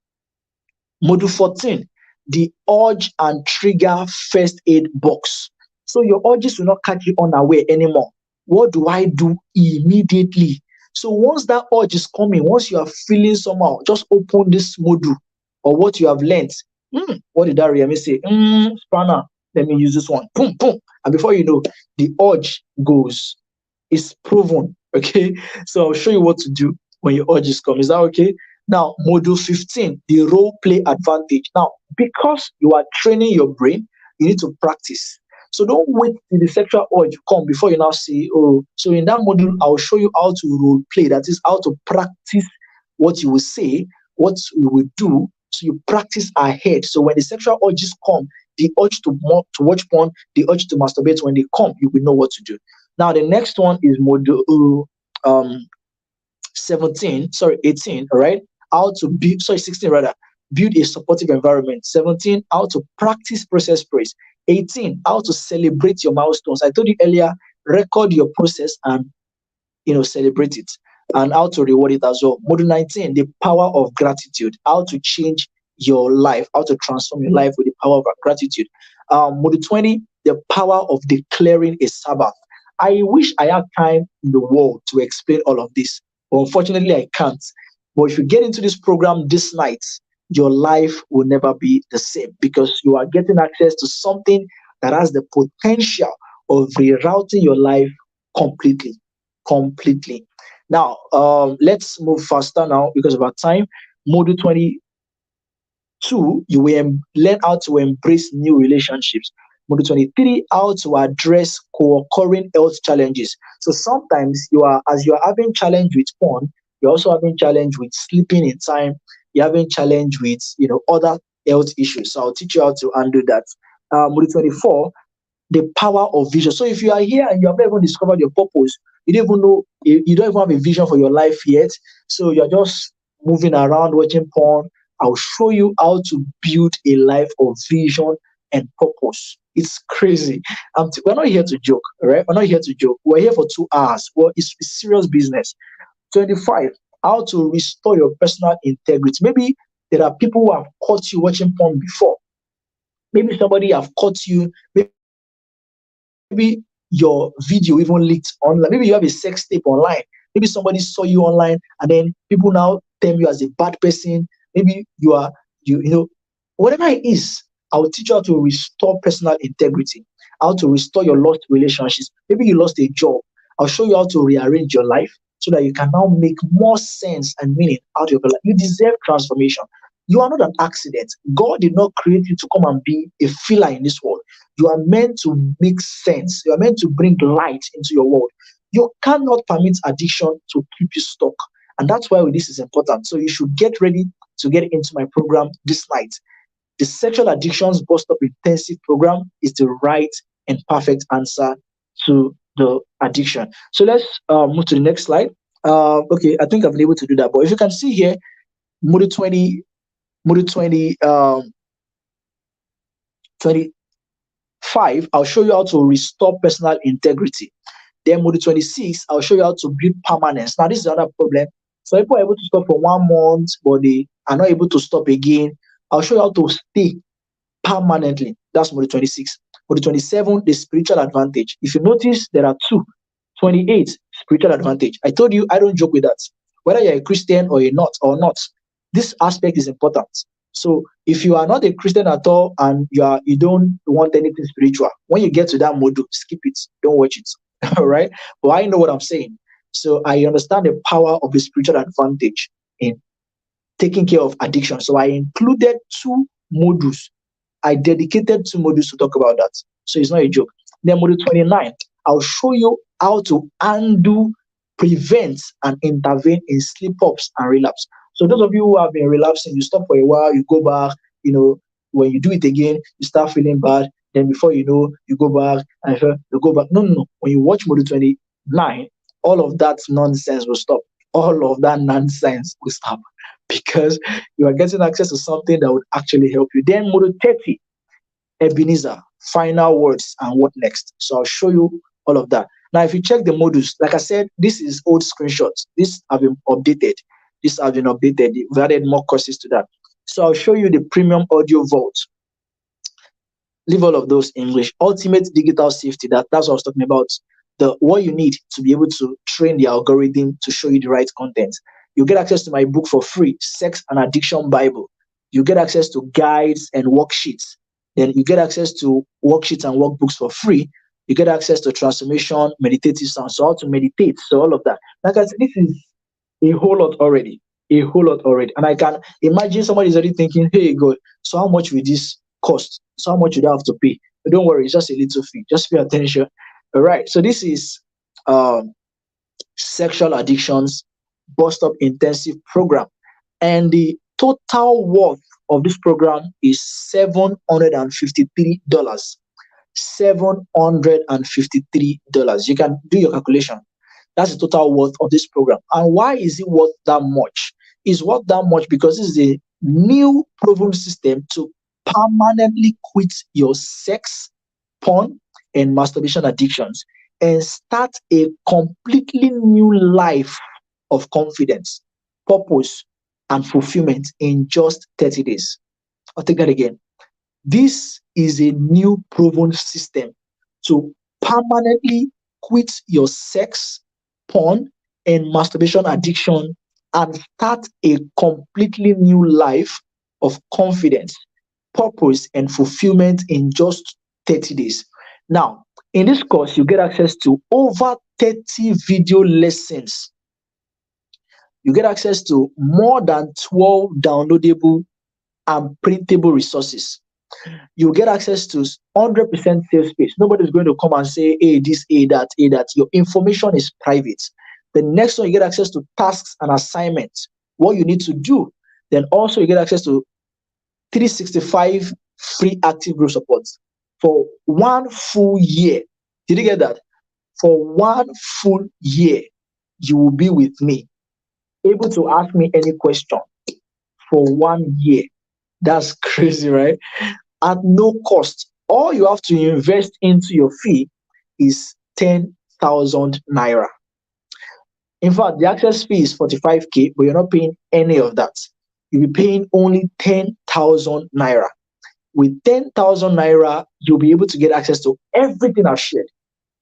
Module 14, the urge and trigger first aid box. So your urges will not catch you unaware anymore. What do I do immediately? So once that urge is coming, once you are feeling somehow, just open this module or what you have learned. What did that Remy say? Spanner, let me use this one. Boom, boom. And before you know, the urge goes. It's proven. Okay. So I'll show you what to do when your urges come. Is that okay? Now, module 15, the role play advantage. Now, because you are training your brain, you need to practice. So don't wait till the sexual urge come before you now say, oh, so in that module, I'll show you how to role play. That is how to practice what you will say, what you will do. So you practice ahead. So when the sexual urges come, the urge to watch porn, the urge to masturbate, when they come, you will know what to do. Now, the next one is module 18, all right? How to build, 16 rather, build a supportive environment. 17, how to practice process praise. 18, how to celebrate your milestones. I told you earlier, record your process and celebrate it, and how to reward it as well. Module 19, the power of gratitude, how to change your life, how to transform your life with the power of gratitude. Module 20, the power of declaring a Sabbath. I wish I had time in the world to explain all of this, but unfortunately I can't. But if you get into this program this night, your life will never be the same, because you are getting access to something that has the potential of rerouting your life completely. Completely. Now, let's move faster now because of our time. Module 22, you will learn how to embrace new relationships. Module 23, how to address co-occurring health challenges. So sometimes as you are having challenge with porn, you're also having challenge with sleeping in time. You're having challenge with other health issues. So I'll teach you how to handle that. Module 24, the power of vision. So if you are here and you have not even discovered your purpose, you don't even know, you don't even have a vision for your life yet. So you're just moving around watching porn. I'll show you how to build a life of vision and purpose. It's crazy. We're not here to joke, right? We're not here to joke. We're here for 2 hours. Well, it's serious business. 25, how to restore your personal integrity. Maybe there are people who have caught you watching porn before. Maybe somebody have caught you. Maybe your video even leaked online. Maybe you have a sex tape online. Maybe somebody saw you online and then people now term you as a bad person. Maybe whatever it is, I will teach you how to restore personal integrity, how to restore your lost relationships. Maybe you lost a job. I'll show you how to rearrange your life so that you can now make more sense and meaning out of your life. You deserve transformation. You are not an accident. God did not create you to come and be a filler in this world. You are meant to make sense. You are meant to bring light into your world. You cannot permit addiction to keep you stuck. And that's why this is important. So you should get ready to get into my program this night. The Sexual Addictions Bust Up Intensive Program is the right and perfect answer to the addiction. So let's move to the next slide. Okay, I think I've been able to do that. But if you can see here, Module 20, 25, I'll show you how to restore personal integrity. Then module 26, I'll show you how to build permanence. Now, this is another problem. So people are able to stop for 1 month, but they are not able to stop again. I'll show you how to stay permanently. That's module 26. Module 27, the spiritual advantage. If you notice, there are 2. 28, spiritual advantage. I told you I don't joke with that. Whether you're a Christian or you're not, this aspect is important. So if you are not a Christian at all and you don't want anything spiritual, when you get to that module, skip it. Don't watch it. All right. But I know what I'm saying. So I understand the power of the spiritual advantage in taking care of addiction. So I included two modules. I dedicated two modules to talk about that. So it's not a joke. Then module 29, I'll show you how to undo, prevent, and intervene in slip ups and relapse. So those of you who have been relapsing, you stop for a while, you go back, when you do it again, you start feeling bad. Then before you know, you go back and you go back. No, no, no. When you watch module 29, all of that nonsense will stop. All of that nonsense will stop because you are getting access to something that would actually help you. Then module 30, Ebenezer, final words and what next. So I'll show you all of that. Now, if you check the modules, like I said, this is old screenshots. This have been updated. This have been updated. We've added more courses to that. So I'll show you the premium audio vault. Leave all of those English. Ultimate digital safety. That's what I was talking about. The what you need to be able to train the algorithm to show you the right content. You get access to my book for free, Sex and Addiction Bible. You get access to guides and worksheets. Then you get access to worksheets and workbooks for free. You get access to transformation, meditative sounds, so how to meditate, so all of that. Like I said, this is a whole lot already. A whole lot already. And I can imagine somebody is already thinking, hey, God, so how much will this cost? So how much would I have to pay? But don't worry, it's just a little fee. Just pay attention. All right. So this is sexual addictions bust up intensive program. And the total worth of this program is $753. $753. You can do your calculation. That's the total worth of this program. And why is it worth that much? It's worth that much because this is a new proven system to permanently quit your sex, porn, and masturbation addictions and start a completely new life of confidence, purpose, and fulfillment in just 30 days. I'll take that again. This is a new proven system to permanently quit your sex, porn, and masturbation addiction and start a completely new life of confidence, purpose, and fulfillment in just 30 days. Now, in this course, you get access to over 30 video lessons. You get access to more than 12 downloadable and printable resources. You get access to 100% safe space. Nobody's going to come and say, hey, this, hey, that, hey, that. Your information is private. The next one, you get access to tasks and assignments, what you need to do. Then also you get access to 365 free active group supports for 1 full year. Did you get that? For 1 full year, you will be with me, able to ask me any question for 1 year. That's crazy, right? At no cost. All you have to invest into your fee is 10,000 naira. In fact, the access fee is 45K, but you're not paying any of that. You'll be paying only 10,000 naira. With 10,000 naira, you'll be able to get access to everything I've shared.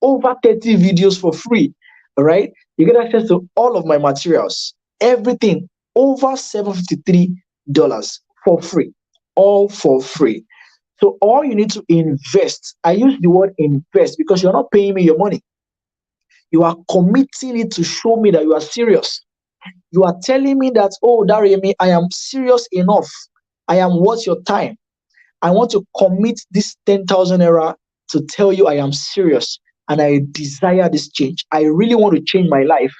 Over 30 videos for free. All right. You get access to all of my materials, everything over $753 for free, all for free. So all you need to invest, I use the word invest because you're not paying me your money. You are committing it to show me that you are serious. You are telling me that, oh, Daremi, I am serious enough. I am worth your time. I want to commit this 10,000 naira to tell you I am serious and I desire this change. I really want to change my life.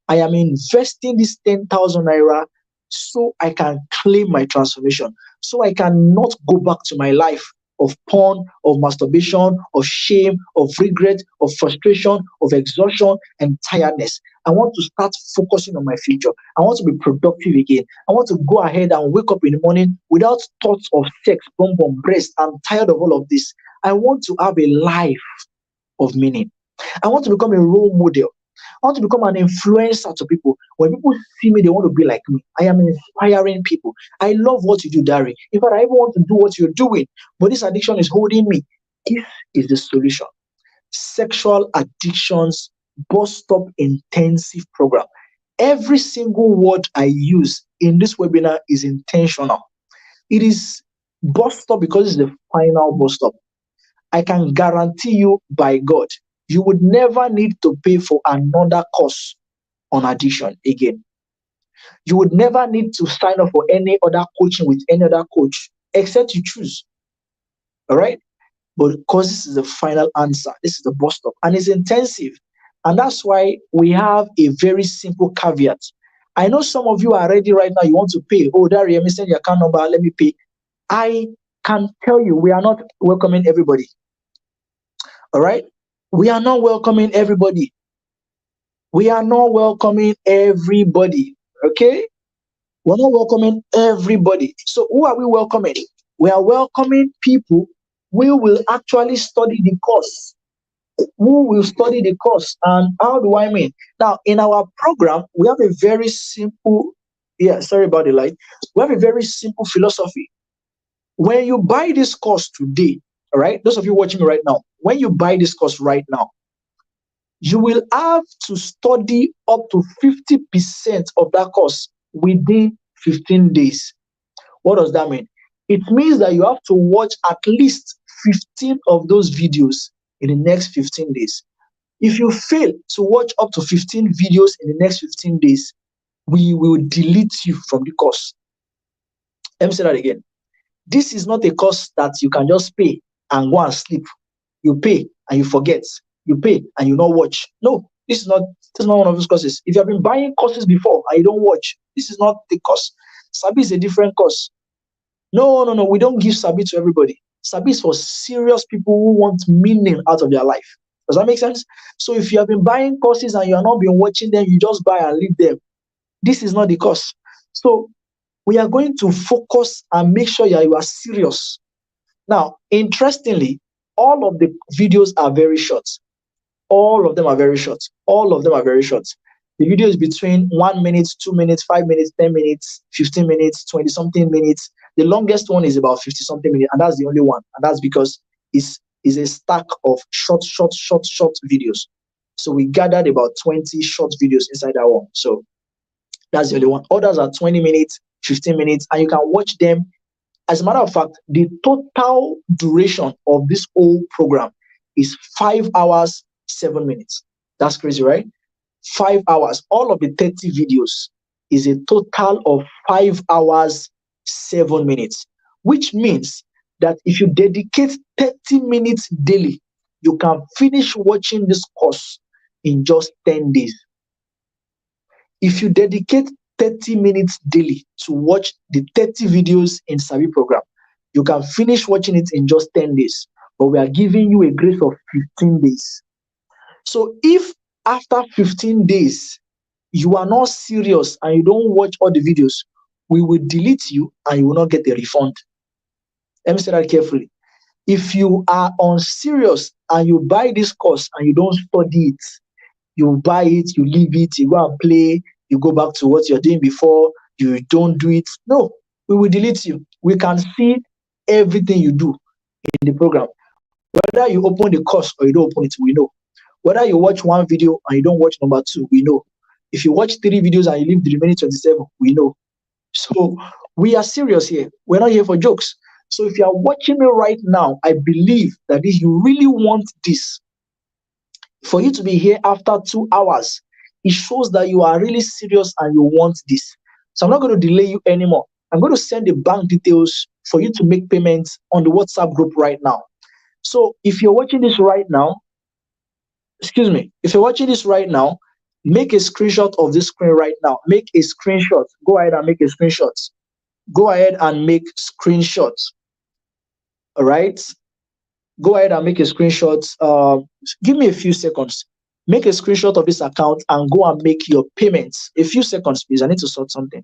I am investing this 10,000 naira so I can claim my transformation, so I cannot go back to my life of porn, of masturbation, of shame, of regret, of frustration, of exhaustion and tiredness. I want to start focusing on my future. I want to be productive again. I want to go ahead and wake up in the morning without thoughts of sex, bomb, breast. I'm tired of all of this. I want to have a life of meaning. I want to become a role model. I want to become an influencer to people. When people see me, they want to be like me. I am inspiring people. I love what you do, Dari. In fact, I even want to do what you're doing. But this addiction is holding me. This is the solution. Sexual addictions bust up intensive program. Every single word I use in this webinar is intentional. It is bus stop because it's the final bus stop. I can guarantee you by God, you would never need to pay for another course on addiction again. You would never need to sign up for any other coaching with any other coach except you choose. All right. But because this is the final answer, this is the bus stop and it's intensive. And that's why we have a very simple caveat. I know some of you are ready right now. You want to pay. Oh, Dari, let me send your account number. Let me pay. I can tell you, we are not welcoming everybody. All right. We are not welcoming everybody. We are not welcoming everybody. Okay. We're not welcoming everybody. So who are we welcoming? We are welcoming people who will actually study the course. Who will study the course? And how do I mean? Now, in our program, we have a very simple, yeah, sorry about the light. We have a very simple philosophy. When you buy this course today, all right, those of you watching me right now, when you buy this course right now, you will have to study up to 50% of that course within 15 days. What does that mean? It means that you have to watch at least 15 of those videos in the next 15 days. If you fail to watch up to 15 videos in the next 15 days, we will delete you from the course. Let me say that again. This is not a course that you can just pay and go and sleep. You pay and you forget. You pay and you not watch. No, this is not one of those courses. If you have been buying courses before and you don't watch, this is not the course. Sabi is a different course. No, no, no. We don't give Sabi to everybody. Sabi is for serious people who want meaning out of their life. Does that make sense? So if you have been buying courses and you have not been watching them, you just buy and leave them. This is not the course. So we are going to focus and make sure you are serious. Now, interestingly, all of the videos are very short. All of them are very short. All of them are very short. The video is between 1 minute, 2 minutes, 5 minutes, 10 minutes, 15 minutes, 20 something minutes. The longest one is about 50 something minutes, and that's the only one. And that's because it's a stack of short videos. So we gathered about 20 short videos inside that one. So that's the only one. Others are 20 minutes, 15 minutes, and you can watch them. As a matter of fact, the total duration of this whole program is 5 hours, 7 minutes. That's crazy, right? 5 hours. All of the 30 videos is a total of 5 hours, 7 minutes, which means that if you dedicate 30 minutes daily, you can finish watching this course in just 10 days. If you dedicate 30 minutes daily to watch the 30 videos in Sabi program, you can finish watching it in just 10 days. But we are giving you a grace of 15 days. So if after 15 days you are not serious and you don't watch all the videos, we will delete you and you will not get a refund. Let me say that carefully. If you are unserious and you buy this course and you don't study it, you buy it, you leave it, you go and play, you go back to what you're doing before, you don't do it. No, we will delete you. We can see everything you do in the program. Whether you open the course or you don't open it, we know. Whether you watch one video and you don't watch number two, we know. If you watch 3 videos and you leave the remaining 27, we know. So we are serious here. We're not here for jokes. So if you are watching me right now, I believe that if you really want this, for you to be here after 2 hours, it shows that you are really serious and you want this. So I'm not going to delay you anymore. I'm going to send the bank details for you to make payments on the WhatsApp group right now. So if you're watching this right now, excuse me, if you're watching this right now, make a screenshot of this screen right now. Make a screenshot. Go ahead and make a screenshot. Go ahead and make screenshots. All right. Go ahead and make a screenshot. Give me a few seconds. Make a screenshot of this account and go and make your payments. A few seconds, please. I need to sort something.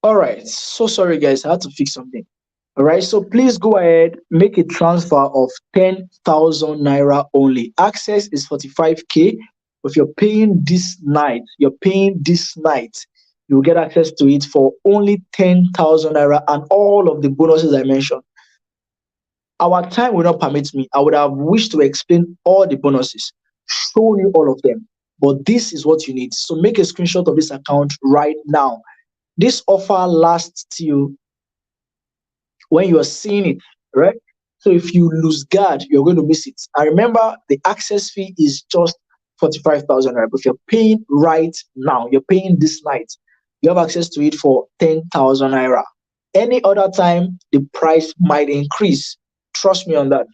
All right. So sorry, guys. I had to fix something. All right. So please go ahead, make a transfer of 10,000 naira only. Access is 45K. If you're paying this night, you'll get access to it for only 10,000 naira and all of the bonuses I mentioned. Our time will not permit me. I would have wished to explain all the bonuses, show you all of them. But this is what you need. So make a screenshot of this account right now. This offer lasts till when you are seeing it, right? So if you lose guard, you're going to miss it. And remember, the access fee is just 45,000 naira. But if you're paying right now, you're paying this night, you have access to it for 10,000 naira. Any other time, the price might increase. Trust me on that.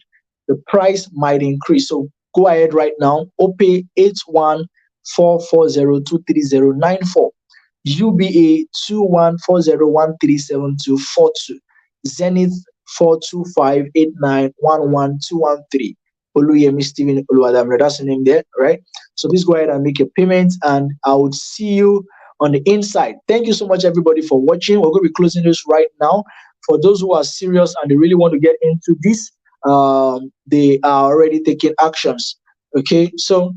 The price might increase. So go ahead right now. OPay 8144023094. UBA 2140137242. Zenith 42589112113. Oluyemi Stephen Oluwadamre. That's the name there, right? So please go ahead and make your payment, and I would see you on the inside. Thank you so much, everybody, for watching. We're going to be closing this right now. For those who are serious and they really want to get into this, they are already taking actions. Okay, so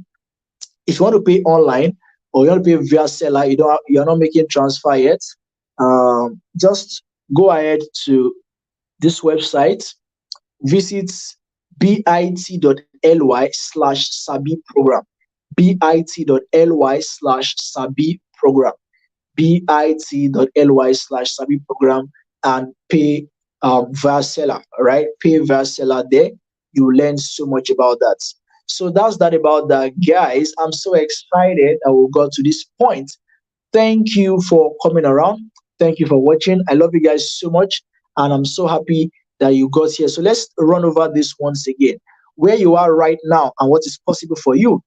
if you want to pay online or you want to pay via seller, you're not making transfer yet. Just go ahead to this website, visit bit.ly/sabi program, bit.ly/sabi program, bit.ly/sabi program, and pay via seller. All right, pay via seller there. You learn so much about that. So that's that about that, guys. I'm so excited that we got to this point. Thank you for coming around. Thank you for watching. I love you guys so much, and I'm so happy that you got here. So let's run over this once again. Where you are right now and what is possible for you.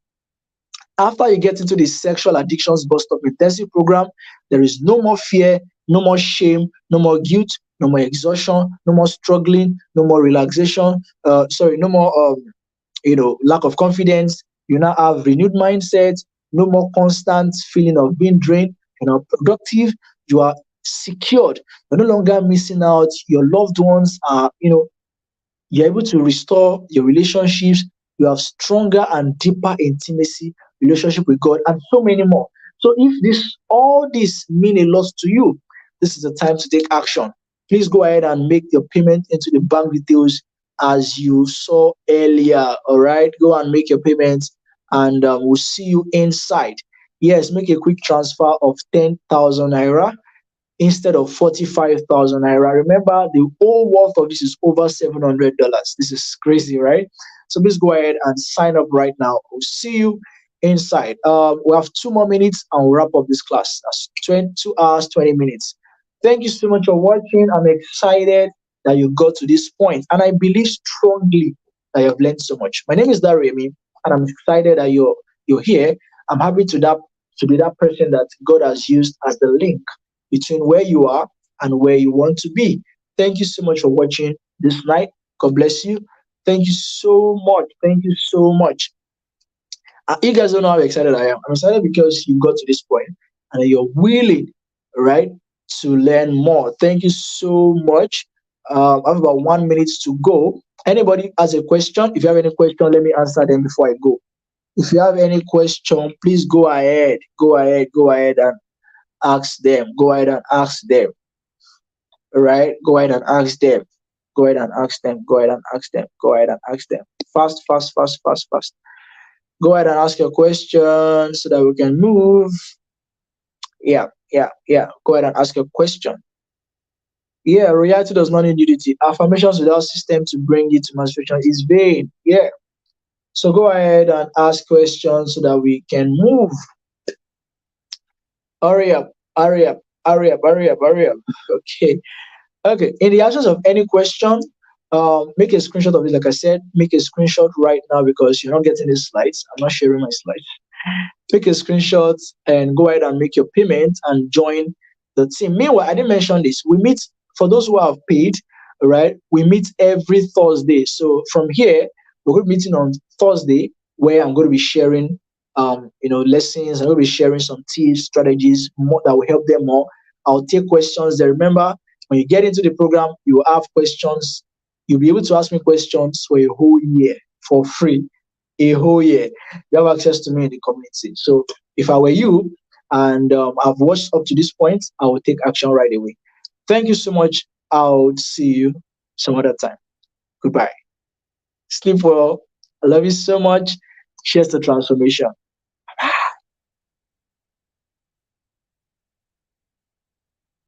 After you get into the sexual addictions bust up intensive program, there is no more fear, no more shame, no more guilt, no more exhaustion, no more struggling, no more relaxation. No more lack of confidence. You now have renewed mindset, no more constant feeling of being drained. You're now productive, you are secured, you're no longer missing out. Your loved ones are, you're able to restore your relationships. You have stronger and deeper intimacy relationship with God, and so many more. So if all this mean a lot to you, this is the time to take action. Please go ahead and make your payment into the bank details as you saw earlier. All right, go and make your payments, and we'll see you inside. Yes, make a quick transfer of 10,000 naira instead of 45,000 naira. Remember, the whole worth of this is over $700. This is crazy, right? So please go ahead and sign up right now. We'll see you inside. We have 2 more minutes and we'll wrap up this class. That's 2 hours, 20 minutes. Thank you so much for watching. I'm excited that you got to this point, and I believe strongly that you have learned so much. My name is Daremi, and I'm excited that you're here. I'm happy to be that person that God has used as the link between where you are and where you want to be. Thank you so much for watching this night. God bless you. Thank you so much. Thank you so much. You guys don't know how excited I am. I'm excited because you got to this point and you're willing, right, to learn more. Thank you so much. I have about 1 minute to go. Anybody has a question? If you have any question, let me answer them before I go. If you have any question, please go ahead. Go ahead and ask them. Go ahead and ask them. All right? Go ahead and ask them. Go ahead and ask them. Go ahead and ask them. Go ahead and ask them. Fast, fast, fast, fast, fast. Go ahead and ask your question so that we can move. Yeah. Go ahead and ask your question. Yeah, reality does not need nudity. Affirmations without system to bring it to masturbation is vain. Yeah. So go ahead and ask questions so that we can move. Hurry up, hurry up, hurry up, hurry up, hurry up. Okay. Okay. In the absence of any question, make a screenshot of it. Like I said, make a screenshot right now because you're not getting the slides. I'm not sharing my slides. Take a screenshot and go ahead and make your payment and join the team. Meanwhile, I didn't mention this. We meet for those who have paid, right? We meet every Thursday. So from here, we're going to be meeting on Thursday where I'm going to be sharing lessons. I'm going to be sharing some tips, strategies more that will help them more. I'll take questions there. Remember, when you get into the program, you have questions. You'll be able to ask me questions for a whole year for free. A whole year. You have access to me in the community. So if I were you and I've watched up to this point, I will take action right away. Thank you so much. I'll see you some other time. Goodbye. Sleep well. I love you so much. Cheers to transformation.